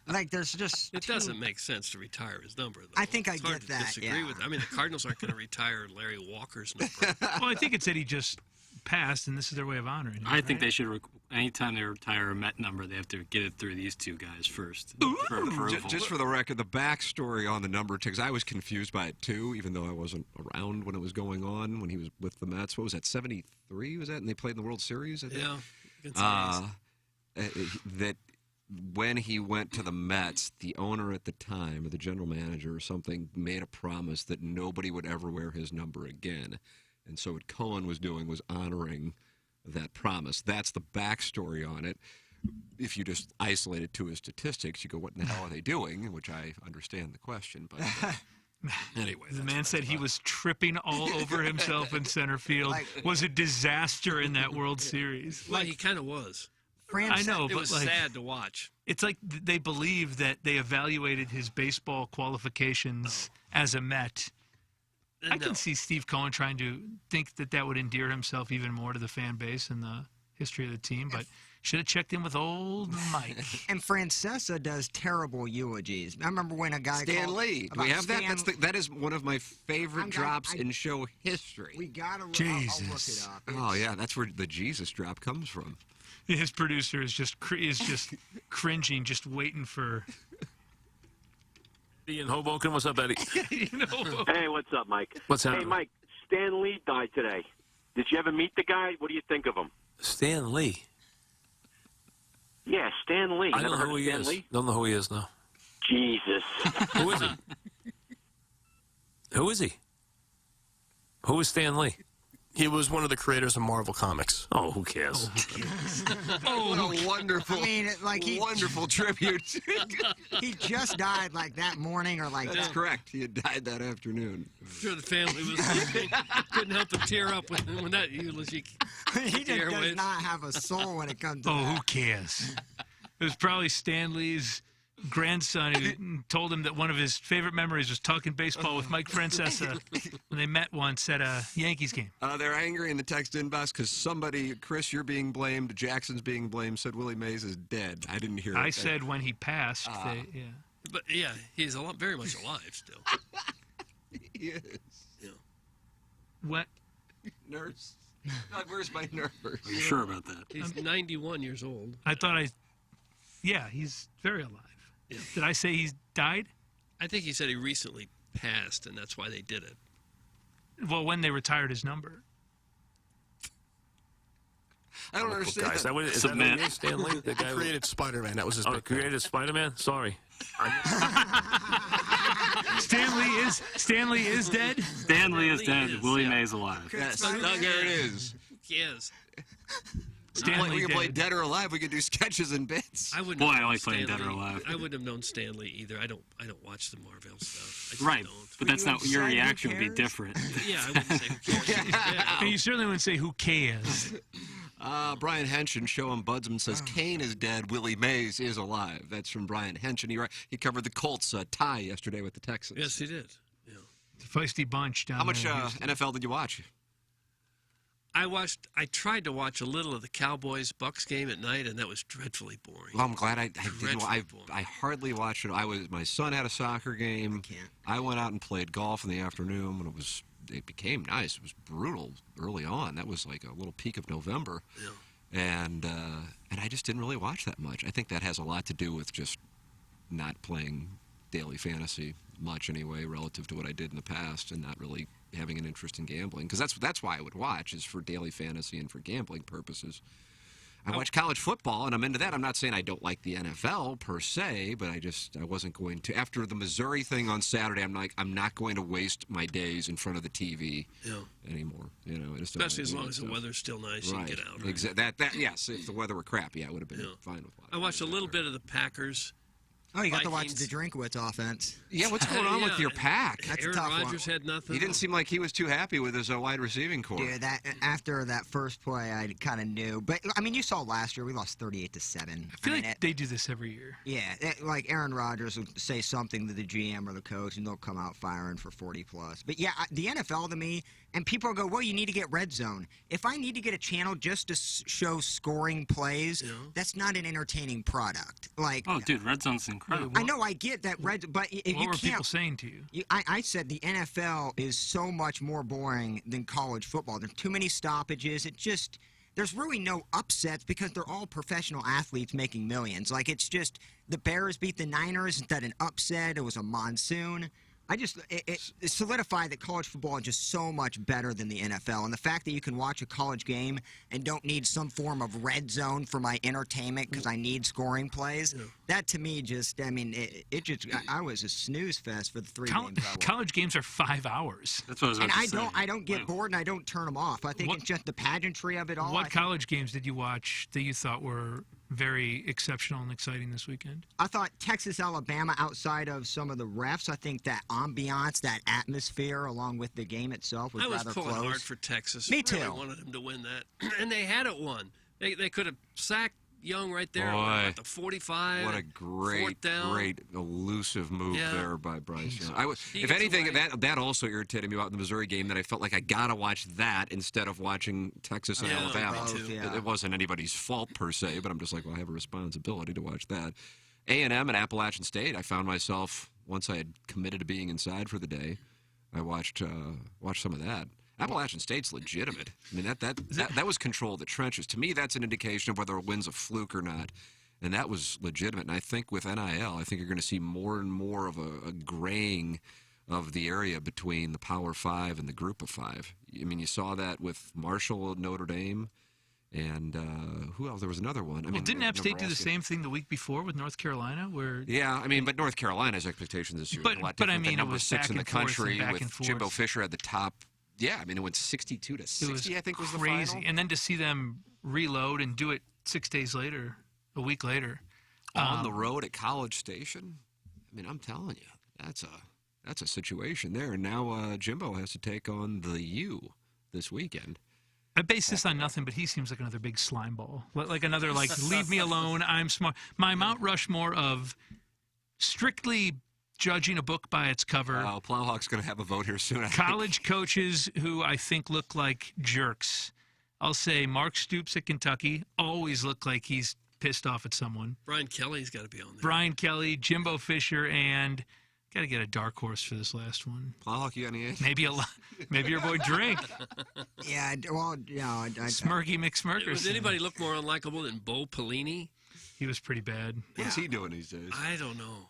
Like, there's just... It doesn't make sense to retire his number, though. I think it's I hard get to that, disagree yeah. with. I mean, the Cardinals aren't going to retire Larry Walker's number. Well, I think it said he just passed, and this is their way of honoring him. I think they should, anytime they retire a Met number, they have to get it through these two guys first. For approval. Just for the record, the backstory on the number, because I was confused by it too, even though I wasn't around when it was going on, when he was with the Mets. What was that, 73 was that? And they played in the World Series, I think? Yeah. That when he went to the Mets, the owner at the time, or the general manager or something, made a promise that nobody would ever wear his number again. And so what Cohen was doing was honoring that promise. That's the backstory on it. If you just isolate it to his statistics, you go, what in the hell are they doing? Which I understand the question. But anyway. The man said he was tripping all over himself in center field. Was a disaster in that World Series. Well, he kind of was. I know, it but was sad to watch. It's like they believe that they evaluated his baseball qualifications as a Met. I can see Steve Cohen trying to think that would endear himself even more to the fan base and the history of the team, but should have checked in with old Mike. And Francesa does terrible eulogies. I remember when a guy Stan Lee. Do we have that? That is one of my favorite drops in show history. We gotta Jesus. I'll look it up. Oh yeah, that's where the Jesus drop comes from. His producer is just cringing, just waiting for. In Hoboken, what's up, Eddie? Hey, what's up, Mike? What's happening? Hey, Mike, Stan Lee died today. Did you ever meet the guy? What do you think of him? Stan Lee. Yeah, Stan Lee. I don't know who he is. Don't know who he is, no. Jesus. Who is he? Who is he? Who is Stan Lee? He was one of the creators of Marvel Comics. Oh, who cares? What a wonderful, wonderful tribute. He just died like that morning or like That's correct. He had died that afternoon. I'm sure the family was weeping. Couldn't help but tear up when that eulogy. He just does not have a soul when it comes to Oh, that. who cares? It was probably Stan Lee's grandson who told him that one of his favorite memories was talking baseball with Mike Francesa when they met once at a Yankees game. They're angry in the text inbox because somebody, Chris, you're being blamed, Jackson's being blamed, said Willie Mays is dead. I didn't hear it. I said when he passed. Yeah. But yeah, he's very much alive still. He is. Yeah. What? Nurse? Where's my nurse? Are you sure about that? He's 91 years old. I thought yeah, he's very alive. Yeah. Did I say he's died? I think he said he recently passed, and that's why they did it. Well, when they retired his number. I don't understand. Guys, is that what it is, Stan Lee? The guy who created Spider-Man. That was his big created Spider-Man? Sorry. Stanley is dead? Stanley is dead. Willie Mays alive. Yes, there it is. Yes. We can play Dead or Alive. We can do sketches and bits. I wouldn't. Boy, have I known like playing Dead or Stan Lee. Alive. I wouldn't have known Stanley either. I don't watch the Marvel stuff. I just Right, don't. but that's not your reaction would be different. Yeah, I wouldn't say who cares. Yeah. And you certainly wouldn't say who cares. Brian Henshin, Show 'em Budsman, says Kane is dead, Willie Mays is alive. That's from Brian Henshin. He covered the Colts tie yesterday with the Texans. Yes, he did. Yeah. It's a feisty bunch down How much there in Houston. NFL did you watch? I tried to watch a little of the Cowboys-Bucks game at night, and that was dreadfully boring. Well, I'm glad I didn't. I hardly watched it. My son had a soccer game. I went out and played golf in the afternoon when it became nice. It was brutal early on. That was like a little peak of November. Yeah. And I just didn't really watch that much. I think that has a lot to do with just not playing daily fantasy much anyway, relative to what I did in the past, and not really having an interest in gambling. Because that's why I would watch, is for daily fantasy and for gambling purposes. I watch college football, and I'm into that. I'm not saying I don't like the NFL per se, but I wasn't going to. After the Missouri thing on Saturday, I'm not going to waste my days in front of the TV anymore. You know, especially as long as the weather's still nice, you can get out. Right? Yes, if the weather were crappy, I would have been fine with that. I watched a little bit of the Packers. Oh, you got to watch the Drinkwitz offense. Yeah, what's going on with your pack? That's Aaron a tough Rodgers one. had nothing. He didn't seem like he was too happy with his wide receiving core. Dude, after that first play, I kind of knew. But, I mean, you saw last year, we lost 38-7. I feel like they do this every year. Yeah, like Aaron Rodgers will say something to the GM or the coach, and they'll come out firing for 40+. But, yeah, the NFL to me, and people go, well, you need to get red zone. If I need to get a channel just to show scoring plays, that's not an entertaining product. Like, oh, dude, red zone's incredible. I know, I get that red, but if what you were can't. people saying to you? I said the NFL is so much more boring than college football. There's too many stoppages. There's really no upsets because they're all professional athletes making millions. Like, it's just the Bears beat the Niners. Is that an upset? It was a monsoon. It solidified that college football is just so much better than the NFL. And the fact that you can watch a college game and don't need some form of red zone for my entertainment because I need scoring plays, that to me I was a snooze fest for the 3 games. College games are 5 hours. That's what I was about to say. I don't get bored and I don't turn them off. I think it's just the pageantry of it all. What college games did you watch that you thought were very exceptional and exciting this weekend? I thought Texas, Alabama, outside of some of the refs, I think that ambiance, that atmosphere, along with the game itself, was rather close. I was pulling hard for Texas. Me too. I really wanted them to win that, and they had it won. They could have sacked Young right there at the 45. What a great elusive move there by Bryce Young. If anything, that also irritated me about the Missouri game, that I felt like I got to watch that instead of watching Texas and Alabama. It wasn't anybody's fault per se, but I'm just like, well, I have a responsibility to watch that. A&M and Appalachian State, I found myself, once I had committed to being inside for the day, I watched some of that. Appalachian State's legitimate. I mean, that was control of the trenches. To me, that's an indication of whether a win's a fluke or not. And that was legitimate. And I think with NIL, I think you're going to see more and more of a graying of the area between the Power Five and the Group of Five. I mean, you saw that with Marshall, Notre Dame, and who else? There was another one. Didn't App State do the same thing the week before with North Carolina? But North Carolina's expectations this year were a lot different. But I mean, number it was 6 in the country with Jimbo forth. Fisher at the top. Yeah, I mean, it went 62-60, I think was the final. Crazy. And then to see them reload and do it 6 days later, a week later. On the road at College Station? I mean, I'm telling you, that's a situation there. And now Jimbo has to take on the U this weekend. I base this on nothing, but he seems like another big slime ball. Like another, leave me alone, I'm smart. My Mount Rushmore of strictly judging a book by its cover. Plowhawk's going to have a vote here soon. College coaches who I think look like jerks. I'll say Mark Stoops at Kentucky always look like he's pissed off at someone. Brian Kelly's got to be on there. Brian Kelly, Jimbo Fisher, and got to get a dark horse for this last one. Plowhawk, you got any? Maybe your boy Drink. Yeah, well, Smirky McSmirkers. Does anybody look more unlikable than Bo Pelini? He was pretty bad. What is he doing these days? I don't know.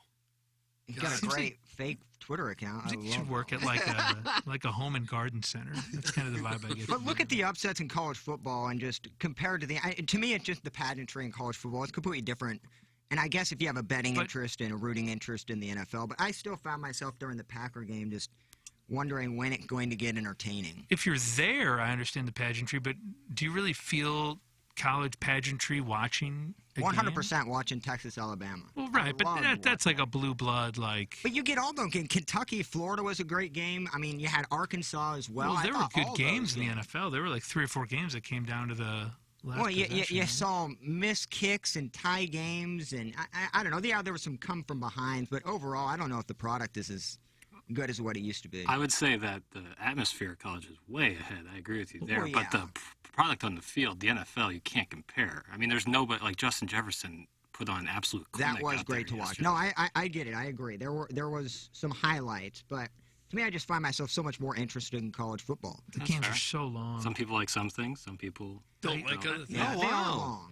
He's got a great fake Twitter account. He should work at like a home and garden center. That's kind of the vibe I get. But look at the upsets in college football and just compared to to me, it's just the pageantry in college football. It's completely different. And I guess if you have a betting interest and a rooting interest in the NFL, but I still found myself during the Packer game just wondering when it's going to get entertaining. If you're there, I understand the pageantry, but do you really feel college pageantry watching? 100% watching Texas, Alabama. Well, right, but that's like a blue blood, like. But you get all those games. Kentucky, Florida was a great game. I mean, you had Arkansas as well. Well, there were good games in the NFL. There were like 3 or 4 games that came down to the last Well, you saw missed kicks and tie games, and I don't know. Yeah, there was some come from behinds, but overall, I don't know if the product is as good as what it used to be. I would say that the atmosphere at college is way ahead. I agree with you there. Well, But the product on the field, the NFL, you can't compare. I mean, there's nobody like Justin Jefferson put on an absolute clinic. That was out great to there watch. yesterday. No, I get it. I agree. There was some highlights, but to me, I just find myself so much more interested in college football. The games are so long. Some people like some things. Some people don't like other things. Yeah, they are long.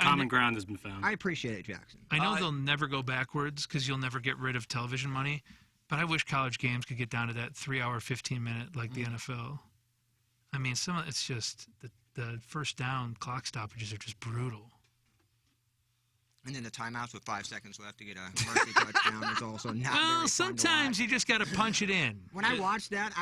Common ground has been found. I appreciate it, Jackson. I know they'll never go backwards because you'll never get rid of television money, but I wish college games could get down to that 3-hour, 15-minute like the NFL. I mean, it's just the first down clock stoppages are just brutal. And then the timeouts with 5 seconds left to get a mercy touchdown is also not very fun to sometimes watch. you just got to punch it in. When I watched that,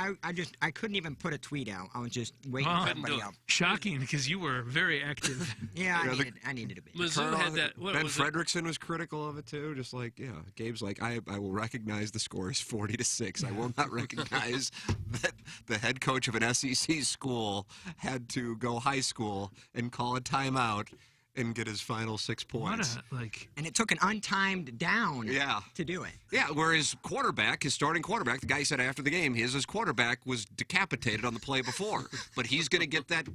I couldn't even put a tweet out. I was just waiting for everybody else. Shocking, because you were very active. Yeah, I needed to be. Mizzou had that. What Ben was Fredrickson was critical of it too. Just like, Gabe's like, I will recognize the score is 40-6. I will not recognize that the head coach of an SEC school had to go high school and call a timeout and get his final 6 points. And it took an untimed down to do it. Yeah, where his starting quarterback, the guy said after the game, his quarterback was decapitated on the play before. But he's going to get that.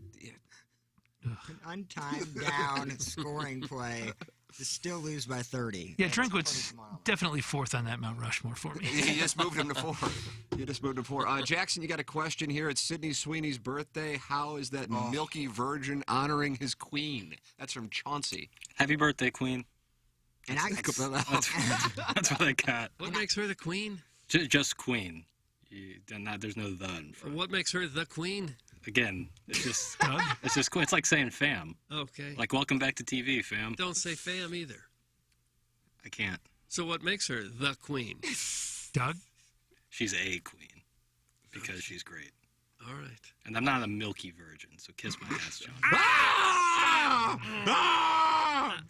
An untimed down scoring play to still lose by 30. Yeah, Drinkwood's definitely 4th on that Mount Rushmore for me. He just moved him to 4. Jackson, you got a question here. It's Sydney Sweeney's birthday. How is that milky virgin honoring his queen? That's from Chauncey. Happy birthday, Queen. And that's what I got. What makes her the queen? Just Queen. There's no the in front. What makes her the queen? Again, it's just it's like saying fam. Okay. Like welcome back to TV, fam. Don't say fam either. I can't. So what makes her the queen? Doug? She's a queen because she's great. All right. And I'm not a milky virgin, so kiss my ass, John.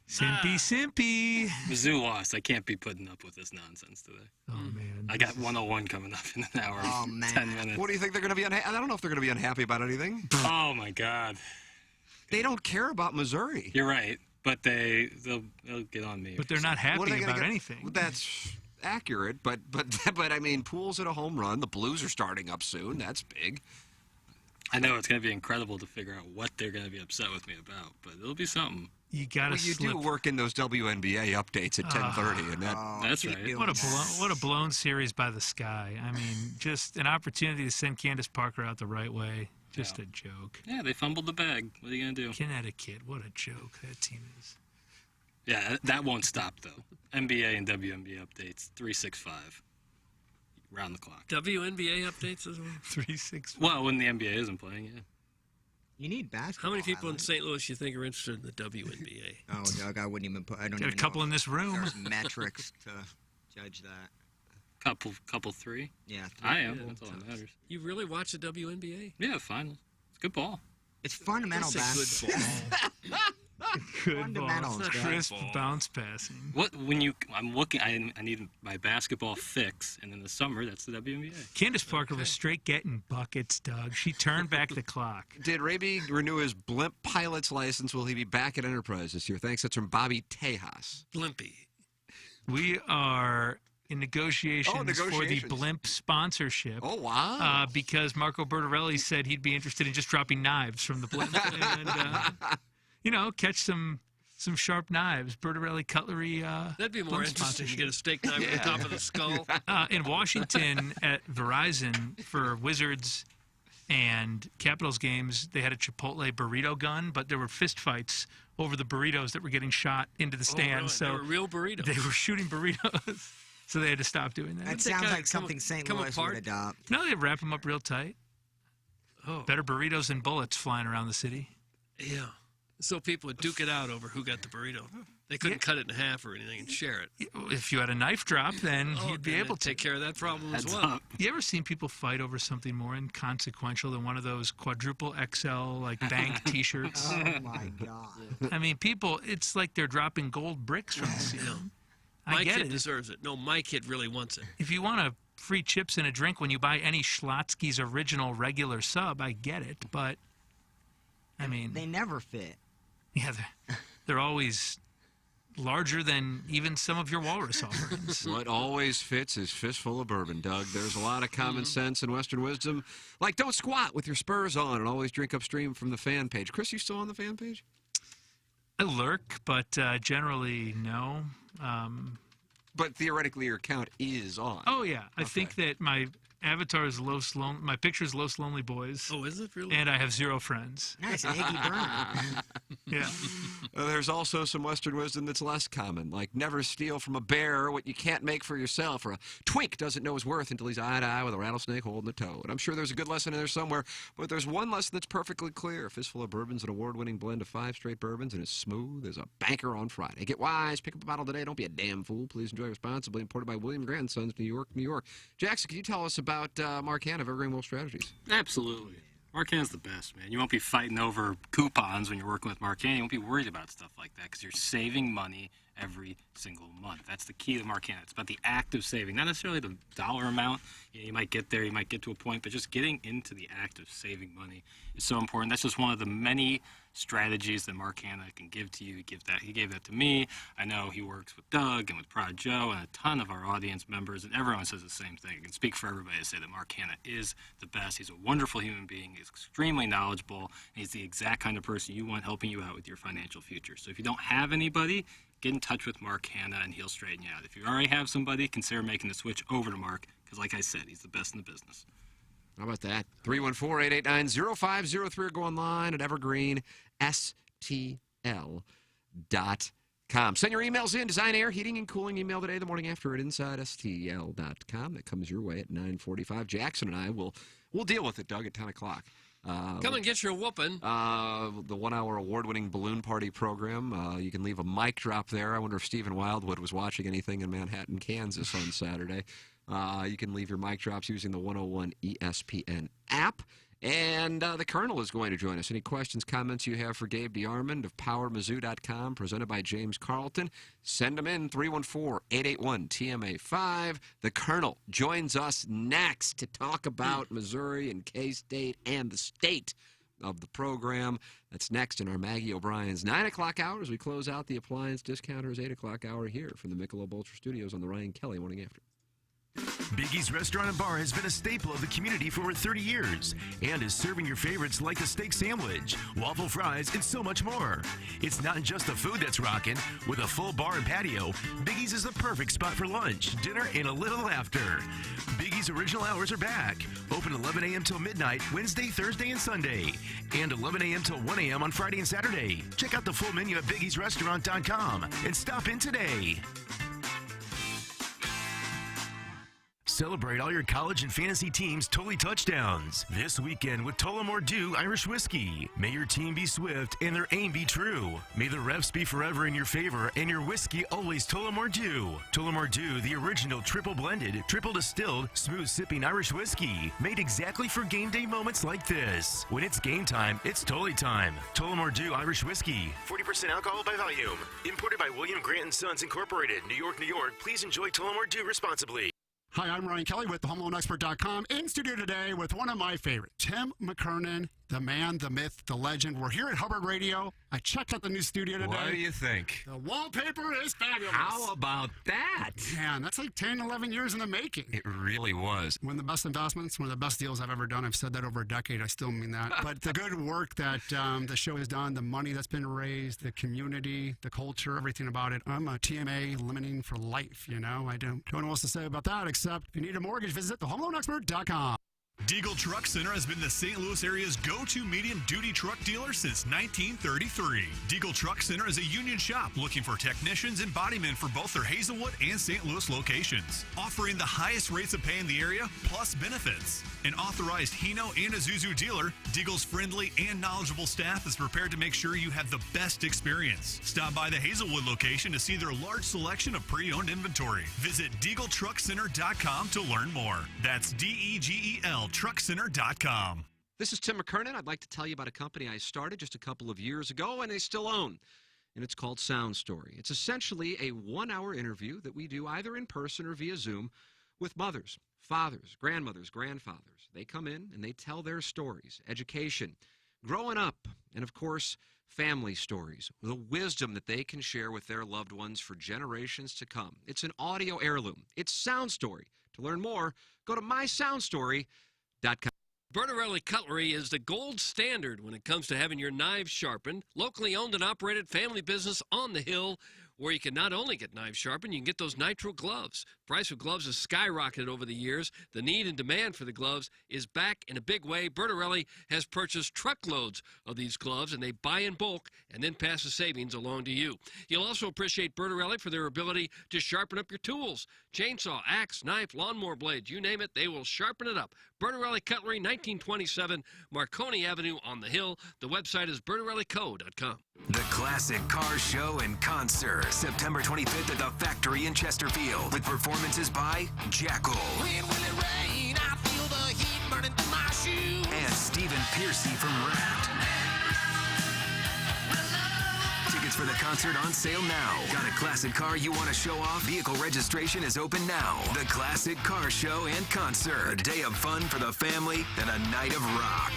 Simpy. Mizzou lost. I can't be putting up with this nonsense today. Oh, man. I got 101 coming up in an hour and 10 minutes. What do you think they're going to be unhappy? I don't know if they're going to be unhappy about anything. Oh, my God. They don't care about Missouri. You're right, but they'll get on me. But they're not happy about anything. That's accurate, but I mean, Pujols hit a home run. The Blues are starting up soon. That's big. I know it's going to be incredible to figure out what they're going to be upset with me about, but it'll be something. You got to You do work in those WNBA updates at 10:30, and that's right. What a blown series by the sky. I mean, just an opportunity to send Candace Parker out the right way. Just a joke. Yeah, they fumbled the bag. What are you going to do? Connecticut, what a joke that team is. Yeah, that won't stop, though. NBA and WNBA updates, 365. Round the clock. WNBA updates as well? 365. Well, when the NBA isn't playing, yeah. You need basketball. How many people in St. Louis you think are interested in the WNBA? Oh, Doug, I wouldn't even put. I don't Got even a couple know in this room. There's metrics to judge that. Couple 3? Yeah, 3. I am. That's all that matters. You really watch the WNBA? Yeah, finally. It's good ball. It's fundamental basketball. Good ball. Fundamentals, Crisp bounce passing. I'm looking. I need my basketball fix, and in the summer, that's the WNBA. Candace Parker was straight getting buckets, Doug. She turned back the clock. Did Raby renew his blimp pilot's license? Will he be back at Enterprise this year? Thanks. That's from Bobby Tejas. Blimpy. We are in negotiations for the blimp sponsorship. Oh, wow. Because Marco Bertorelli said he'd be interested in just dropping knives from the blimp. And, catch some sharp knives. Bertorelli Cutlery. That'd be more interesting to get a steak knife on the top of the skull. In Washington at Verizon for Wizards and Capitals games, they had a Chipotle burrito gun, but there were fist fights over the burritos that were getting shot into the stands. Really? So They were real burritos. They were shooting burritos, so they had to stop doing that. That sounds like something St. Louis would adopt. No, they wrap them up real tight. Oh. Better burritos than bullets flying around the city. Yeah. So people would duke it out over who got the burrito. They couldn't cut it in half or anything and share it. If you had a knife drop, then you'd be able to take care of that problem as well. You ever seen people fight over something more inconsequential than one of those quadruple XL like bank T-shirts? Oh my God! I mean, people, it's like they're dropping gold bricks from the ceiling. My kid deserves it. No, my kid really wants it. If you want a free chips and a drink when you buy any Schlotsky's original regular sub, I get it, but I mean, they never fit. Yeah, they're always larger than even some of your walrus offerings. What always fits is fistful of bourbon, Doug. There's a lot of common sense and Western wisdom, like don't squat with your spurs on and always drink upstream from the fan page. Chris, you still on the fan page? I lurk, but generally no. But theoretically, your account is on. Oh yeah, I think that my avatar is my picture is Los Lonely Boys. Oh, is it really? And I have 0 friends. Nice, Iggy Burn. Yeah. There's also some Western wisdom that's less common, like never steal from a bear what you can't make for yourself, or a twink doesn't know his worth until he's eye to eye with a rattlesnake holding a toe. And I'm sure there's a good lesson in there somewhere, but there's one lesson that's perfectly clear. A Fistful of Bourbon's an award-winning blend of 5 straight bourbons, and it's smooth as a banker on Friday. Get wise, pick up a bottle today, don't be a damn fool. Please enjoy responsibly. Imported by William Grant & Sons, New York, New York. Jackson, can you tell us about Mark Hanna of Evergreen Wolf Strategies? Absolutely. Mark Hanna's the best, man. You won't be fighting over coupons when you're working with Mark Hanna. You won't be worried about stuff like that because you're saving money every single month. That's the key to Mark Hanna. It's about the act of saving, not necessarily the dollar amount. You might get there, you might get to a point, but just getting into the act of saving money is so important. That's just one of the many strategies that Mark Hanna can give to you. He gave that to me. I know he works with Doug and with Prod Joe and a ton of our audience members, and everyone says the same thing. I can speak for everybody to say that Mark Hanna is the best. He's a wonderful human being. He's extremely knowledgeable, and he's the exact kind of person you want helping you out with your financial future. So if you don't have anybody, get in touch with Mark Hanna, and he'll straighten you out. If you already have somebody, consider making the switch over to Mark, because like I said, he's the best in the business. How about that? 314-889-0503 or go online at evergreenstl.com. Send your emails in. Design, air, heating, and cooling email today, the morning after at InsideSTL.com. That comes your way at 9:45. Jackson and I will deal with it, Doug, at 10 o'clock. Come and get your whooping. The 1 hour award-winning balloon party program. You can leave a mic drop there. I wonder if Stephen Wildwood was watching anything in Manhattan, Kansas on Saturday. You can leave your mic drops using the 101 ESPN app. And the Colonel is going to join us. Any questions, comments you have for Gabe DeArmond of PowerMizzou.com, presented by James Carlton, send them in, 314-881-TMA5. The Colonel joins us next to talk about Missouri and K-State and the state of the program. That's next in our Maggie O'Brien's 9 o'clock hour as we close out the Appliance Discounters 8 o'clock hour here from the Michelob Ultra Studios on the Ryan Kelly Morning After. Biggie's Restaurant and Bar has been a staple of the community for over 30 years and is serving your favorites like the steak sandwich, waffle fries, and so much more. It's not just the food that's rocking. With a full bar and patio, Biggie's is the perfect spot for lunch, dinner, and a little laughter. Biggie's original hours are back. Open 11 a.m. till midnight, Wednesday, Thursday, and Sunday. And 11 a.m. till 1 a.m. on Friday and Saturday. Check out the full menu at biggiesrestaurant.com and stop in today. Celebrate all your college and fantasy teams' Tully touchdowns this weekend with Tullamore D.E.W Irish Whiskey. May your team be swift and their aim be true. May the refs be forever in your favor and your whiskey always Tullamore D.E.W. Tullamore D.E.W, the original triple blended, triple distilled, smooth sipping Irish whiskey, made exactly for game day moments like this. When it's game time, it's Tully time. Tullamore D.E.W Irish Whiskey, 40% alcohol by volume. Imported by William Grant & Sons Incorporated, New York, New York. Please enjoy Tullamore D.E.W responsibly. Hi, I'm Ryan Kelly with thehomeloanexpert.com. In studio today with one of my favorites, Tim McKernan, the man, the myth, the legend. We're here at Hubbard Radio. I checked out the new studio today. What do you think? The wallpaper is fabulous. How about that? Man, that's like 10, 11 years in the making. It really was. One of the best investments, one of the best deals I've ever done. I've said that over a decade. I still mean that. But the good work that the show has done, the money that's been raised, the community, the culture, everything about it. I'm a TMA limiting for life, you know. I don't know what else to say about that except if you need a mortgage, visit thehomeloanexpert.com. Deagle Truck Center has been the St. Louis area's go-to medium-duty truck dealer since 1933. Deagle Truck Center is a union shop looking for technicians and bodymen for both their Hazelwood and St. Louis locations, offering the highest rates of pay in the area, plus benefits. An authorized Hino and Isuzu dealer, Deagle's friendly and knowledgeable staff is prepared to make sure you have the best experience. Stop by the Hazelwood location to see their large selection of pre-owned inventory. Visit DeagleTruckCenter.com to learn more. That's DEGEL truckcenter.com. This is Tim McKernan. I'd like to tell you about a company I started just a couple of years ago and they still own. And it's called Sound Story. It's essentially a 1-hour interview that we do either in person or via Zoom with mothers, fathers, grandmothers, grandfathers. They come in and they tell their stories, education, growing up, and of course, family stories, the wisdom that they can share with their loved ones for generations to come. It's an audio heirloom. It's Sound Story. To learn more, go to mysoundstory.com. Bertarelli Cutlery is the gold standard when it comes to having your knives sharpened. Locally owned and operated family business on the hill, where you can not only get knives sharpened, you can get those nitro gloves. Price of gloves has skyrocketed over the years. The need and demand for the gloves is back in a big way. Bertarelli has purchased truckloads of these gloves, and they buy in bulk and then pass the savings along to you. You'll also appreciate Bertarelli for their ability to sharpen up your tools. Chainsaw, axe, knife, lawnmower blades, you name it, they will sharpen it up. Bertarelli Cutlery, 1927 Marconi Avenue on the Hill. The website is bertarellico.com. The Classic Car Show in concert, September 25th at the Factory in Chesterfield, with performances by Jackal. When will it rain? I feel the heat burning through my shoes. And Stephen Piercy from Ratt. Tickets for the concert on sale now. Got a classic car you want to show off? Vehicle registration is open now. The Classic Car Show and Concert. A day of fun for the family and a night of rock.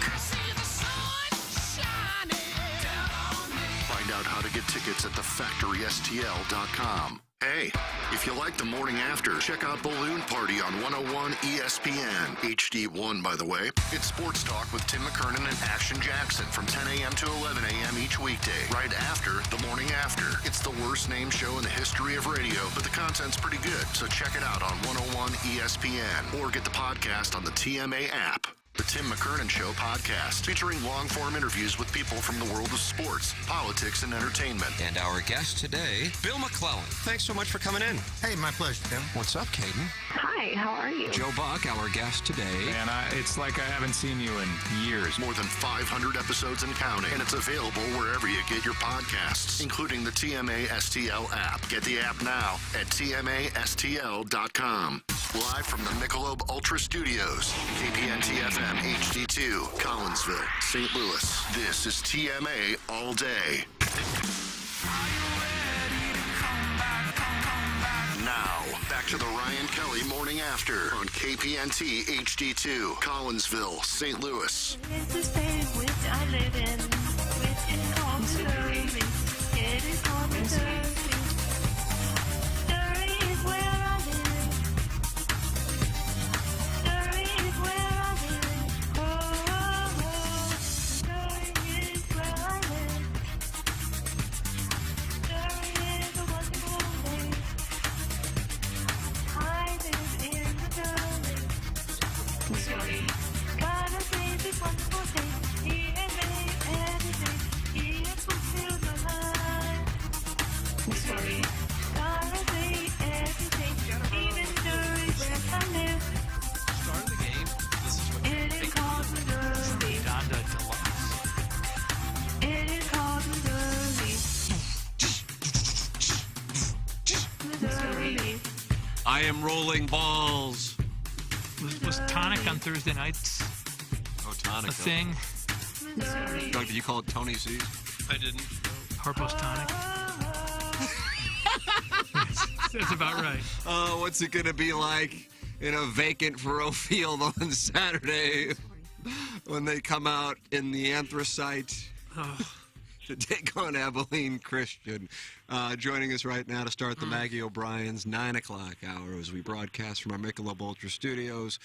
Find out how to get tickets at thefactorystl.com. Hey, if you like the morning after, check out Balloon Party on 101 ESPN. HD1, by the way. It's sports talk with Tim McKernan and Action Jackson from 10 a.m. to 11 a.m. each weekday, right after the morning after. It's the worst named show in the history of radio, but the content's pretty good, so check it out on 101 ESPN or get the podcast on the TMA app. The Tim McKernan Show podcast, featuring long-form interviews with people from the world of sports, politics, and entertainment. And our guest today, Bill McClellan. Thanks so much for coming in. Hey, my pleasure, Tim. What's up, Caden? Hi, how are you? Joe Buck, our guest today. Man, it's like I haven't seen you in years. More than 500 episodes and counting, and it's available wherever you get your podcasts, including the TMA STL app. Get the app now at TMASTL.com. Live from the Michelob Ultra Studios, KPNT FM HD2, Collinsville, St. Louis. This is TMA All Day. Now, back to the Ryan Kelly Morning After on KPNT HD2, Collinsville, St. Louis. It's the state which I live in, which is called Missouri. It is called Missouri. Missouri is where I live. Missouri is where I live. Oh, oh, oh. Missouri is where I live. Missouri is a wonderful place. I live in Missouri. Missouri. God has made this wonderful thing. He has made everything. He has fulfilled my life. Missouri. God has made everything. Even Missouri where I live. Start of the game. This is what It is called Missouri. Donda Deluxe. It is called Missouri. Missouri. I am rolling balls. Was Tonic on Thursday nights Oh, tonic. a thing? Doug, did you call it Tony C's? I didn't. Harpo's Tonic? That's about right. Oh, what's it going to be like in a vacant Faroe field on Saturday when they come out in the anthracite to take on Abilene Christian? Joining us right now to start the Maggie O'Brien's 9 o'clock hour as we broadcast from our Michelob Ultra Studios.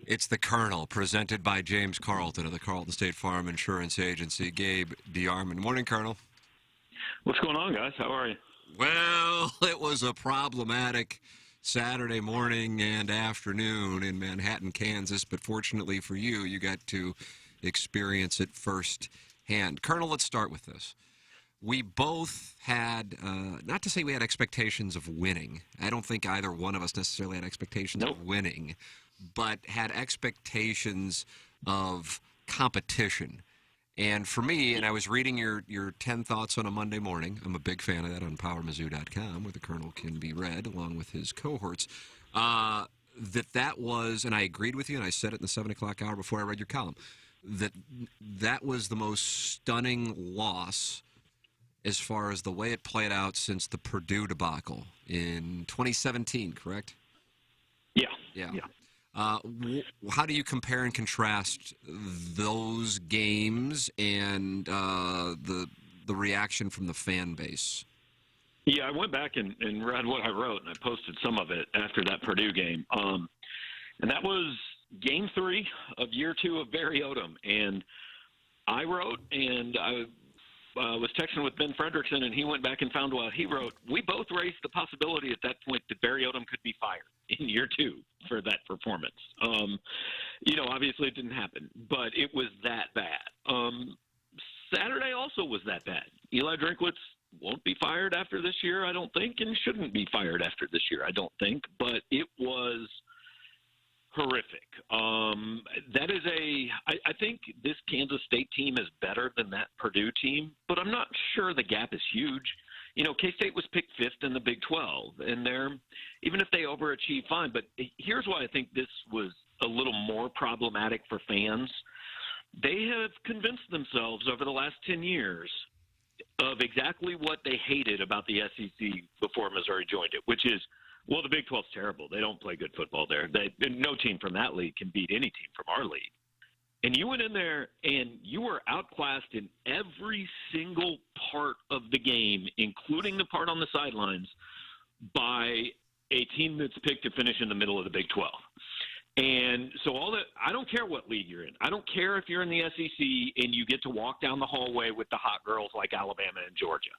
It's the Colonel, presented by James Carlton of the Carlton State Farm Insurance Agency, Gabe DeArmond. Morning, Colonel. What's going on, guys? How are you? Well, it was a problematic Saturday morning and afternoon in Manhattan, Kansas. But fortunately for you, you got to experience it firsthand. Colonel, let's start with this. We both had, not to say we had expectations of winning. I don't think either one of us necessarily had expectations of winning, but had expectations of competition. And for me, and I was reading your 10 thoughts on a Monday morning. I'm a big fan of that on PowerMizzou.com, where the Colonel can be read along with his cohorts. That was, and I agreed with you, and I said it in the 7 o'clock hour before I read your column, that was the most stunning loss as far as the way it played out since the Purdue debacle in 2017, correct? Yeah. How do you compare and contrast those games and the reaction from the fan base? Yeah, I went back and read what I wrote, and I posted some of it after that Purdue game. And that was Game 3 of Year 2 of Barry Odom. And I wrote, and I was texting with Ben Fredrickson, and he went back and found what he wrote. We both raised the possibility at that point that Barry Odom could be fired in Year 2 for that performance. Obviously it didn't happen, but it was that bad. Saturday also was that bad. Eli Drinkwitz won't be fired after this year, I don't think, and shouldn't be fired after this year, I don't think, but it was horrific. I think this Kansas State team is better than that Purdue team, but I'm not sure the gap is huge. K-State was picked 5th in the Big 12, and even if they overachieve, fine. But here's why I think this was a little more problematic for fans. They have convinced themselves over the last 10 years of exactly what they hated about the SEC before Missouri joined it, which is, well, the Big 12's terrible. They don't play good football there. No team from that league can beat any team from our league. And you went in there and you were outclassed in every single part of the game, including the part on the sidelines, by a team that's picked to finish in the middle of the Big 12. And so I don't care what league you're in. I don't care if you're in the SEC and you get to walk down the hallway with the hot girls like Alabama and Georgia.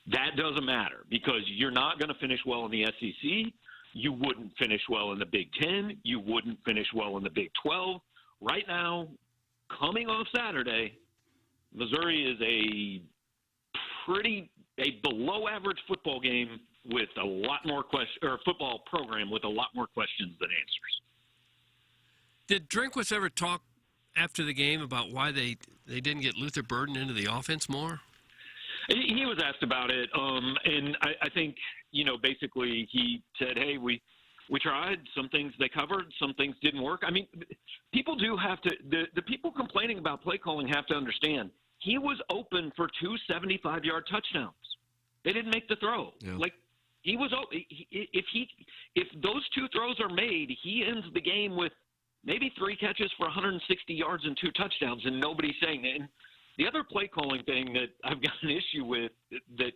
That doesn't matter because you're not going to finish well in the SEC. You wouldn't finish well in the Big 10. You wouldn't finish well in the Big 12. Right now, coming off Saturday, Missouri is a below average football game with a lot more football program with a lot more questions than answers. Did Drinkwitz ever talk after the game about why they didn't get Luther Burden into the offense more? He was asked about it, and I think, basically he said, hey, we tried. Some things they covered. Some things didn't work. I mean, people do have to – the people complaining about play calling have to understand he was open for 2 75-yard touchdowns. They didn't make the throw. Yeah. He was – if those 2 throws are made, he ends the game with maybe 3 catches for 160 yards and 2 touchdowns, and nobody's saying that. And the other play calling thing that I've got an issue with, that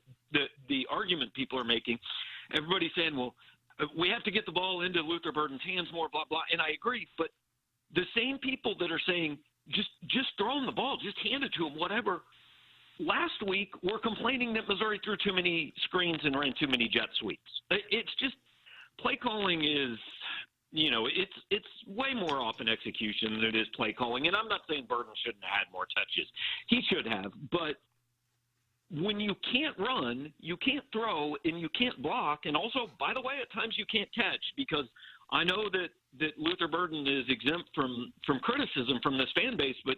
the argument people are making, everybody's saying, well, we have to get the ball into Luther Burden's hands more, blah, blah. And I agree. But the same people that are saying, just throw him the ball, just hand it to him, whatever, last week were complaining that Missouri threw too many screens and ran too many jet sweeps. It's just play calling is, it's way more often execution than it is play calling. And I'm not saying Burden shouldn't have had more touches. He should have. But when you can't run, you can't throw, and you can't block. And also, by the way, at times you can't catch, because I know that Luther Burden is exempt from criticism from this fan base, but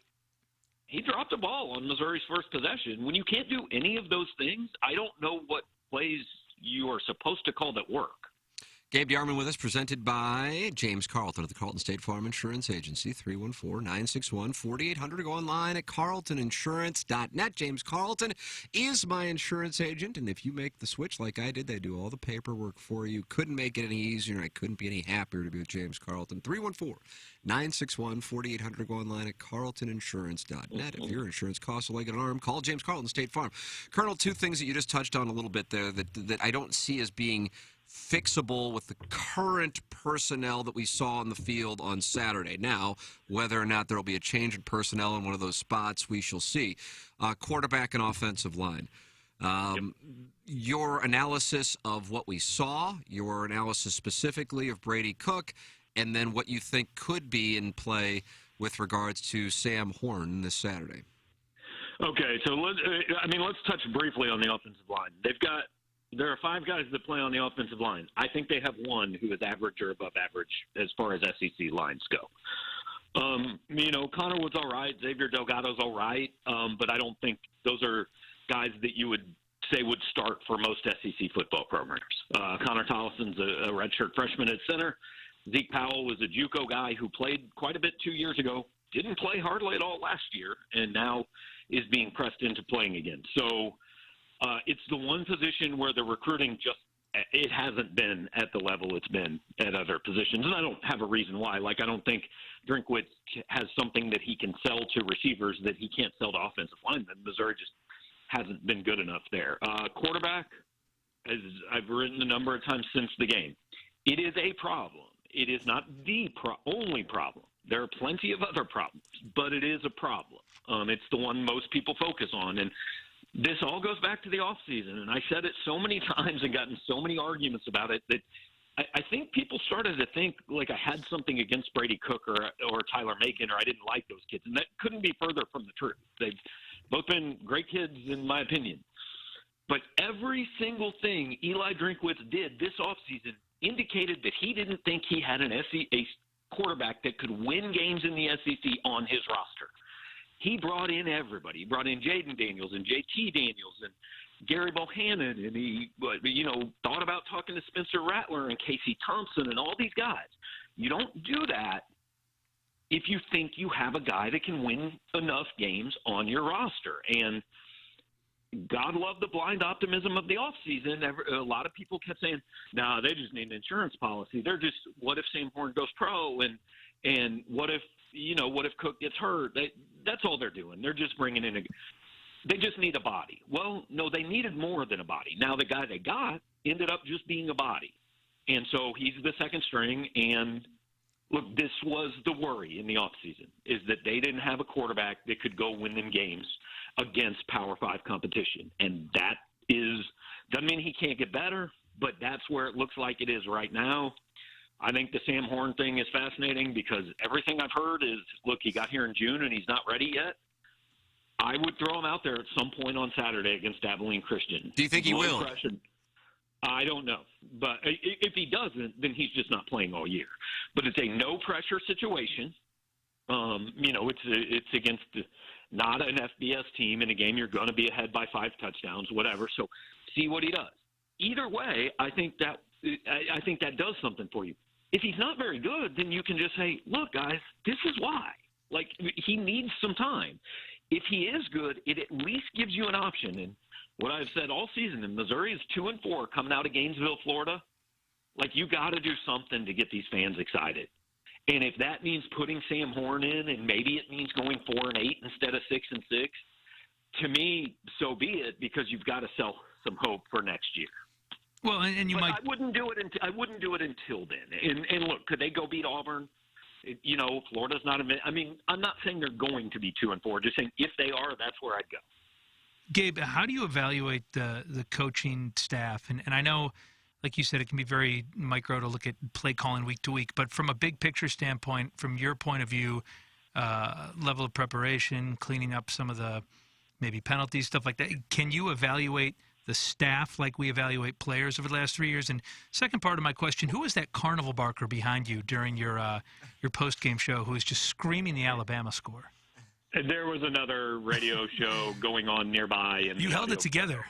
he dropped the ball on Missouri's first possession. When you can't do any of those things, I don't know what plays you are supposed to call that work. Gabe Yarman with us, presented by James Carlton of the Carlton State Farm Insurance Agency, 314-961-4800. Go online at carltoninsurance.net. James Carlton is my insurance agent, and if you make the switch like I did, they do all the paperwork for you. Couldn't make it any easier, and I couldn't be any happier to be with James Carlton. 314-961-4800. Go online at carltoninsurance.net. If your insurance costs a leg and an arm, call James Carlton State Farm. Colonel, 2 things that you just touched on a little bit there that I don't see as being fixable with the current personnel that we saw on the field on Saturday. Now, whether or not there will be a change in personnel in one of those spots, we shall see. Quarterback and offensive line. Your analysis of what we saw, your analysis specifically of Brady Cook, and then what you think could be in play with regards to Sam Horn this Saturday. Okay, so let's touch briefly on the offensive line. There are 5 guys that play on the offensive line. I think they have one who is average or above average as far as SEC lines go. Connor Wood's all right. Xavier Delgado's all right. But I don't think those are guys that you would say would start for most SEC football programs. Connor Tollison's a redshirt freshman at center. Zeke Powell was a JUCO guy who played quite a bit 2 years ago, didn't play hardly at all last year, and now is being pressed into playing again. So it's the one position where the recruiting it hasn't been at the level it's been at other positions. And I don't have a reason why. Like, I don't think Drinkwitz has something that he can sell to receivers that he can't sell to offensive linemen. Missouri just hasn't been good enough there. Quarterback, as I've written a number of times since the game, it is a problem. It is not the only problem. There are plenty of other problems, but it is a problem. It's the one most people focus on. And this all goes back to the offseason. And I said it so many times and gotten so many arguments about it that I think people started to think like I had something against Brady Cook or Tyler Macon, or I didn't like those kids. And that couldn't be further from the truth. They've both been great kids, in my opinion. But every single thing Eli Drinkwitz did this offseason indicated that he didn't think he had a quarterback that could win games in the SEC on his roster. He brought in everybody. He brought in Jaden Daniels and JT Daniels and Gary Bohannon, and he thought about talking to Spencer Rattler and Casey Thompson and all these guys. You don't do that if you think you have a guy that can win enough games on your roster. And God love the blind optimism of the offseason. A lot of people kept saying, no, they just need an insurance policy. They're just, what if Sam Horn goes pro? And what if Cook gets hurt? That's all they're doing. They're just bringing in they just need a body. Well, no, they needed more than a body. Now the guy they got ended up just being a body. And so he's the second string. And look, this was the worry in the offseason, is that they didn't have a quarterback that could go win them games against Power 5 competition. And that doesn't mean he can't get better, but that's where it looks like it is right now. I think the Sam Horn thing is fascinating because everything I've heard is, look, he got here in June and he's not ready yet. I would throw him out there at some point on Saturday against Abilene Christian. Do you think he will? I don't know. But if he doesn't, then he's just not playing all year. But it's a no-pressure situation. It's against not an FBS team in a game you're going to be ahead by 5 touchdowns, whatever. So see what he does. Either way, I think that does something for you. If he's not very good, then you can just say, look, guys, this is why. Like, he needs some time. If he is good, it at least gives you an option. And what I've said all season, and Missouri is 2-4 coming out of Gainesville, Florida. Like, you got to do something to get these fans excited. And if that means putting Sam Horn in, and maybe it means going 4-8 instead of 6-6, to me, so be it, because you've got to sell some hope for next year. Well, and you might. I wouldn't do it until then. And look, could they go beat Auburn? Florida's not. I'm not saying they're going to be 2-4. Just saying if they are, that's where I'd go. Gabe, how do you evaluate the coaching staff? And I know, like you said, it can be very micro to look at play calling week to week. But from a big picture standpoint, from your point of view, level of preparation, cleaning up some of the maybe penalties, stuff like that, can you evaluate the staff like we evaluate players over the last 3 years? And second part of my question, who was that carnival barker behind you during your post-game show who was just screaming the Alabama score? There was another radio show going on nearby, and you held it together.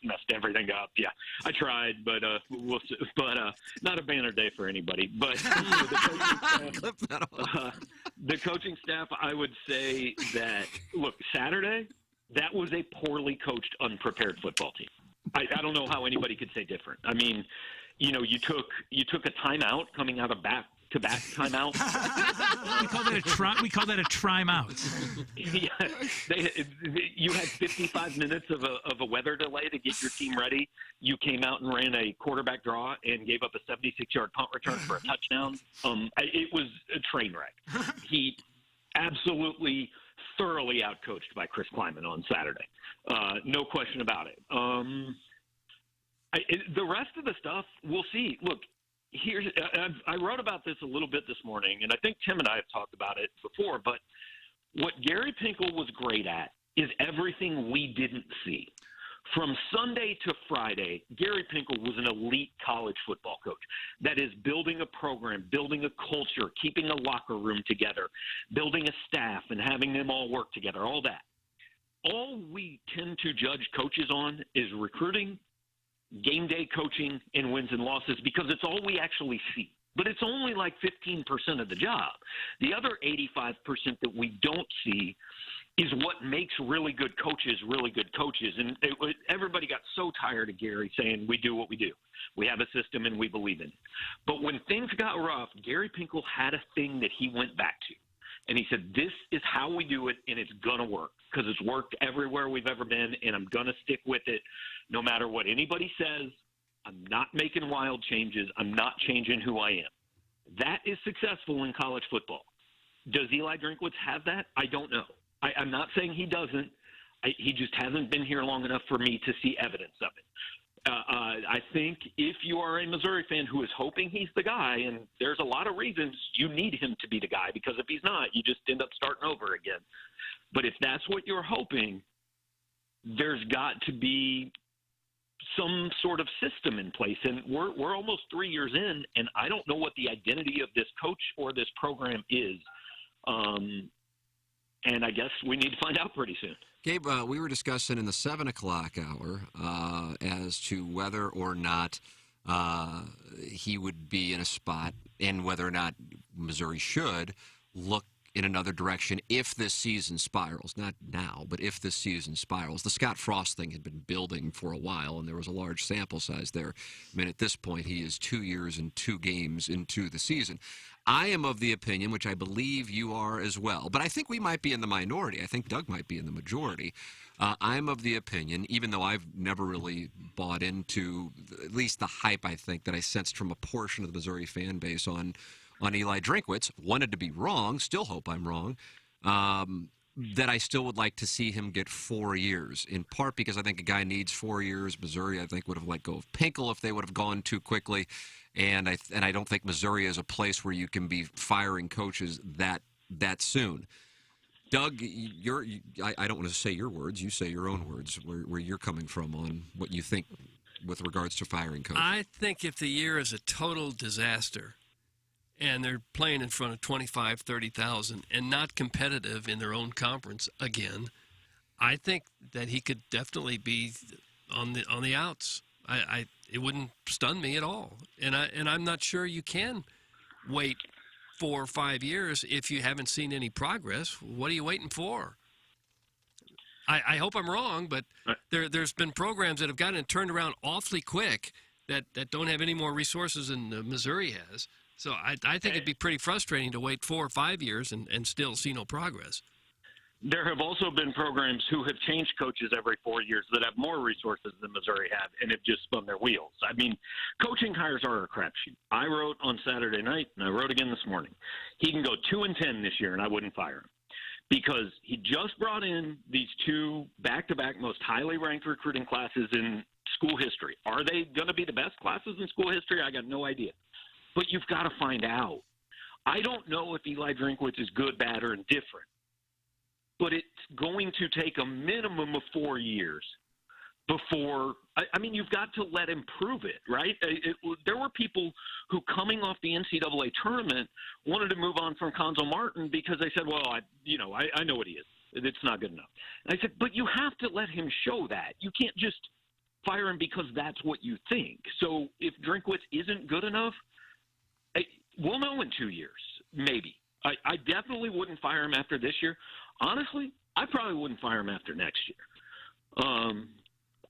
It messed everything up. Yeah, I tried, but not a banner day for anybody. But the coaching staff, I would say that, look, Saturday, that was a poorly coached, unprepared football team. I don't know how anybody could say different. I mean, you took a timeout coming out of back-to-back timeout. we call that a try-out. Yeah, you had 55 minutes of a weather delay to get your team ready. You came out and ran a quarterback draw and gave up a 76-yard punt return for a touchdown. It was a train wreck. He absolutely thoroughly outcoached by Chris Kleiman on Saturday. No question about it. The rest of the stuff, we'll see. Look, I wrote about this a little bit this morning, and I think Tim and I have talked about it before, but what Gary Pinkel was great at is everything we didn't see. From Sunday to Friday, Gary Pinkel was an elite college football coach that is building a program, building a culture, keeping a locker room together, building a staff and having them all work together, all that. All we tend to judge coaches on is recruiting, game day coaching, and wins and losses because it's all we actually see. But it's only like 15% of the job. The other 85% that we don't see is what makes really good coaches really good coaches. And everybody got so tired of Gary saying, we do what we do. We have a system and we believe in it. But when things got rough, Gary Pinkel had a thing that he went back to. And he said, this is how we do it, and it's going to work because it's worked everywhere we've ever been, and I'm going to stick with it no matter what anybody says. I'm not making wild changes. I'm not changing who I am. That is successful in college football. Does Eli Drinkwitz have that? I don't know. I'm not saying he doesn't. He just hasn't been here long enough for me to see evidence of it. I think if you are a Missouri fan who is hoping he's the guy, and there's a lot of reasons you need him to be the guy, because if he's not, you just end up starting over again. But if that's what you're hoping, there's got to be some sort of system in place. And we're almost 3 years in, and I don't know what the identity of this coach or this program is. And I guess we need to find out pretty soon. Gabe, we were discussing in the 7 o'clock hour as to whether or not he would be in a spot and whether or not Missouri should look in another direction if this season spirals. Not now, but if this season spirals. The Scott Frost thing had been building for a while, and there was a large sample size there. I mean, at this point, he is 2 years and 2 games into the season. I am of the opinion, which I believe you are as well, but I think we might be in the minority. I think Doug might be in the majority. I'm of the opinion, even though I've never really bought into at least the hype, I think, that I sensed from a portion of the Missouri fan base on Eli Drinkwitz, wanted to be wrong, still hope I'm wrong, that I still would like to see him get 4 years, in part because I think a guy needs 4 years. Missouri, I think, would have let go of Pinkel if they would have gone too quickly. And I don't think Missouri is a place where you can be firing coaches that soon. Doug, I don't want to say your words. You say your own words, where you're coming from on what you think with regards to firing coaches. I think if the year is a total disaster and they're playing in front of 25,000, 30,000 and not competitive in their own conference again, I think that he could definitely be on the outs. It wouldn't stun me at all, and I'm not sure you can wait 4 or 5 years if you haven't seen any progress. What are you waiting for? I hope I'm wrong, but there's been programs that have gotten it turned around awfully quick that don't have any more resources than Missouri has. So I think it'd be pretty frustrating to wait 4 or 5 years and still see no progress. There have also been programs who have changed coaches every 4 years that have more resources than Missouri have and have just spun their wheels. I mean, coaching hires are a crapshoot. I wrote on Saturday night, and I wrote again this morning. He can go 2-10 this year, and I wouldn't fire him because he just brought in these 2 back-to-back most highly ranked recruiting classes in school history. Are they going to be the best classes in school history? I got no idea. But you've got to find out. I don't know if Eli Drinkwitz is good, bad, or indifferent. But it's going to take a minimum of 4 years before – I mean, you've got to let him prove it, right? There were people who, coming off the NCAA tournament, wanted to move on from Conzo Martin because they said, well, I know what he is. It's not good enough. And I said, but you have to let him show that. You can't just fire him because that's what you think. So if Drinkwitz isn't good enough, we'll know in 2 years, maybe. I definitely wouldn't fire him after this year. Honestly, I probably wouldn't fire him after next year.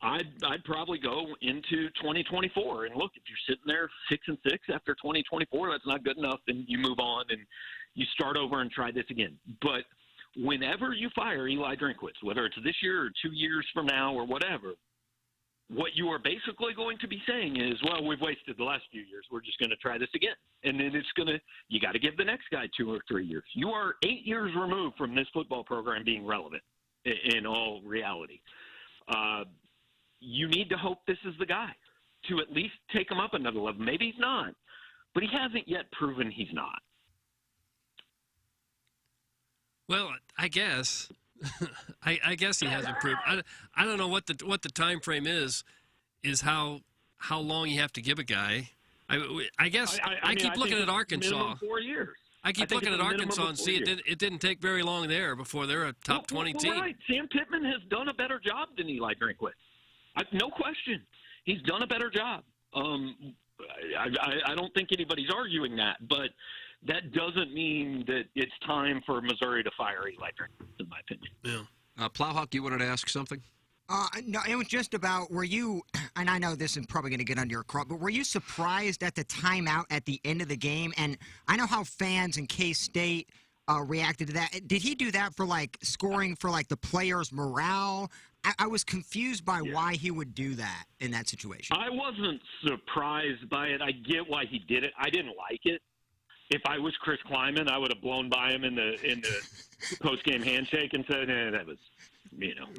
I'd probably go into 2024 and look. If you're sitting there 6-6 after 2024, that's not good enough, and you move on and you start over and try this again. But whenever you fire Eli Drinkwitz, whether it's this year or 2 years from now or whatever, what you are basically going to be saying is, well, we've wasted the last few years. We're just going to try this again. And then you got to give the next guy 2 or 3 years. You are 8 years removed from this football program being relevant in all reality. You need to hope this is the guy to at least take him up another level. Maybe he's not, but he hasn't yet proven he's not. Well, I guess. I guess he hasn't proved. I don't know what the time frame is how long you have to give a guy. I guess I keep looking at Arkansas. Minimum 4 years. I keep looking at Arkansas and see it didn't take very long there before they're a top 20 team. Right. Sam Pittman has done a better job than Eli Drinkwitz. No question. He's done a better job. I don't think anybody's arguing that, but that doesn't mean that it's time for Missouri to fire Eli Drinkwitz, in my opinion. Yeah. Plowhawk, you wanted to ask something? No, it was just about, were you, and I know this is probably going to get under your craw, but were you surprised at the timeout at the end of the game? And I know how fans in K-State reacted to that. Did he do that for, scoring for, the players' morale? I was confused by why he would do that in that situation. I wasn't surprised by it. I get why he did it. I didn't like it. If I was Chris Kleiman, I would have blown by him in the post-game handshake and said, that was,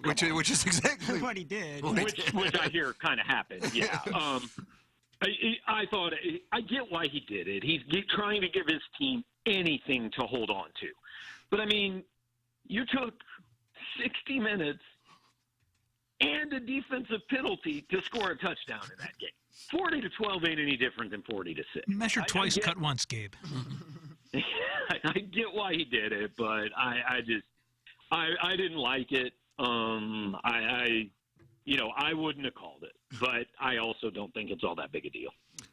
Which is exactly what he did. Which I hear kind of happened, yeah. I thought, I get why he did it. He's trying to give his team anything to hold on to. But, you took 60 minutes and a defensive penalty to score a touchdown in that game. 40-12 ain't any different than 40-6. Measure twice, cut once, Gabe. I get why he did it, but I didn't like it. I wouldn't have called it, but I also don't think it's all that big a deal.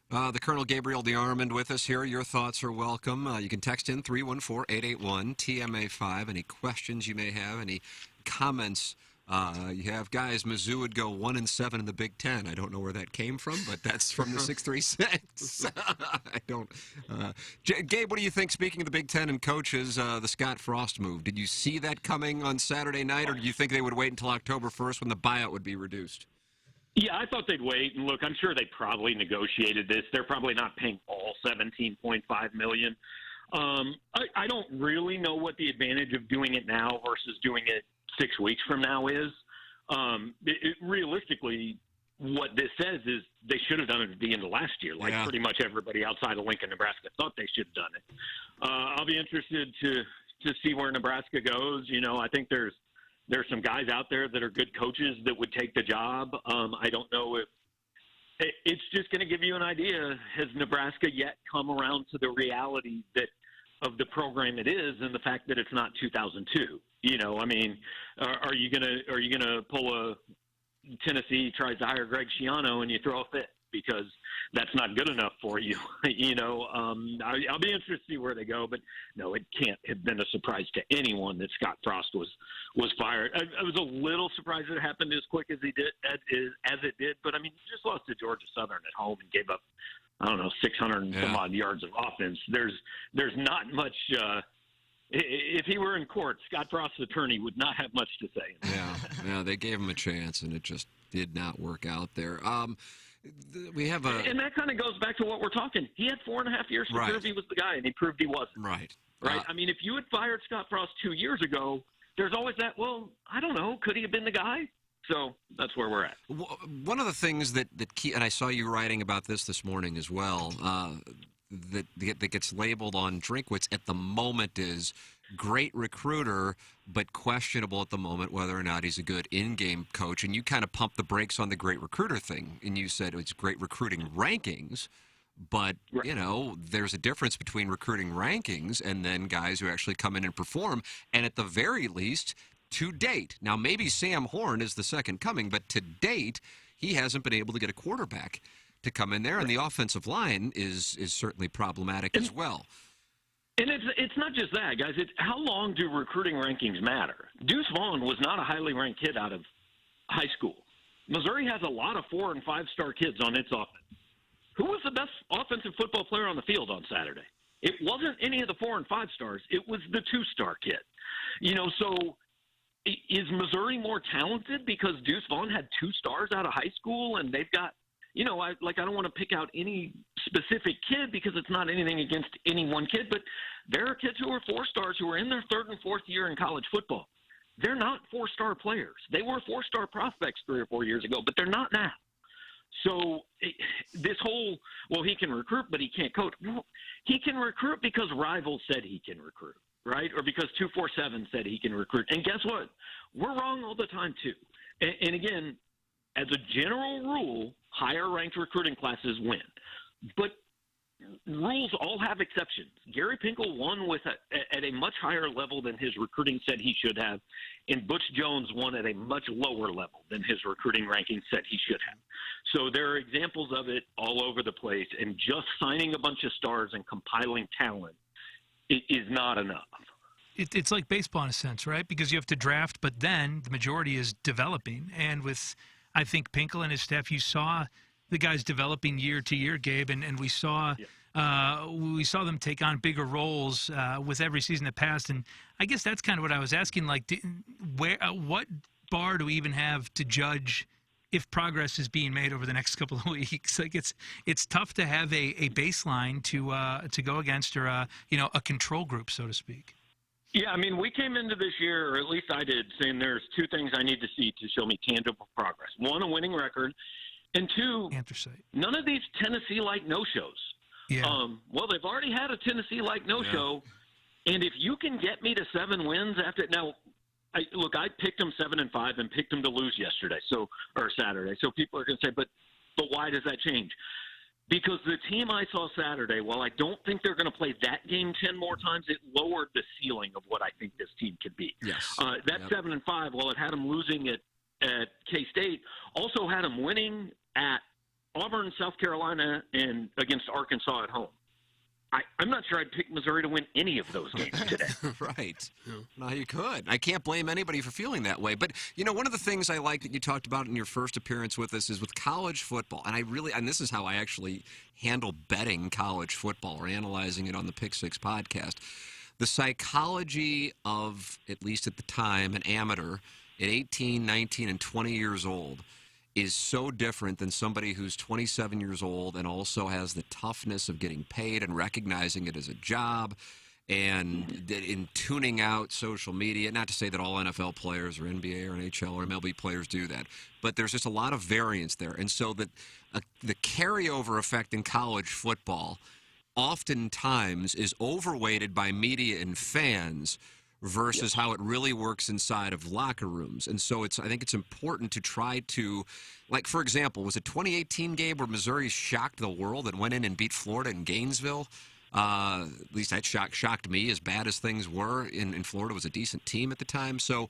The Colonel Gabriel DeArmond with us here. Your thoughts are welcome. You can text in 314-881-TMA5. Any questions you may have, any comments you have. Guys, Mizzou would go 1-7 in the Big Ten. I don't know where that came from, but that's from the 636. I don't. Gabe, what do you think, speaking of the Big Ten and coaches, the Scott Frost move? Did you see that coming on Saturday night, or do you think they would wait until October 1st when the buyout would be reduced? Yeah, I thought they'd wait. And look, I'm sure they probably negotiated this. They're probably not paying all $17.5 million. I don't really know what the advantage of doing it now versus doing it 6 weeks from now is. Realistically, what this says is they should have done it at the end of last year, like pretty much everybody outside of Lincoln, Nebraska thought they should have done it. I'll be interested to see where Nebraska goes. I think there's some guys out there that are good coaches that would take the job. I don't know if it's just going to give you an idea. Has Nebraska yet come around to the reality of the program it is, and the fact that it's not 2002? Are you gonna pull a Tennessee tries to hire Greg Schiano and you throw a fit because that's not good enough for you? I'll be interested to see where they go, but no, it can't have been a surprise to anyone that Scott Frost was fired. I was a little surprised it happened as quick as it did, but you just lost to Georgia Southern at home and gave up, 600 and some odd yards of offense. There's not much. If he were in court, Scott Frost's attorney would not have much to say. Yeah, they gave him a chance, and it just did not work out there. We have and that kind of goes back to what we're talking. He had 4.5 years to prove he was the guy, and he proved he wasn't. Right. If you had fired Scott Frost 2 years ago, there's always that, well, I don't know, could he have been the guy? So that's where we're at. One of the things that and I saw you writing about this morning as well, that gets labeled on Drinkwitz at the moment is great recruiter, but questionable at the moment whether or not he's a good in-game coach. And you kind of pumped the brakes on the great recruiter thing, and you said it's great recruiting rankings, but, there's a difference between recruiting rankings and then guys who actually come in and perform. And at the very least, to date, now maybe Sam Horn is the second coming, but to date, he hasn't been able to get a quarterback to come in there, and the offensive line is certainly problematic as well. And it's not just that, guys. It's how long do recruiting rankings matter? Deuce Vaughn was not a highly ranked kid out of high school. Missouri has a lot of 4- and 5-star kids on its offense. Who was the best offensive football player on the field on Saturday? It wasn't any of the 4- and 5 stars. It was the 2-star kid. So is Missouri more talented because Deuce Vaughn had 2 stars out of high school, and they've got, I don't want to pick out any specific kid because it's not anything against any one kid, but there are kids who are 4 stars who are in their 3rd and 4th year in college football. They're not 4-star players. They were 4-star prospects 3 or 4 years ago, but they're not now. So this whole, he can recruit, but he can't coach. Well, he can recruit because Rivals said he can recruit, right? Or because 247 said he can recruit. And guess what? We're wrong all the time, too. And again, as a general rule, higher-ranked recruiting classes win. But rules all have exceptions. Gary Pinkel won at a much higher level than his recruiting said he should have, and Butch Jones won at a much lower level than his recruiting ranking said he should have. So there are examples of it all over the place, and just signing a bunch of stars and compiling talent is not enough. It's like baseball in a sense, right? Because you have to draft, but then the majority is developing. And with, I think, Pinkel and his staff, you saw the guys developing year to year, Gabe, and we saw them take on bigger roles with every season that passed. And I guess that's kind of what I was asking, like, what bar do we even have to judge if progress is being made over the next couple of weeks? Like, it's tough to have a baseline to go against, or a control group, so to speak. Yeah, I mean, we came into this year, or at least I did, saying there's 2 things I need to see to show me tangible progress. 1, a winning record, and 2, none of these Tennessee-like no-shows. Yeah. They've already had a Tennessee-like no-show, and if you can get me to 7 wins after – now, I picked them 7-5 and picked them to lose yesterday, or Saturday. So people are going to say, but why does that change? Because the team I saw Saturday, while I don't think they're going to play that game 10 more times, it lowered the ceiling of what I think this team could be. Yes. That 7-5, while it had them losing at K-State, also had them winning at Auburn, South Carolina, and against Arkansas at home. I'm not sure I'd pick Missouri to win any of those games today. Right. No, you could. I can't blame anybody for feeling that way. But, one of the things I like that you talked about in your first appearance with us is with college football. And this is how I actually handle betting college football or analyzing it on the Pick Six podcast. The psychology of, at least at the time, an amateur at 18, 19, and 20 years old is so different than somebody who's 27 years old and also has the toughness of getting paid and recognizing it as a job and in tuning out social media. Not to say that all NFL players or NBA or NHL or MLB players do that, but there's just a lot of variance there. And so that the carryover effect in college football oftentimes is overweighted by media and fans versus how it really works inside of locker rooms. And so I think it's important to try to, like, for example, was it 2018, Gabe, where Missouri shocked the world and went in and beat Florida in Gainesville? At least that shocked me, as bad as things were. In Florida was a decent team at the time. So,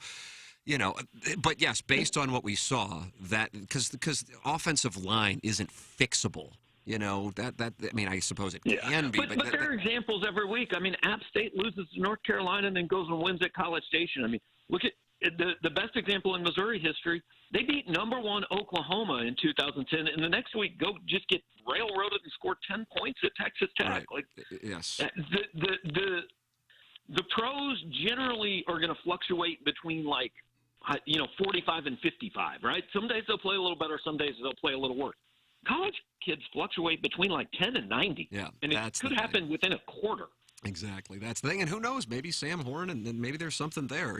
but yes, based on what we saw, that because the offensive line isn't fixable. I suppose it can be. But there are examples every week. I mean, App State loses to North Carolina and then goes and wins at College Station. I mean, look at the best example in Missouri history. They beat number 1 Oklahoma in 2010, and the next week go just get railroaded and score 10 points at Texas Tech. Right. Like, yes. The pros generally are going to fluctuate between 45 and 55, right? Some days they'll play a little better, some days they'll play a little worse. College kids fluctuate between 10 and 90. Yeah, and it could happen within a quarter. Exactly. That's the thing. And who knows? Maybe Sam Horn, and then maybe there's something there.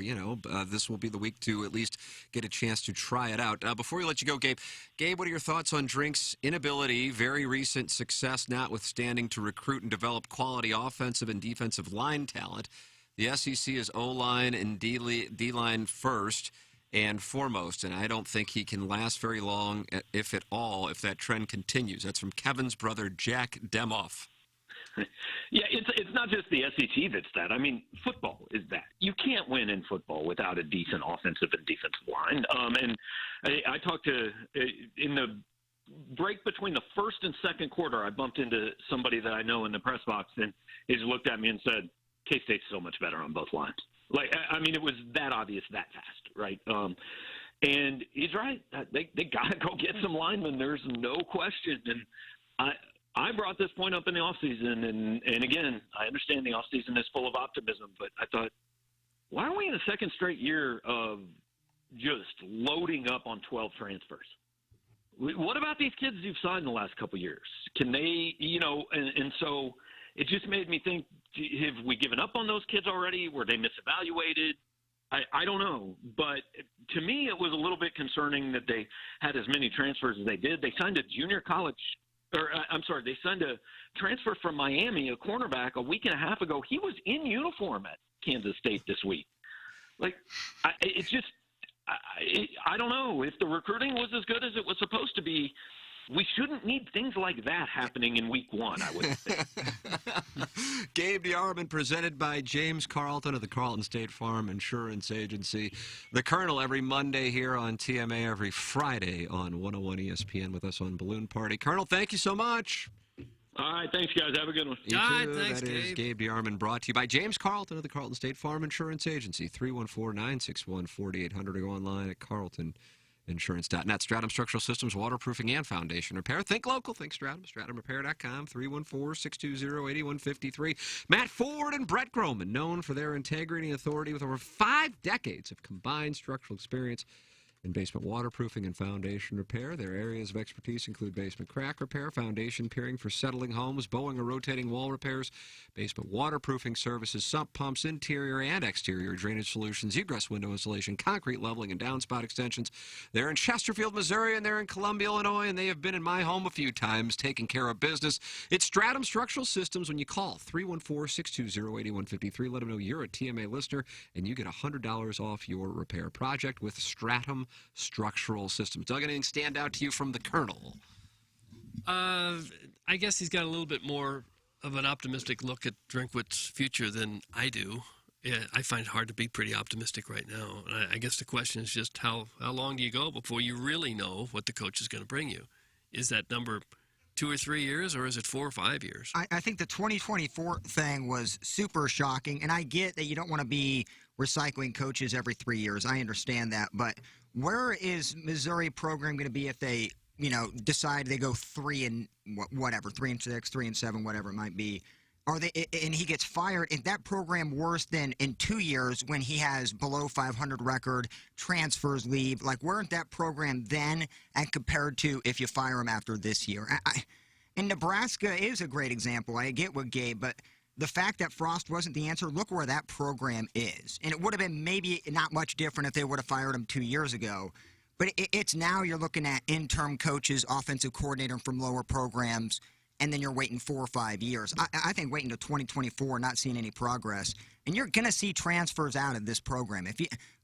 This will be the week to at least get a chance to try it out. Before we let you go, Gabe, what are your thoughts on Drink's inability, very recent success notwithstanding, to recruit and develop quality offensive and defensive line talent? The SEC is O-line and D-line first and foremost, and I don't think he can last very long, if at all, if that trend continues. That's from Kevin's brother, Jack Demoff. Yeah, it's not just the SEC that's that. I mean, football is that. You can't win in football without a decent offensive and defensive line. And I talked to in the break between the first and second quarter, I bumped into somebody that I know in the press box, and he just looked at me and said, K-State's so much better on both lines. It was that obvious that fast, right? And he's right. They got to go get some linemen. There's no question. And I brought this point up in the offseason, and again, I understand the offseason is full of optimism, but I thought why are we in a second straight year of just loading up on 12 transfers? What about these kids you've signed in the last couple of years? Can they, and so it just made me think, have we given up on those kids already? Were they misevaluated? I don't know. But to me, it was a little bit concerning that they had as many transfers as they did. They signed a junior college they signed a transfer from Miami, a cornerback, a week and a half ago. He was in uniform at Kansas State this week. I don't know. If the recruiting was as good as it was supposed to be, we shouldn't need things like that happening in week one, I would think. Gabe DeArmond, presented by James Carlton of the Carlton State Farm Insurance Agency. The Colonel every Monday here on TMA, every Friday on 101 ESPN with us on Balloon Party. Colonel, thank you so much. All right, thanks, guys. Have a good one. You All right, too. thanks, That is Gabe. Gabe DeArmond, brought to you by James Carlton of the Carlton State Farm Insurance Agency. 314-961-4800, or go online at carltoninsurance.net. Stratum Structural Systems, waterproofing and foundation repair. Think local, think Stratum. StratumRepair.com, 314-620-8153. Matt Ford and Brett Groman, known for their integrity and authority with over 5 decades of combined structural experience in basement waterproofing and foundation repair. Their areas of expertise include basement crack repair, foundation peering for settling homes, bowing or rotating wall repairs, basement waterproofing services, sump pumps, interior and exterior drainage solutions, egress window installation, concrete leveling, and downspout extensions. They're in Chesterfield, Missouri, and they're in Columbia, Illinois, and they have been in my home a few times taking care of business. It's Stratum Structural Systems. When you call 314-620-8153, let them know you're a TMA listener, and you get $100 off your repair project with Stratum Structural Systems. Doug, anything stand out to you from the Colonel? I guess he's got a little bit more of an optimistic look at Drinkwit's future than I do. Yeah, I find it hard to be pretty optimistic right now. And I guess the question is just how long do you go before you really know what the coach is going to bring you? Is that number 2 or 3 years, or is it 4 or 5 years? I think the 2024 thing was super shocking, and I get that you don't want to be recycling coaches every 3 years. I understand that, but where is Missouri program going to be if they, decide they go 3 and 6, 3 and 7, whatever it might be? Are they? And he gets fired. Is that program worse than in 2 years when he has below 500 record, transfers, leave? Weren't that program then, and compared to if you fire him after this year? And Nebraska is a great example. I get what Gabe, but the fact that Frost wasn't the answer, look where that program is. And it would have been maybe not much different if they would have fired him 2 years ago. But it's now you're looking at interim coaches, offensive coordinator from lower programs, and then you're waiting 4 or 5 years. I think waiting to 2024, not seeing any progress. And you're going to see transfers out of this program.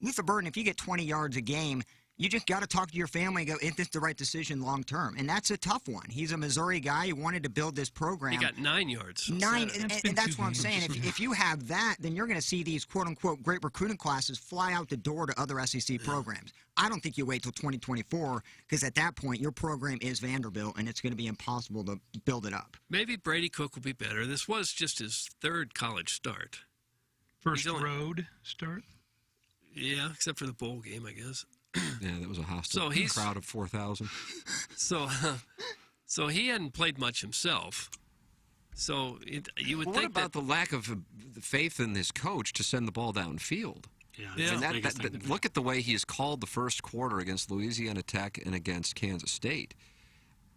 Luther Burden, if you get 20 yards a game, you just got to talk to your family and go, is this the right decision long term? And that's a tough one. He's a Missouri guy who wanted to build this program. He got 9 yards. 9, and that's what I'm saying. If you have that, then you're going to see these quote-unquote great recruiting classes fly out the door to other SEC programs. I don't think you wait till 2024, because at that point, your program is Vanderbilt, and it's going to be impossible to build it up. Maybe Brady Cook will be better. This was just his 3rd college start. First road start? Yeah, except for the bowl game, I guess. Yeah, that was a hostile crowd of 4,000. So he hadn't played much himself. So you would think what about the lack of faith in his coach to send the ball downfield? Yeah. And look at the way he has called the first quarter against Louisiana Tech and against Kansas State.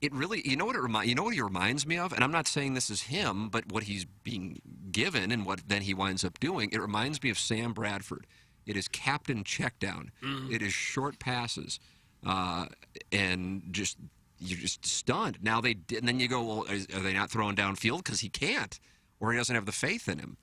It really, you know what he reminds me of? And I'm not saying this is him, but what he's being given and what then he winds up doing, it reminds me of Sam Bradford. It is captain check down. Mm-hmm. It is short passes, and you're just stunned. Now they did, and then you go, well, are they not throwing downfield because he can't, or he doesn't have the faith in him?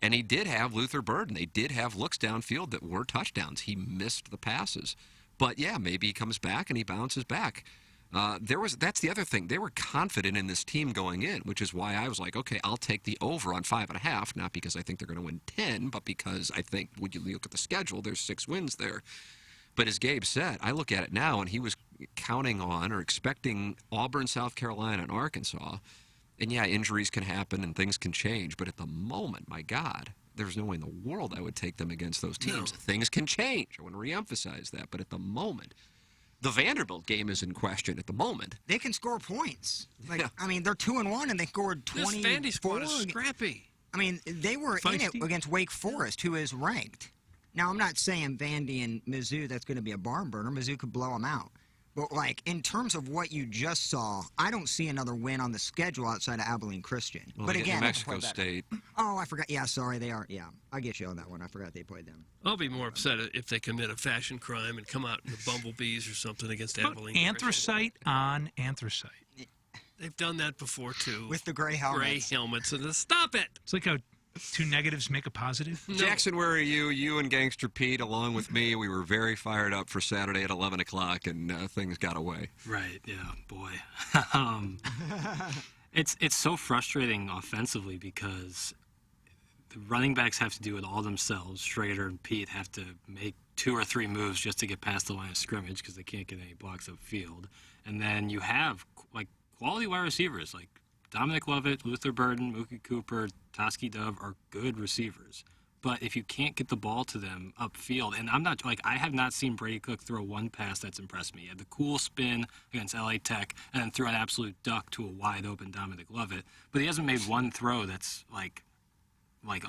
And he did have Luther Burden. They did have looks downfield that were touchdowns. He missed the passes, but yeah, maybe he comes back and he bounces back. That's the other thing. They were confident in this team going in, which is why I was like, okay, I'll take the over on 5.5, not because I think they're going to win 10, but because I think when you look at the schedule, there's 6 wins there. But as Gabe said, I look at it now, and he was counting on or expecting Auburn, South Carolina, and Arkansas. And yeah, injuries can happen and things can change, but at the moment, my God, there's no way in the world I would take them against those teams. No. Things can change. I want to reemphasize that, but at the moment, the Vanderbilt game is in question at the moment. They can score points. I mean, they're 2-1, and they scored 20. This Vandy squad is scrappy. I mean, they were in it against Wake Forest, who is ranked. Now, I'm not saying Vandy and Mizzou, that's going to be a barn burner. Mizzou could blow them out. But, like, in terms of what you just saw, I don't see another win on the schedule outside of Abilene Christian. Well, but they get again, New Mexico State. Oh, I forgot. Yeah, sorry, they are. Yeah, I get you on that one. I forgot they played them. I'll be more upset if they commit a fashion crime and come out in the bumblebees or something against Abilene. Anthracite on anthracite. They've done that before, too. With the gray helmets. Gray helmets. And stop it! It's like how two negatives make a positive. No. Jackson, where are you? You and Gangster Pete, along with me, we were very fired up for Saturday at 11 o'clock, and things got away. Right, yeah, boy. It's so frustrating offensively because the running backs have to do it all themselves. Schrader and Pete have to make 2 or 3 moves just to get past the line of scrimmage because they can't get any blocks upfield. And then you have, like, quality wide receivers, like Dominic Lovett, Luther Burden, Mookie Cooper, Toski Dove are good receivers. But if you can't get the ball to them upfield, and I have not seen Brady Cook throw one pass that's impressed me. He had the cool spin against LA Tech and then threw an absolute duck to a wide open Dominic Lovett. But he hasn't made one throw that's like,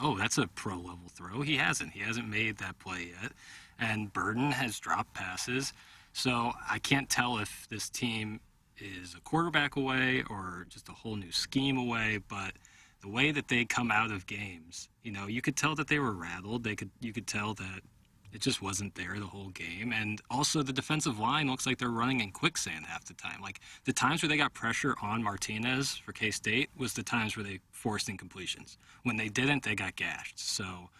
oh, that's a pro level throw. He hasn't. He hasn't made that play yet. And Burden has dropped passes. So I can't tell if this team is a quarterback away or just a whole new scheme away, but the way that they come out of games, you could tell that they were rattled. You could tell that it just wasn't there the whole game. And also the defensive line looks like they're running in quicksand half the time. Like the times where they got pressure on Martinez for K-State was the times where they forced incompletions. When they didn't, they got gashed. So,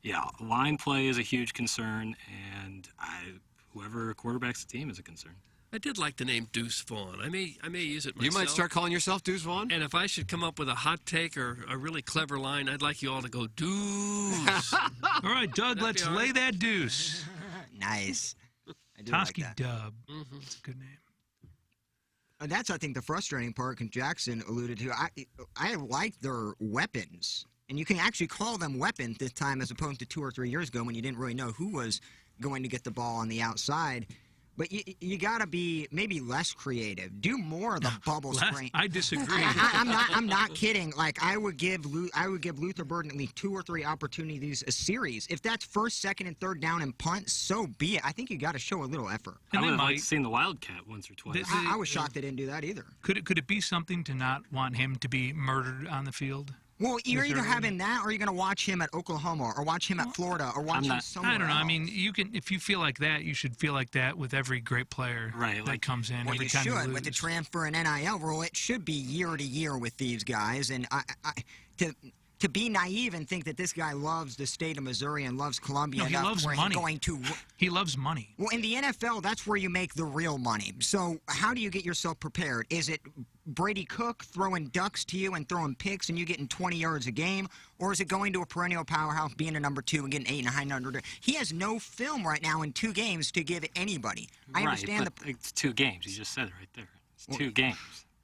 yeah, line play is a huge concern, and whoever quarterbacks the team is a concern. I did like the name Deuce Vaughn. I may use it myself. You might start calling yourself Deuce Vaughn? And if I should come up with a hot take or a really clever line, I'd like you all to go, Deuce. All right, Doug, let's lay that deuce. Nice. Toski Dub. That's a good name. And that's, I think, the frustrating part, because Jackson alluded to. I like their weapons. And you can actually call them weapons this time as opposed to 2 or 3 years ago when you didn't really know who was going to get the ball on the outside. But you got to be maybe less creative. Do more of the bubble screen. I disagree. I'm not kidding. Like I would give Luther Burden at least 2 or 3 opportunities a series. If that's first, second, and third down and punt, so be it. I think you got to show a little effort. I would have liked to seen the Wildcat once or twice. I was shocked they didn't do that either. Could it be something to not want him to be murdered on the field? Well, you're either having that, or you're going to watch him at Oklahoma, or watch him at Florida, or watch him somewhere I don't know. else. I mean, you can, if you feel like that, you should feel like that with every great player that comes in. Well, every you time should. you With the lose. transfer and NIL rule, it should be year to year with these guys. And to be naive and think that this guy loves the state of Missouri and loves Columbia No, he enough loves where money. he's going to. He loves money. Well, in the NFL, that's where you make the real money. So how do you get yourself prepared? Is it Brady Cook throwing ducks to you and throwing picks and you getting 20 yards a game? Or is it going to a perennial powerhouse, being a number 2 and getting 8 and 900? He has no film right now in 2 games to give anybody. I understand but it's 2 games. You just said it right there. It's 2 games.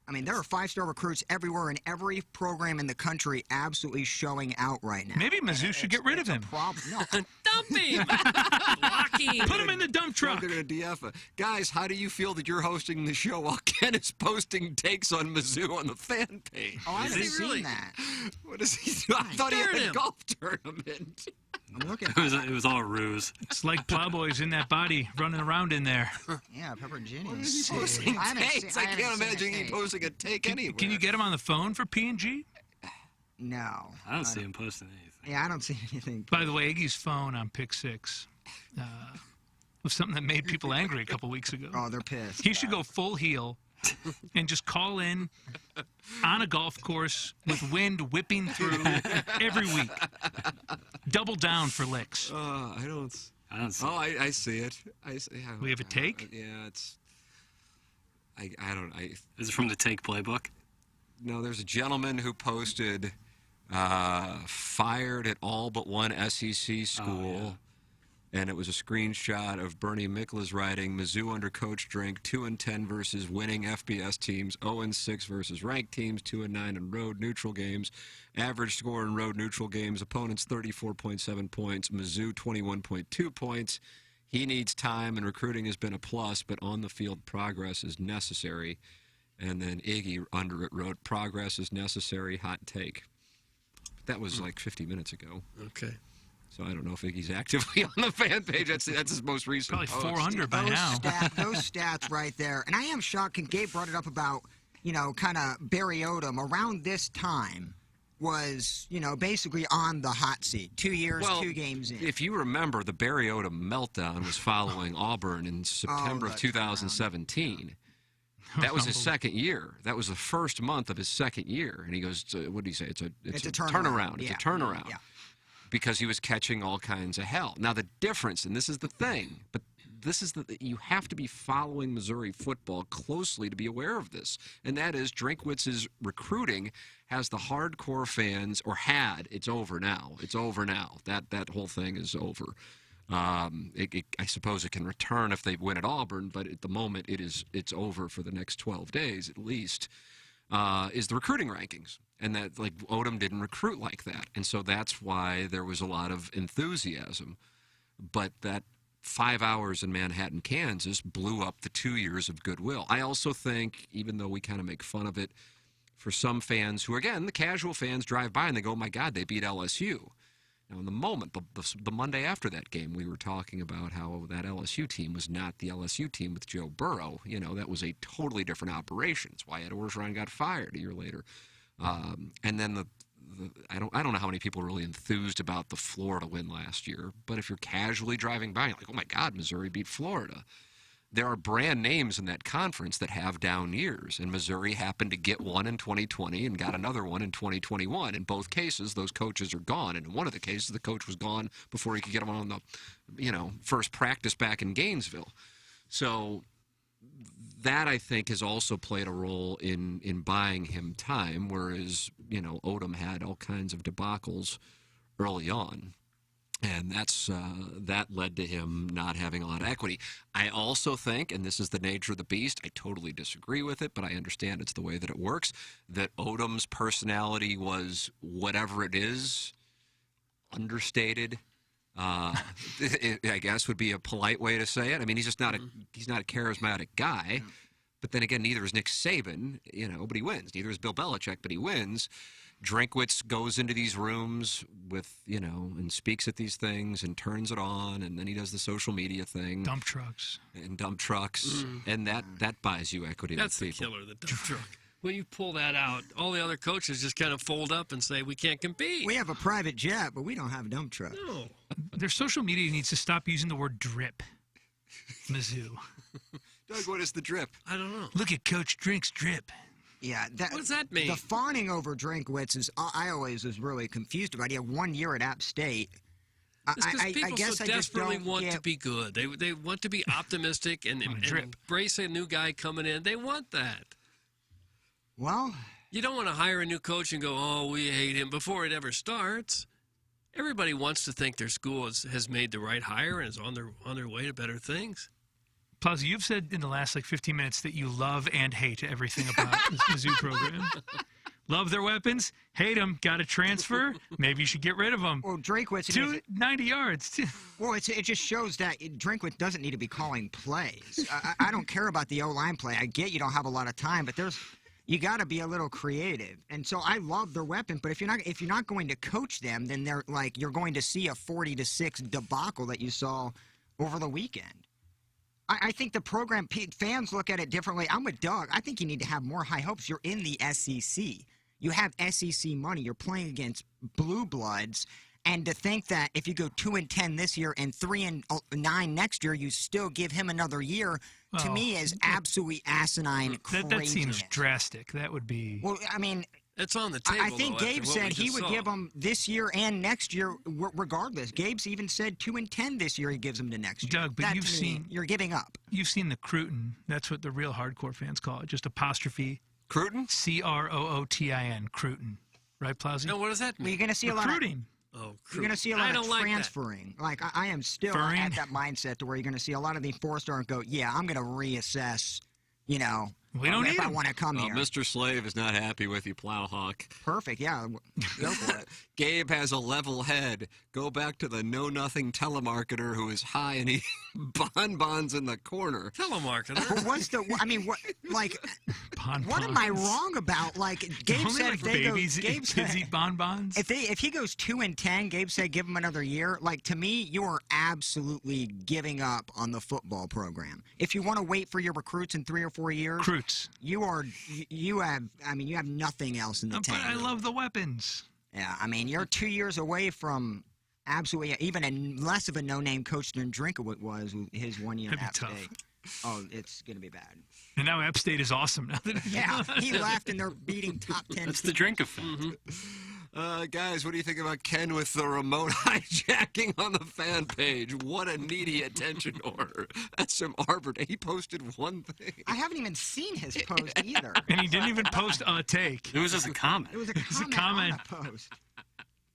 I mean, there are 5-star recruits everywhere, and every program in the country absolutely showing out right now. Maybe Mizzou should get rid of him. Problem. No. Dump him! Block him! Put him in the dump truck. They're going to DF. Guys, how do you feel that you're hosting the show while Ken is posting takes on Mizzou on the fan page? Oh, I haven't seen that. What does he do? I thought he had a golf tournament. I'm looking. It was all a ruse. It's like Plowboy's in that body running around in there. Yeah, Pepper and Ginny. He's posting takes. I can't imagine he posting a take anywhere. Can you get him on the phone for P&G? No. I don't see him posting anything. Yeah, I don't see anything. By the way, Iggy's phone on pick 6 was something that made people angry a couple weeks ago. Oh, they're pissed. He should go full heel and just call in on a golf course with wind whipping through every week. Double down for licks. I don't see it. I see it. We have a take? Yeah, it's... Is it from the take playbook? No, there's a gentleman who posted fired at all but one SEC school. And it was a screenshot of Bernie Mikla's writing, Mizzou under Coach Drink, 2-10 versus winning FBS teams, 0-6 versus ranked teams, 2-9 in road neutral games. Average score in road neutral games, opponents 34.7 points, Mizzou 21.2 points. He needs time, and recruiting has been a plus, but on-the-field progress is necessary. And then Iggy under it wrote, progress is necessary, hot take. That was like 50 minutes ago. Okay. So I don't know if Iggy's actively on the fan page. That's his most recent Probably post. 400 by now. Those stats right there. And I am shocked, and Gabe brought it up about, kind of Barry Odom around this time was, basically on the hot seat. 2 years, 2 games in. If you remember, the Barry Odom meltdown was following Auburn in September of 2017. That was his second year. That was the first month of his second year. And he goes, what did he say? It's a turnaround. It's a turnaround. Yeah. Because he was catching all kinds of hell. Now, the difference, and this is the thing, but you have to be following Missouri football closely to be aware of this, and that is Drinkwitz's recruiting has the hardcore fans, or had. It's over now. It's over now. That whole thing is over. I suppose it can return if they win at Auburn, but at the moment it's over for the next 12 days at least. Is the recruiting rankings, and that Odom didn't recruit like that, and so that's why there was a lot of enthusiasm. But that 5 hours in Manhattan, Kansas, blew up the 2 years of goodwill. I also think, even though we kind of make fun of it, for some fans who, again, the casual fans drive by and they go, "Oh my God, they beat LSU." Now, in the moment, the Monday after that game, we were talking about how that LSU team was not the LSU team with Joe Burrow. That was a totally different operation. It's why Ed Orgeron got fired a year later. And then I don't know how many people were really enthused about the Florida win last year, but if you're casually driving by, you're like, "Oh my God, Missouri beat Florida." There are brand names in that conference that have down years, and Missouri happened to get one in 2020 and got another one in 2021. In both cases, those coaches are gone, and in one of the cases, the coach was gone before he could get them on the, first practice back in Gainesville. So that, I think, has also played a role in buying him time, whereas, Odom had all kinds of debacles early on. And that led to him not having a lot of equity. I also think, and this is the nature of the beast, I totally disagree with it, but I understand it's the way that it works, that Odom's personality was, whatever it is, understated. I guess would be a polite way to say it. I mean, he's just not he's not a charismatic guy. But then again, neither is Nick Saban, but he wins. Neither is Bill Belichick, but he wins. Drinkwitz goes into these rooms with, and speaks at these things and turns it on, and then he does the social media thing. Dump trucks. And that buys you equity. That's the killer, the dump truck. When you pull that out, all the other coaches just kind of fold up and say, "We can't compete." We have a private jet, but we don't have dump trucks. No. Their social media needs to stop using the word drip. Mizzou. Doug, what is the drip? I don't know. Look at Coach Drink's drip. Yeah, what does that mean? The fawning over Drinkwitz is, I always was really confused about. He had 1 year at App State. It's because people guess so I just desperately don't want get... to be good. They want to be optimistic and embrace a new guy coming in. They want that. Well, you don't want to hire a new coach and go, "Oh, we hate him," before it ever starts. Everybody wants to think their school has made the right hire and is on their way to better things. Plowsy, you've said in the last 15 minutes that you love and hate everything about this Mizzou program. Love their weapons, hate them, got to transfer, maybe you should get rid of them. Well, Drinkwitz... 290 yards. Well, it just shows that Drinkwitz doesn't need to be calling plays. I don't care about the O-line play. I get you don't have a lot of time, but you got to be a little creative. And so I love their weapon, but if you're not going to coach them, then you're going to see a 40-6 debacle that you saw over the weekend. I think the program, fans look at it differently. I'm with Doug. I think you need to have more high hopes. You're in the SEC. You have SEC money. You're playing against blue bloods. And to think that if you go 2-10 this year and 3-9 next year, you still give him another year, to me is absolutely asinine craziness. That seems drastic. That would be... Well, I mean... It's on the table. I think Gabe said he would give them this year and next year regardless. Gabe's even said 2-10 this year he gives them to next year. Doug, but you're giving up. You've seen the Crouton. That's what the real hardcore fans call it. Just apostrophe. Crouton? Crootin. Crouton. Right, Plowsy? No, what does that mean? Well, you're going to see a lot recruiting. You're going to see a lot of transferring. Like I am still at that mindset to where you're going to see a lot of the four-star go, yeah, I'm going to reassess, We don't need if I him. want to come here. Mr. Slave is not happy with you, Plowhawk. Perfect. Yeah, go for it. Gabe has a level head. Go back to the know-nothing telemarketer who is high and he bonbons in the corner. Telemarketer. But what's the? I mean, what? Like, what am I wrong about? Like, Gabe Only said, like if they go, babies, Gabe kids said, eat bonbons. if he goes 2-10, Gabe said give him another year. Like, to me, you are absolutely giving up on the football program. If you want to wait for your recruits in 3 or 4 years, you have nothing else in the tank. But I love the weapons. Yeah, I mean, you're 2 years away from absolutely even less of a no-name coach than Drinkaway was his 1 year That'd be App tough. State. Oh, it's going to be bad. And now App State is awesome. Now that Yeah, he left and they're beating top 10. That's the drink effect. Guys, what do you think about Ken with the remote hijacking on the fan page? What a needy attention order. That's from Arbor. He posted one thing. I haven't even seen his post either. And he didn't even post a take. It was just a comment. It was a comment, on a post.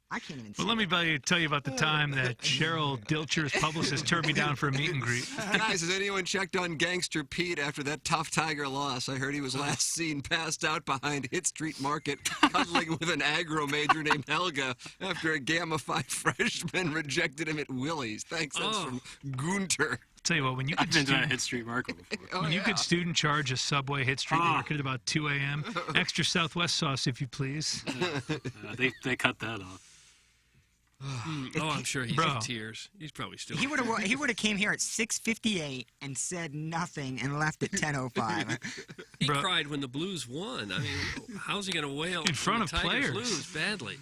I can't even see Well, let me tell you about the time that Cheryl Dilcher's publicist turned me down for a meet and greet. Guys, has anyone checked on Gangster Pete after that tough Tiger loss? I heard he was last seen passed out behind Hit Street Market, cuddling with an agro major named Helga after a Gamma Phi freshman rejected him at Willie's. Thanks, that's from Gunter. Tell you what, when you I've could been to a student, Hit Street Market before. when you could student charge a Subway Hit Street Market at about 2 a.m., extra Southwest sauce, if you please. They cut that off. Oh, I'm sure he's in tears. He's probably still. He would have came here at 6:58 and said nothing and left at 10:05. He cried when the Blues won. I mean, how's he going to wail in front when of the Tigers players? lose badly?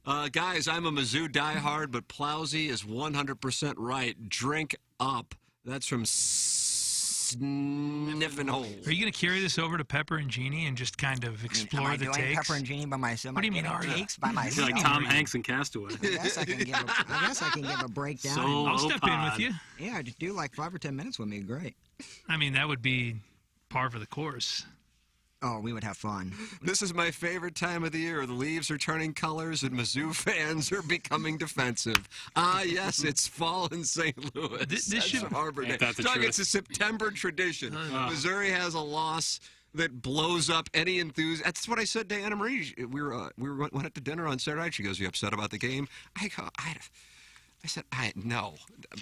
Guys, I'm a Mizzou diehard, but Plowsy is 100% right. Drink up. That's from Sniffin' Holes. Are you going to carry this over to Pepper and Genie and just kind of explore Am I the doing takes? Pepper and Genie by myself? What do you mean, are you? Takes by myself. You're like Tom Hanks in Castaway. I guess I can give a breakdown. I'll step in with you. Yeah, just do like 5 or 10 minutes with me. Great. I mean, that would be par for the course. Oh, we would have fun. This is my favorite time of the year. The leaves are turning colors and Mizzou fans are becoming defensive. Ah, yes, it's fall in St. Louis. This should from Arbor Day. That's the Doug, truth. it's a September tradition. Missouri has a loss that blows up any enthusiasm. That's what I said to Anna Marie. We went out to dinner on Saturday night. She goes, "You upset about the game?" I go, I said, no.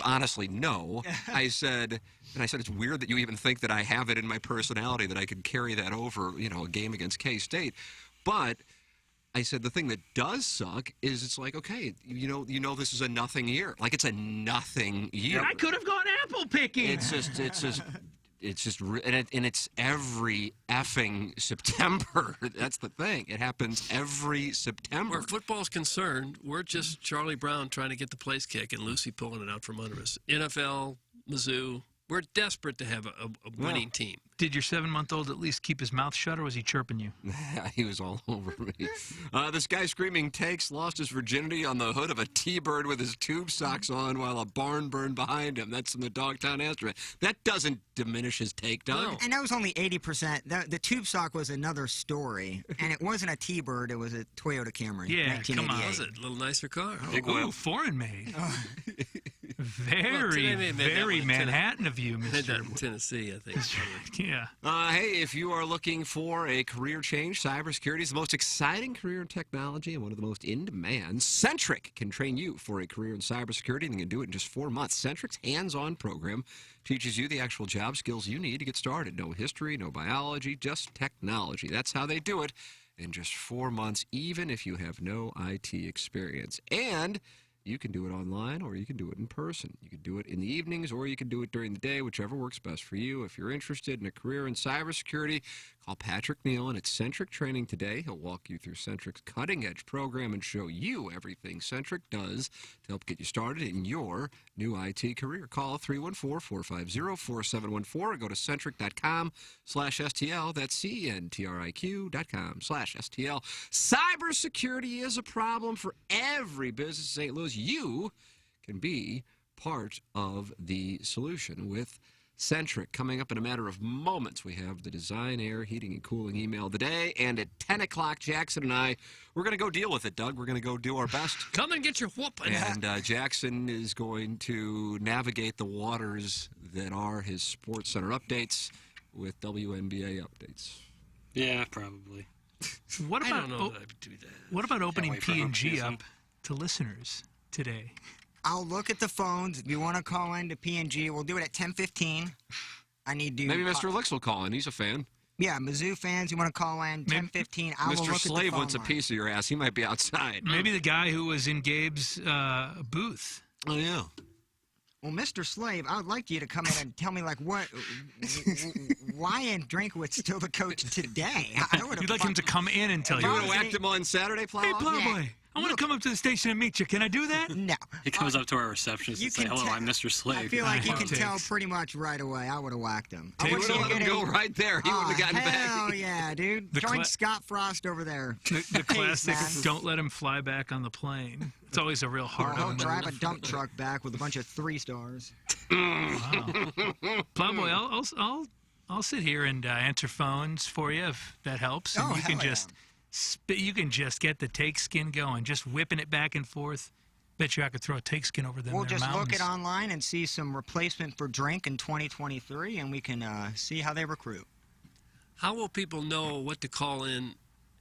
Honestly, no. I said, it's weird that you even think that I have it in my personality that I could carry that over, a game against K-State. But I said the thing that does suck is it's like, okay, this is a nothing year. Like, it's a nothing year. I could have gone apple picking. It's every effing September. That's the thing. It happens every September. Where football's concerned, we're just Charlie Brown trying to get the place kick and Lucy pulling it out from under us. NFL, Mizzou, we're desperate to have a winning team. Did your 7-month-old at least keep his mouth shut, or was he chirping you? He was all over me. This guy screaming takes lost his virginity on the hood of a T-Bird with his tube socks on while a barn burned behind him. That's in the Dogtown Astronaut. That doesn't diminish his take, Doug. No. And that was only 80%. The tube sock was another story, and it wasn't a T-Bird. It was a Toyota Camry. Yeah, come on. 1988. Was it a little nicer car? Ooh, foreign made. Well, today Very, they made that very one in Manhattan of you, Made that Mr. in Tennessee, I think. Yeah. Hey, if you are looking for a career change, cybersecurity is the most exciting career in technology and one of the most in demand. Centric can train you for a career in cybersecurity, and they can do it in just 4 months. Centric's hands-on program teaches you the actual job skills you need to get started. No history, no biology, just technology. That's how they do it in just 4 months, even if you have no IT experience. And you can do it online or you can do it in person. You can do it in the evenings or you can do it during the day, whichever works best for you. If you're interested in a career in cybersecurity, call Patrick Nealon at Centric Training today. He'll walk you through Centric's cutting-edge program and show you everything Centric does to help get you started in your new IT career. Call 314-450-4714 or go to centric.com/STL. That's CNTRIQ.com/STL. Cybersecurity is a problem for every business in St. Louis. You can be part of the solution with Centric. Coming up in a matter of moments, we have the Design, Air, Heating, and Cooling email of the day. And at 10 o'clock, Jackson and I, we're going to go deal with it, Doug. We're going to go do our best. Come and get your whooping. And Jackson is going to navigate the waters that are his Sports Center updates. with WNBA updates. Yeah, probably. What I about don't know that I would do that. what about opening wait for hoop P&G season. up to listeners today? I'll look at the phones. If you want to call in to P&G, we'll do it at 10:15. I need to. Maybe Mr. Licks will call in. He's a fan. Yeah, Mizzou fans, you want to call in 10:15. I will Mr. look Slave at the phone wants a line. piece of your ass. He might be outside. Maybe the guy who was in Gabe's booth. Oh, yeah. Well, Mr. Slave, I would like you to come in and tell me, like, why Ian Drinkwitz's still the coach today? You'd like him to come in and tell You you. would have whacked him on Saturday, Plowboy? Hey, Plowboy, I want to come up to the station and meet you. Can I do that? No. He comes up to our receptionist and says, "Hello, I'm Mr. Slave." I feel like you can tell pretty much right away. I would have whacked him. I He wouldn't would have let get him go any- right there. He wouldn't have gotten back. Hell yeah, dude. The Join cla- Scott Frost over there. The classic, man. don't let him fly back on the plane. It's always a real hard He'll one. drive a dump truck back with a bunch of 3 stars. Plowboy, I'll sit here and answer phones for you if that helps. And Oh, you can hell yeah. just you can just get the take skin going, just whipping it back and forth. Bet you I could throw a take skin over them. We'll there just mountains. look it online and see some replacement for drink in 2023, and we can see how they recruit. How will people know what to call in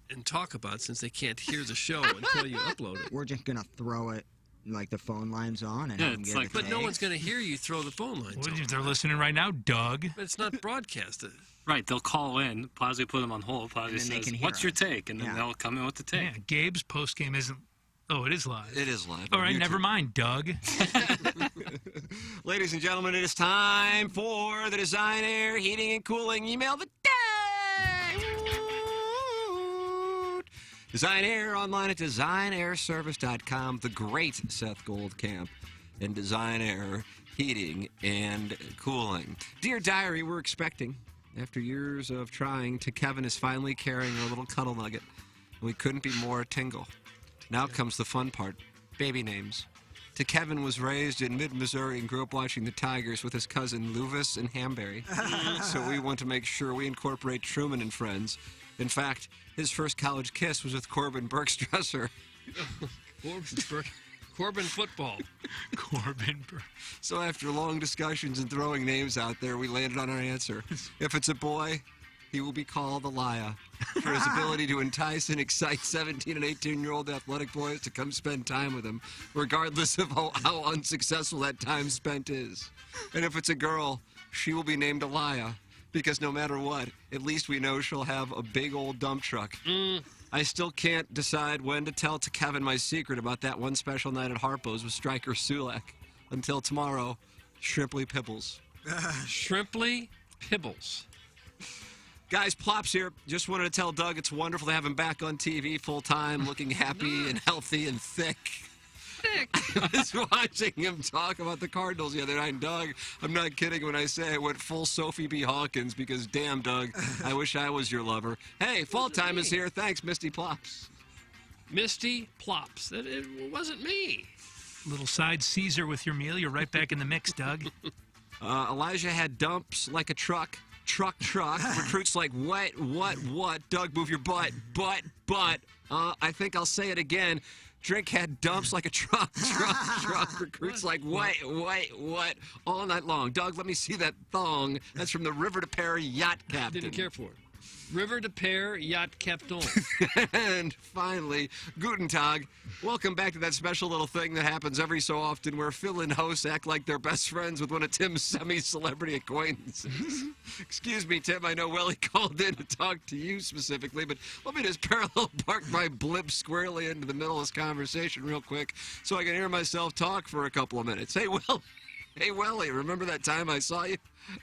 and talk about since they can't hear the show until you upload it? We're just going to throw it like the phone lines on and Yeah, have them it's get like- the But no takes. one's going to hear you throw the phone lines Well, on. they're listening right now, Doug. But it's not broadcasted. Right, they'll call in. Plowsy put them on hold. Plowsy And then they says, can hear "What's your us. take?" And then Yeah. they'll come in with the take. Yeah, Gabe's post game isn't. Oh, it is live. It is live. All on right, YouTube. never mind, Doug. Ladies and gentlemen, it is time for the Design Air Heating and Cooling Email of the Day. Design Air online at designairservice.com. The great Seth Goldcamp and Design Air Heating and Cooling. Dear Diary, we're expecting, after years of trying, to Kevin is finally carrying our little cuddle nugget. We couldn't be more tingle. Now comes the fun part. Baby names. To Kevin was raised in mid-Missouri and grew up watching the Tigers with his cousin Luvis and Hamberry. So we want to make sure we incorporate Truman and Friends. In fact, his first college kiss was with Corbin Bergstresser. Corbin football. Corbin. So after long discussions and throwing names out there, we landed on our answer. If it's a boy, he will be called Elia for his ability to entice and excite 17 and 18-year-old athletic boys to come spend time with him, regardless of how unsuccessful that time spent is. And if it's a girl, she will be named Elia, because no matter what, at least we know she'll have a big old dump truck. I still can't decide when to tell to Kevin my secret about that one special night at Harpo's with Striker Sulak. Until tomorrow, Shrimply Pibbles. Shrimply Pibbles. Guys, Plops here. Just wanted to tell Doug it's wonderful to have him back on TV full-time, looking happy and healthy and thick. I was watching him talk about the Cardinals the other night, and Doug, I'm not kidding when I say I went full Sophie B. Hawkins because, damn, Doug, I wish I was your lover. Hey, fall time is here. Thanks, Misty Plops. Misty Plops. It wasn't me. Little side Caesar with your meal. You're right back in the mix, Doug. Elijah had dumps like a truck. Recruits like what? Doug, move your butt. I think I'll say it again. Drink had dumps like a truck. Recruits like what? All night long. Doug, let me see that thong. That's from the River to Perry Yacht Captain. Didn't care for it. River de Pear Yacht Captain. And finally, Guten Tag. Welcome back to that special little thing that happens every so often where fill-in hosts act like they're best friends with one of Tim's semi-celebrity acquaintances. Excuse me, Tim. I know Welly called in to talk to you specifically, but let me just parallel park my blimp squarely into the middle of this conversation real quick so I can hear myself talk for a couple of minutes. Hey, Welly, remember that time I saw you?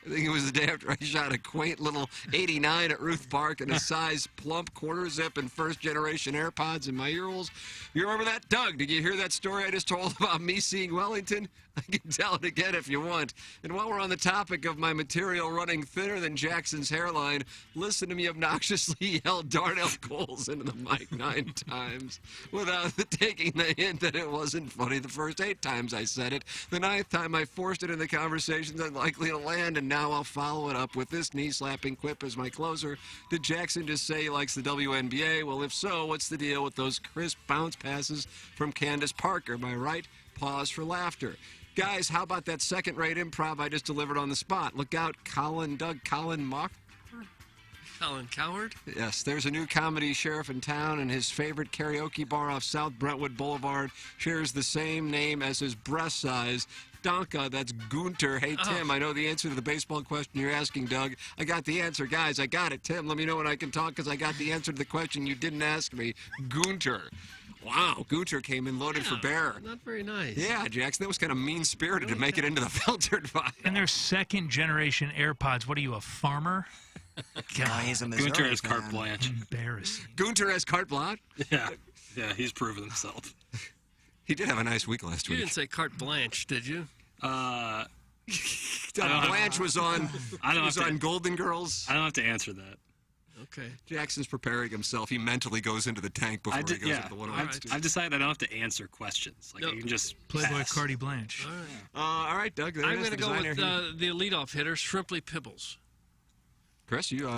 I think it was the day after I shot a quaint little 89 at Ruth Park in a size plump quarter zip and first generation AirPods in my ear holes. You remember that? Doug, did you hear that story I just told about me seeing Wellington? I can tell it again if you want. And while we're on the topic of my material running thinner than Jackson's hairline, listen to me obnoxiously yell Darnell Coles into the mic 9 times without taking the hint that it wasn't funny the first 8 times I said it. The 9th time I forced it in the conversations unlikely to land, and now I'll follow it up with this knee-slapping quip as my closer. Did Jackson just say he likes the WNBA? Well, if so, what's the deal with those crisp bounce passes from Candace Parker? Am I right? Pause for laughter. Guys, how about that second-rate improv I just delivered on the spot? Look out, Colin Mock. Colin Coward? Yes, there's a new comedy sheriff in town, and his favorite karaoke bar off South Brentwood Boulevard shares the same name as his breast size. Donka, that's Gunter. Hey, Tim, I know the answer to the baseball question you're asking, Doug. I got the answer. Guys, I got it. Tim, let me know when I can talk because I got the answer to the question you didn't ask me. Gunter. Wow, Gunter came in loaded for bear. Not very nice. Yeah, Jackson, that was kind of mean-spirited to make it into the filtered file. And their second-generation AirPods. What are you, a farmer? God, he's a Missouri Gunter has fan. carte blanche. Embarrassing. Gunter has carte blanche? Yeah, he's proven himself. He did have a nice week last You week. didn't say carte blanche, did you? Blanche was on. On Golden Girls. I don't have to answer that. Okay. Jackson's preparing himself. He mentally goes into the tank before he goes into the 101. I've decided I don't have to answer questions. Like you can just Playboy pass. Cardi Blanche. All right, Doug. I'm going to go with the leadoff hitter, Shrimply Pibbles. Chris, you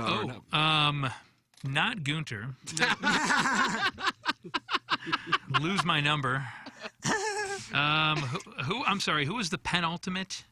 not Gunter. Lose my number. I'm sorry. Who was the penultimate?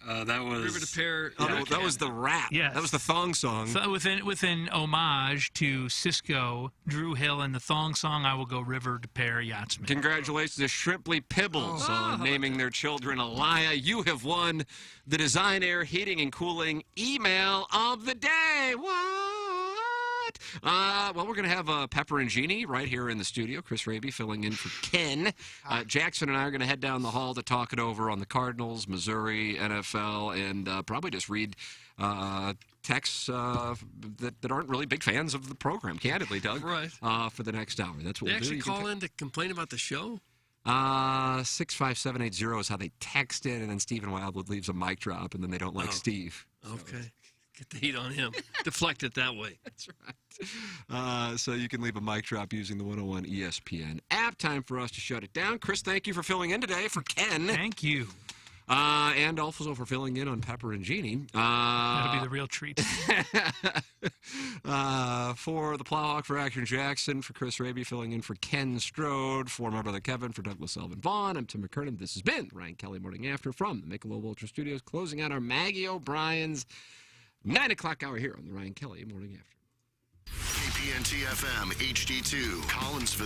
That was River to Pear. That was the rap. Yes. That was the thong song. So with an homage to Cisco, Drew Hill, and the thong song, I will go River to Pear Yachtsman. Congratulations to Shrimply Pibbles on naming their children Elia. You have won the Design Air Heating and Cooling email of the day. What? Well, we're going to have Pepper and Genie right here in the studio. Chris Raby filling in for Ken. Jackson and I are going to head down the hall to talk it over on the Cardinals, Missouri, NFL, and probably just read texts that aren't really big fans of the program, candidly, Doug. Right. For the next hour. That's what They we'll do. actually call in to complain about the show? 65780 is how they text in, and then Stephen Wildwood leaves a mic drop, and then they don't like Steve. Okay. Get the heat on him. Deflect it that way. That's right. So you can leave a mic drop using the 101 ESPN app. Time for us to shut it down. Chris, thank you for filling in today for Ken. Thank you. And also for filling in on Pepper and Genie. That'll be the real treat. For the Plowhawk, for Action Jackson, for Chris Raby, filling in for Ken Strode, for my brother Kevin, for Douglas Elvin Vaughn. I'm Tim McKernan. This has been Ryan Kelly Morning After from the Michelob Ultra Studios, closing out our Maggie O'Brien's 9 o'clock hour here on the Ryan Kelly Morning After. KPNT FM HD2, Collinsville.